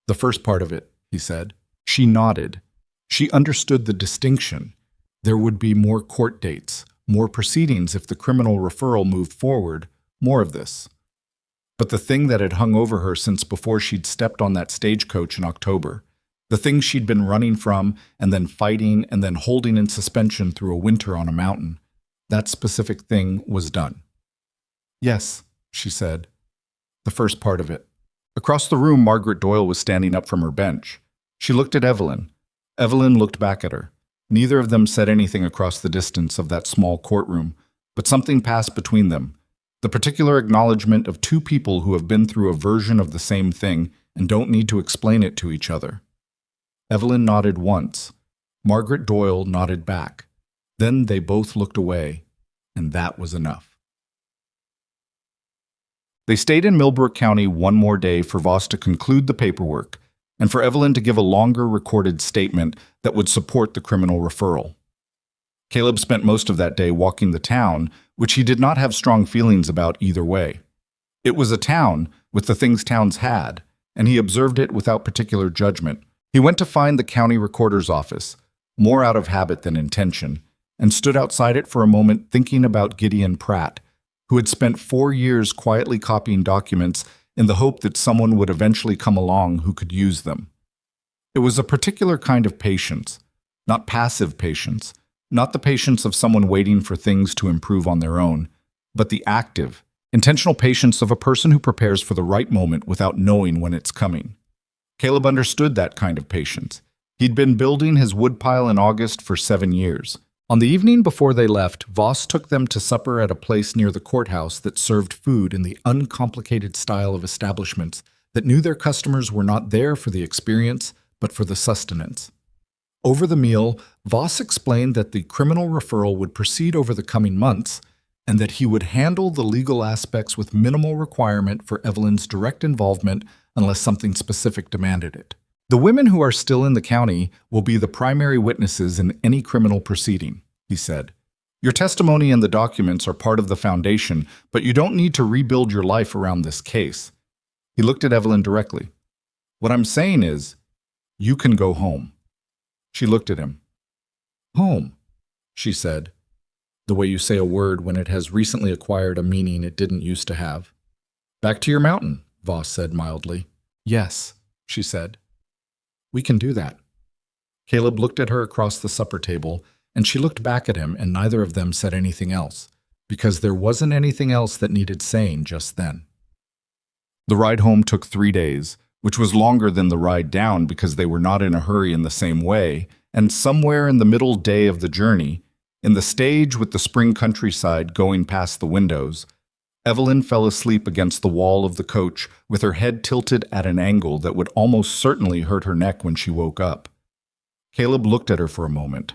"The first part of it," he said. She nodded. She understood the distinction. There would be more court dates, more proceedings if the criminal referral moved forward, more of this. But the thing that had hung over her since before she'd stepped on that stagecoach in October, the thing she'd been running from and then fighting and then holding in suspension through a winter on a mountain, that specific thing was done. "Yes," she said. "The first part of it." Across the room, Margaret Doyle was standing up from her bench. She looked at Evelyn. Evelyn looked back at her. Neither of them said anything across the distance of that small courtroom, but something passed between them, the particular acknowledgement of two people who have been through a version of the same thing and don't need to explain it to each other. Evelyn nodded once. Margaret Doyle nodded back. Then they both looked away, and that was enough. They stayed in Millbrook County one more day for Voss to conclude the paperwork, and for Evelyn to give a longer recorded statement that would support the criminal referral. Caleb spent most of that day walking the town, which he did not have strong feelings about either way. It was a town with the things towns had, and he observed it without particular judgment. He went to find the county recorder's office, more out of habit than intention, and stood outside it for a moment thinking about Gideon Pratt, who had spent 4 years quietly copying documents in the hope that someone would eventually come along who could use them. It was a particular kind of patience, not passive patience, not the patience of someone waiting for things to improve on their own, but the active, intentional patience of a person who prepares for the right moment without knowing when it's coming. Caleb understood that kind of patience. He'd been building his woodpile in August for 7 years. On the evening before they left, Voss took them to supper at a place near the courthouse that served food in the uncomplicated style of establishments that knew their customers were not there for the experience, but for the sustenance. Over the meal, Voss explained that the criminal referral would proceed over the coming months, and that he would handle the legal aspects with minimal requirement for Evelyn's direct involvement unless something specific demanded it. The women who are still in the county will be the primary witnesses in any criminal proceeding, he said. Your testimony and the documents are part of the foundation, but you don't need to rebuild your life around this case. He looked at Evelyn directly. What I'm saying is, you can go home. She looked at him. Home, she said, the way you say a word when it has recently acquired a meaning it didn't used to have. Back to your mountain, Voss said mildly. Yes, she said. We can do that. Caleb looked at her across the supper table, and she looked back at him, and neither of them said anything else, because there wasn't anything else that needed saying just then. The ride home took 3 days, which was longer than the ride down because they were not in a hurry in the same way, and somewhere in the middle day of the journey, in the stage with the spring countryside going past the windows, Evelyn fell asleep against the wall of the coach with her head tilted at an angle that would almost certainly hurt her neck when she woke up. Caleb looked at her for a moment,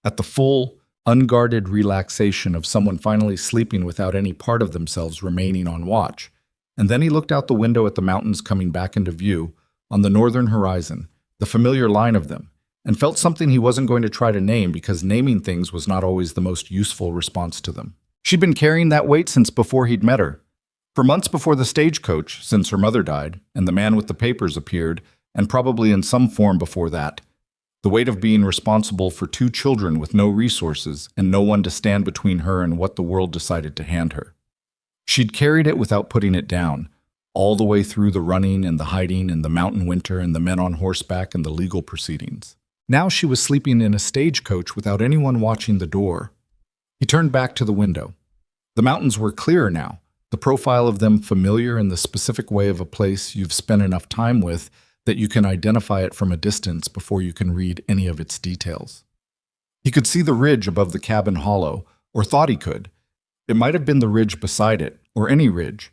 at the full, unguarded relaxation of someone finally sleeping without any part of themselves remaining on watch, and then he looked out the window at the mountains coming back into view on the northern horizon, the familiar line of them, and felt something he wasn't going to try to name because naming things was not always the most useful response to them. She'd been carrying that weight since before he'd met her. For months before the stagecoach, since her mother died, and the man with the papers appeared, and probably in some form before that. The weight of being responsible for 2 children with no resources and no one to stand between her and what the world decided to hand her. She'd carried it without putting it down, all the way through the running and the hiding and the mountain winter and the men on horseback and the legal proceedings. Now she was sleeping in a stagecoach without anyone watching the door. He turned back to the window. The mountains were clearer now, the profile of them familiar in the specific way of a place you've spent enough time with that you can identify it from a distance before you can read any of its details. He could see the ridge above the cabin hollow, or thought he could. It might have been the ridge beside it, or any ridge,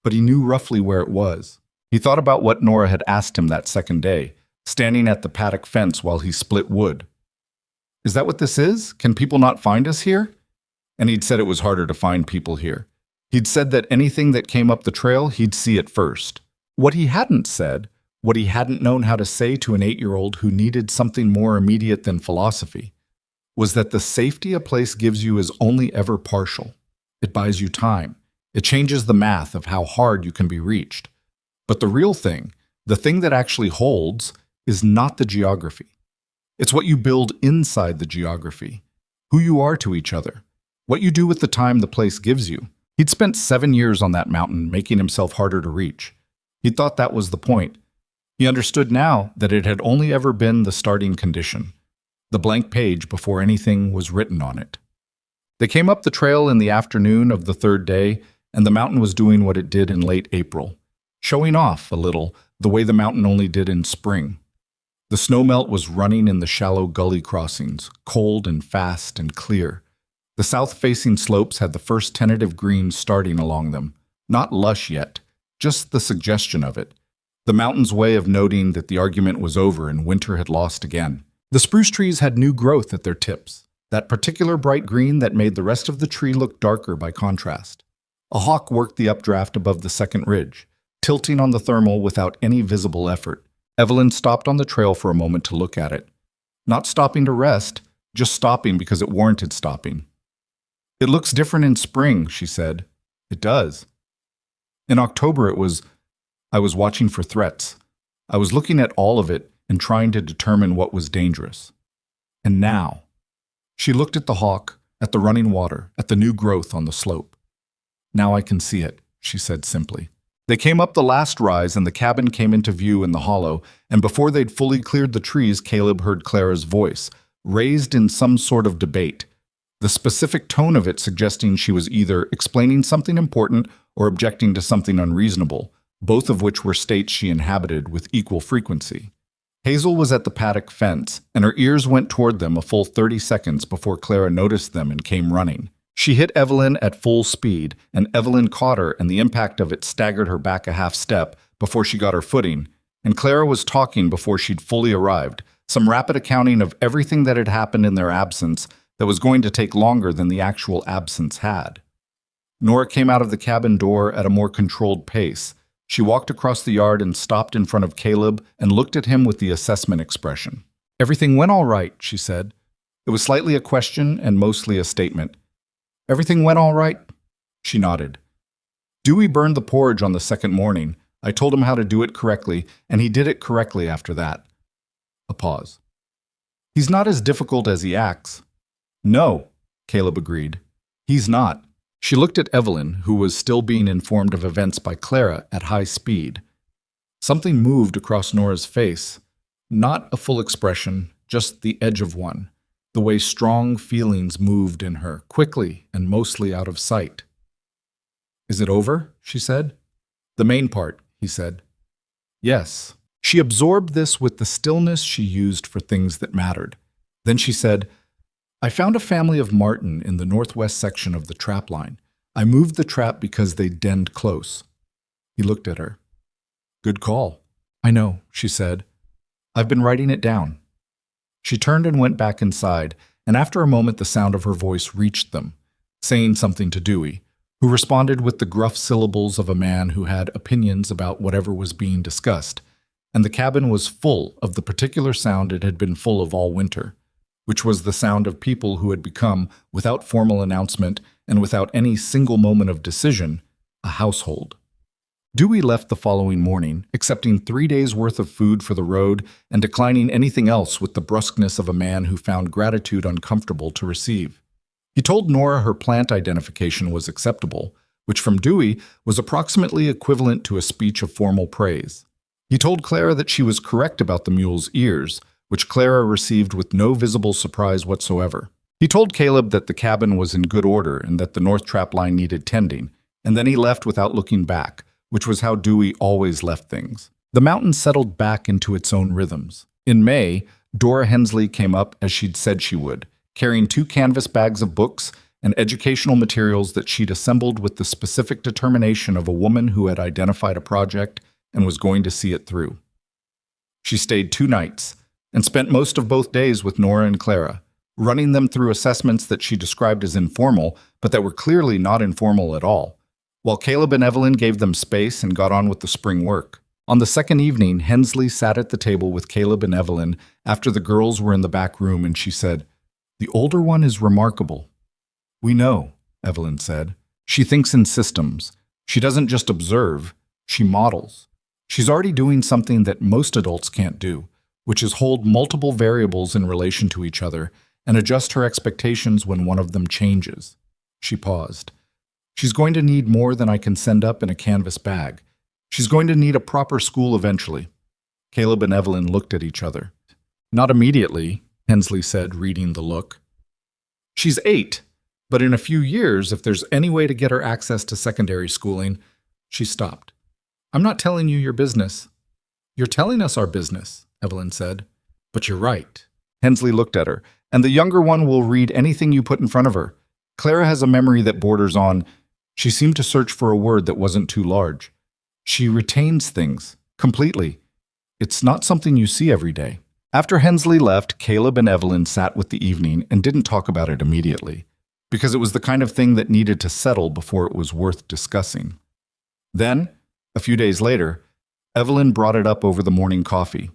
but he knew roughly where it was. He thought about what Nora had asked him that second day, standing at the paddock fence while he split wood. Is that what this is? Can people not find us here? And he'd said it was harder to find people here. He'd said that anything that came up the trail, he'd see it first. What he hadn't said, what he hadn't known how to say to an 8-year-old who needed something more immediate than philosophy, was that the safety a place gives you is only ever partial. It buys you time. It changes the math of how hard you can be reached. But the real thing, the thing that actually holds, is not the geography. It's what you build inside the geography, who you are to each other, what you do with the time the place gives you. He'd spent 7 years on that mountain making himself harder to reach. He thought that was the point. He understood now that it had only ever been the starting condition, the blank page before anything was written on it. They came up the trail in the afternoon of the 3rd day, and the mountain was doing what it did in late April, showing off a little the way the mountain only did in spring. The snowmelt was running in the shallow gully crossings, cold and fast and clear. The south-facing slopes had the first tentative green starting along them, not lush yet, just the suggestion of it. The mountain's way of noting that the argument was over and winter had lost again. The spruce trees had new growth at their tips, that particular bright green that made the rest of the tree look darker by contrast. A hawk worked the updraft above the second ridge, tilting on the thermal without any visible effort. Evelyn stopped on the trail for a moment to look at it. Not stopping to rest, just stopping because it warranted stopping. It looks different in spring, she said. It does. In October I was watching for threats. I was looking at all of it and trying to determine what was dangerous. And now, she looked at the hawk, at the running water, at the new growth on the slope. Now I can see it, she said simply. They came up the last rise and the cabin came into view in the hollow, and before they'd fully cleared the trees, Caleb heard Clara's voice, raised in some sort of debate, the specific tone of it suggesting she was either explaining something important or objecting to something unreasonable, both of which were states she inhabited with equal frequency. Hazel was at the paddock fence, and her ears went toward them a full 30 seconds before Clara noticed them and came running. She hit Evelyn at full speed, and Evelyn caught her, and the impact of it staggered her back a half step before she got her footing, and Clara was talking before she'd fully arrived, some rapid accounting of everything that had happened in their absence that was going to take longer than the actual absence had. Nora came out of the cabin door at a more controlled pace. She walked across the yard and stopped in front of Caleb and looked at him with the assessment expression. "Everything went all right," she said. It was slightly a question and mostly a statement. "Everything went all right?" She nodded. "Dewey burned the porridge on the second morning. I told him how to do it correctly, and he did it correctly after that." A pause. "He's not as difficult as he acts." "No," Caleb agreed. "He's not." She looked at Evelyn, who was still being informed of events by Clara at high speed. Something moved across Nora's face. Not a full expression, just the edge of one. The way strong feelings moved in her, quickly and mostly out of sight. "Is it over?" she said. "The main part," he said. "Yes." She absorbed this with the stillness she used for things that mattered. Then she said, "I found a family of marten in the northwest section of the trap line. I moved the trap because they denned close." He looked at her. "Good call." "I know," she said. "I've been writing it down." She turned and went back inside, and after a moment the sound of her voice reached them, saying something to Dewey, who responded with the gruff syllables of a man who had opinions about whatever was being discussed, and the cabin was full of the particular sound it had been full of all winter, which was the sound of people who had become, without formal announcement and without any single moment of decision, a household. Dewey left the following morning, accepting 3 days' worth of food for the road and declining anything else with the brusqueness of a man who found gratitude uncomfortable to receive. He told Nora her plant identification was acceptable, which from Dewey was approximately equivalent to a speech of formal praise. He told Clara that she was correct about the mule's ears, which Clara received with no visible surprise whatsoever. He told Caleb that the cabin was in good order and that the north trap line needed tending, and then he left without looking back, which was how Dewey always left things. The mountain settled back into its own rhythms. In May, Dora Hensley came up as she'd said she would, carrying 2 canvas bags of books and educational materials that she'd assembled with the specific determination of a woman who had identified a project and was going to see it through. She stayed 2 nights, and spent most of both days with Nora and Clara, running them through assessments that she described as informal, but that were clearly not informal at all, while Caleb and Evelyn gave them space and got on with the spring work. On the second evening, Hensley sat at the table with Caleb and Evelyn after the girls were in the back room, and she said, "The older one is remarkable." "We know," Evelyn said. "She thinks in systems. She doesn't just observe, she models. She's already doing something that most adults can't do, which is hold multiple variables in relation to each other and adjust her expectations when one of them changes." She paused. "She's going to need more than I can send up in a canvas bag. She's going to need a proper school eventually." Caleb and Evelyn looked at each other. "Not immediately," Hensley said, reading the look. "She's 8, but in a few years, if there's any way to get her access to secondary schooling..." She stopped. "I'm not telling you your business." "You're telling us our business," Evelyn said. "But you're right." Hensley looked at her. "And the younger one will read anything you put in front of her. Clara has a memory that borders on..." She seemed to search for a word that wasn't too large. "She retains things, completely. It's not something you see every day." After Hensley left, Caleb and Evelyn sat with the evening and didn't talk about it immediately, because it was the kind of thing that needed to settle before it was worth discussing. Then, a few days later, Evelyn brought it up over the morning coffee.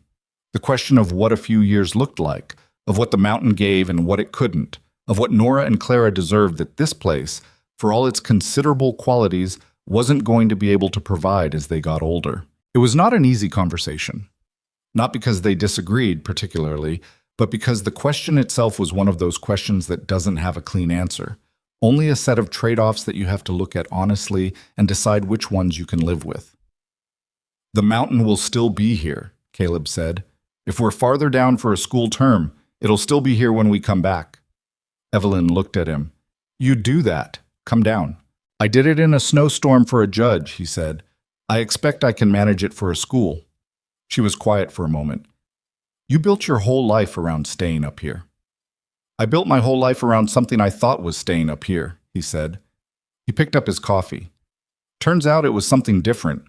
The question of what a few years looked like, of what the mountain gave and what it couldn't, of what Nora and Clara deserved that this place, for all its considerable qualities, wasn't going to be able to provide as they got older. It was not an easy conversation. Not because they disagreed particularly, but because the question itself was one of those questions that doesn't have a clean answer. Only a set of trade-offs that you have to look at honestly and decide which ones you can live with. The mountain will still be here, Caleb said. If we're farther down for a school term, it'll still be here when we come back. Evelyn looked at him. You do that. Come down. I did it in a snowstorm for a judge, he said. I expect I can manage it for a school. She was quiet for a moment. You built your whole life around staying up here. I built my whole life around something I thought was staying up here, he said. He picked up his coffee. Turns out it was something different.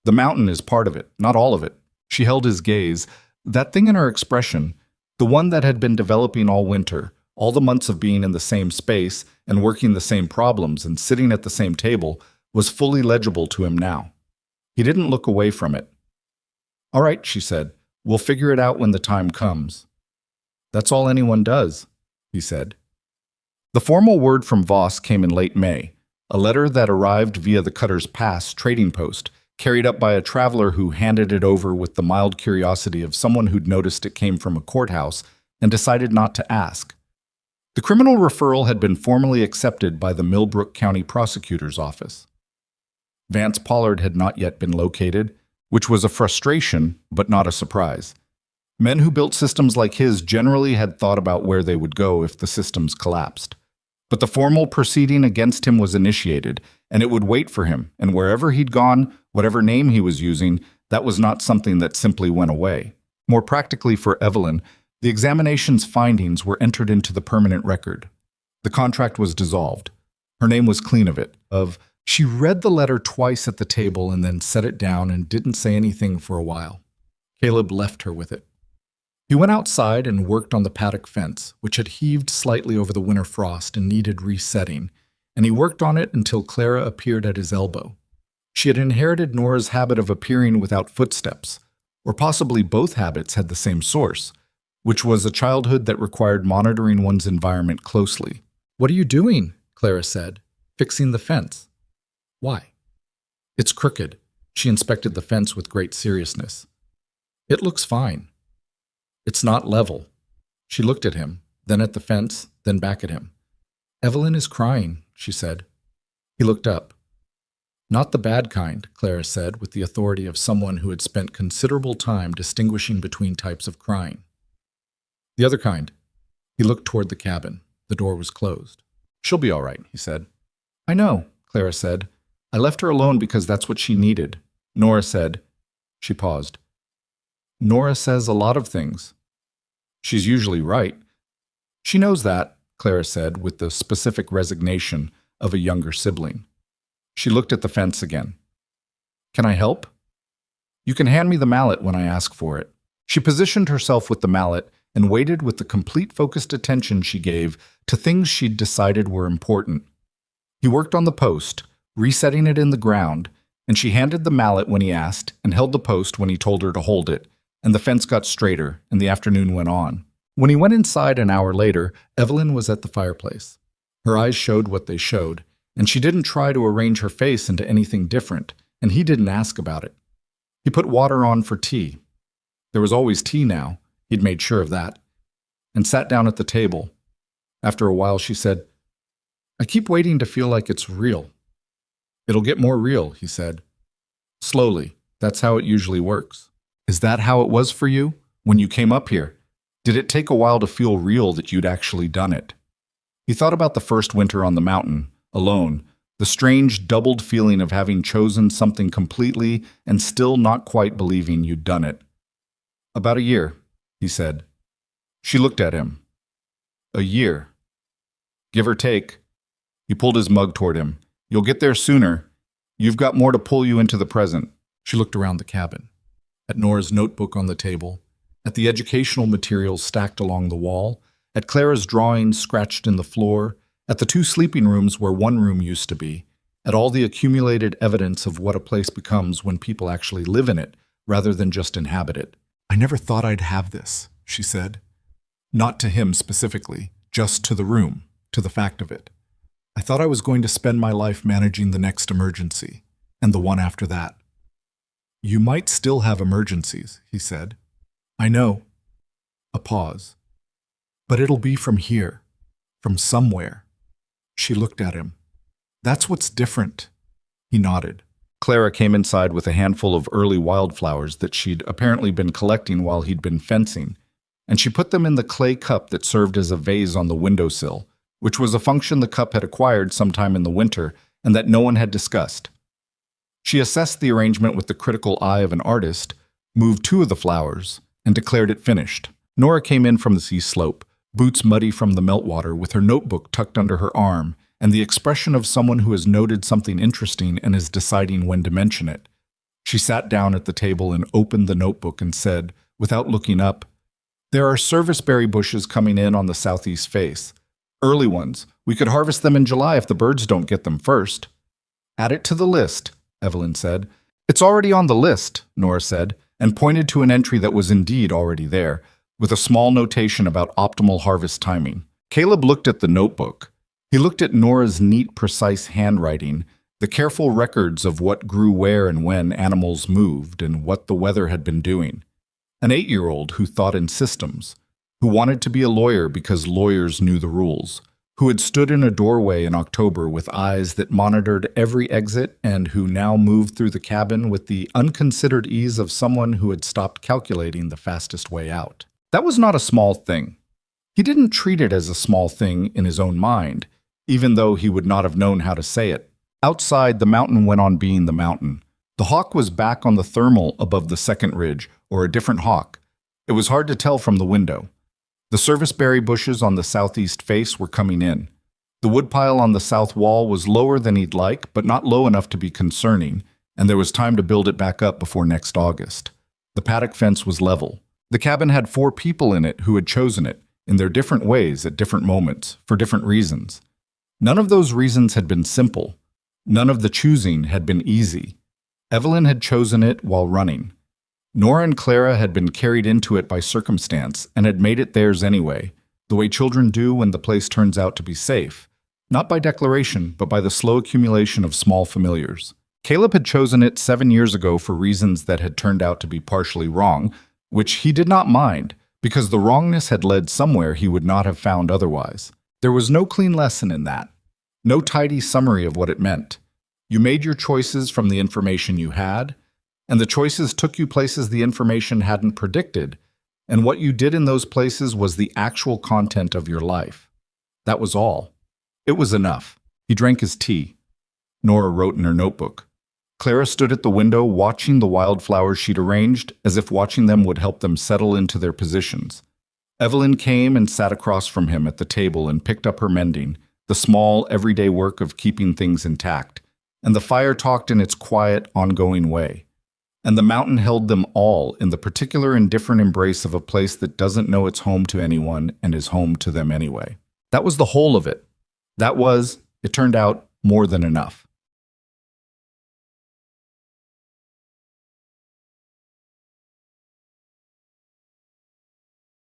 The mountain is part of it, not all of it. She held his gaze. That thing in her expression, the one that had been developing all winter, all the months of being in the same space and working the same problems and sitting at the same table, was fully legible to him now. He didn't look away from it. All right, she said. We'll figure it out when the time comes. That's all anyone does, he said. The formal word from Voss came in late May, a letter that arrived via the Cutter's Pass trading post, carried up by a traveler who handed it over with the mild curiosity of someone who'd noticed it came from a courthouse and decided not to ask. The criminal referral had been formally accepted by the Millbrook County Prosecutor's Office. Vance Pollard had not yet been located, which was a frustration, but not a surprise. Men who built systems like his generally had thought about where they would go if the systems collapsed. But the formal proceeding against him was initiated, and it would wait for him, and wherever he'd gone, whatever name he was using, that was not something that simply went away. More practically for Evelyn, the examination's findings were entered into the permanent record. The contract was dissolved. Her name was clean of it. She read the letter twice at the table and then set it down and didn't say anything for a while. Caleb left her with it. He went outside and worked on the paddock fence, which had heaved slightly over the winter frost and needed resetting, and he worked on it until Clara appeared at his elbow. She had inherited Nora's habit of appearing without footsteps, or possibly both habits had the same source, which was a childhood that required monitoring one's environment closely. What are you doing? Clara said. Fixing the fence. Why? It's crooked. She inspected the fence with great seriousness. It looks fine. It's not level. She looked at him, then at the fence, then back at him. Evelyn is crying, she said. He looked up. Not the bad kind, Clara said, with the authority of someone who had spent considerable time distinguishing between types of crying. The other kind. He looked toward the cabin. The door was closed. She'll be all right, he said. I know, Clara said. I left her alone because that's what she needed. Nora said. She paused. Nora says a lot of things. She's usually right. She knows that, Clara said, with the specific resignation of a younger sibling. She looked at the fence again. Can I help? You can hand me the mallet when I ask for it. She positioned herself with the mallet and waited with the complete focused attention she gave to things she'd decided were important. He worked on the post, resetting it in the ground, and she handed the mallet when he asked and held the post when he told her to hold it, and the fence got straighter, and the afternoon went on. When he went inside an hour later, Evelyn was at the fireplace. Her eyes showed what they showed, and she didn't try to arrange her face into anything different, and he didn't ask about it. He put water on for tea. There was always tea now, he'd made sure of that, and sat down at the table. After a while, she said, I keep waiting to feel like it's real. It'll get more real, he said. Slowly, that's how it usually works. Is that how it was for you, when you came up here? Did it take a while to feel real that you'd actually done it? He thought about the first winter on the mountain, alone, the strange doubled feeling of having chosen something completely and still not quite believing you'd done it. About a year, he said. She looked at him. A year. Give or take. He pulled his mug toward him. You'll get there sooner. You've got more to pull you into the present. She looked around the cabin. At Nora's notebook on the table, at the educational materials stacked along the wall, at Clara's drawings scratched in the floor, at the 2 sleeping rooms where one room used to be, at all the accumulated evidence of what a place becomes when people actually live in it rather than just inhabit it. I never thought I'd have this, she said. Not to him specifically, just to the room, to the fact of it. I thought I was going to spend my life managing the next emergency, and the one after that. You might still have emergencies, he said. I know. A pause. But it'll be from here, from somewhere. She looked at him. That's what's different. He nodded. Clara came inside with a handful of early wildflowers that she'd apparently been collecting while he'd been fencing, and she put them in the clay cup that served as a vase on the windowsill, which was a function the cup had acquired sometime in the winter and that no one had discussed. She assessed the arrangement with the critical eye of an artist, moved 2 of the flowers, and declared it finished. Nora came in from the sea slope, boots muddy from the meltwater, with her notebook tucked under her arm, and the expression of someone who has noted something interesting and is deciding when to mention it. She sat down at the table and opened the notebook and said, without looking up, "There are serviceberry bushes coming in on the southeast face. Early ones. We could harvest them in July if the birds don't get them first." "Add it to the list," Evelyn said. "It's already on the list," Nora said, and pointed to an entry that was indeed already there, with a small notation about optimal harvest timing. Caleb looked at the notebook. He looked at Nora's neat, precise handwriting, the careful records of what grew where and when animals moved and what the weather had been doing. An 8-year-old who thought in systems, who wanted to be a lawyer because lawyers knew the rules, who had stood in a doorway in October with eyes that monitored every exit and who now moved through the cabin with the unconsidered ease of someone who had stopped calculating the fastest way out. That was not a small thing. He didn't treat it as a small thing in his own mind, even though he would not have known how to say it. Outside, the mountain went on being the mountain. The hawk was back on the thermal above the second ridge, or a different hawk. It was hard to tell from the window. The serviceberry bushes on the southeast face were coming in. The woodpile on the south wall was lower than he'd like, but not low enough to be concerning, and there was time to build it back up before next August. The paddock fence was level. The cabin had 4 people in it who had chosen it, in their different ways at different moments, for different reasons. None of those reasons had been simple. None of the choosing had been easy. Evelyn had chosen it while running. Nora and Clara had been carried into it by circumstance and had made it theirs anyway, the way children do when the place turns out to be safe, not by declaration, but by the slow accumulation of small familiars. Caleb had chosen it 7 years ago for reasons that had turned out to be partially wrong, which he did not mind, because the wrongness had led somewhere he would not have found otherwise. There was no clean lesson in that, no tidy summary of what it meant. You made your choices from the information you had, and the choices took you places the information hadn't predicted, and what you did in those places was the actual content of your life. That was all. It was enough. He drank his tea. Nora wrote in her notebook. Clara stood at the window watching the wildflowers she'd arranged, as if watching them would help them settle into their positions. Evelyn came and sat across from him at the table and picked up her mending, the small, everyday work of keeping things intact, and the fire talked in its quiet, ongoing way. And the mountain held them all in the particular and different embrace of a place that doesn't know it's home to anyone and is home to them anyway. That was the whole of it. That was, it turned out, more than enough.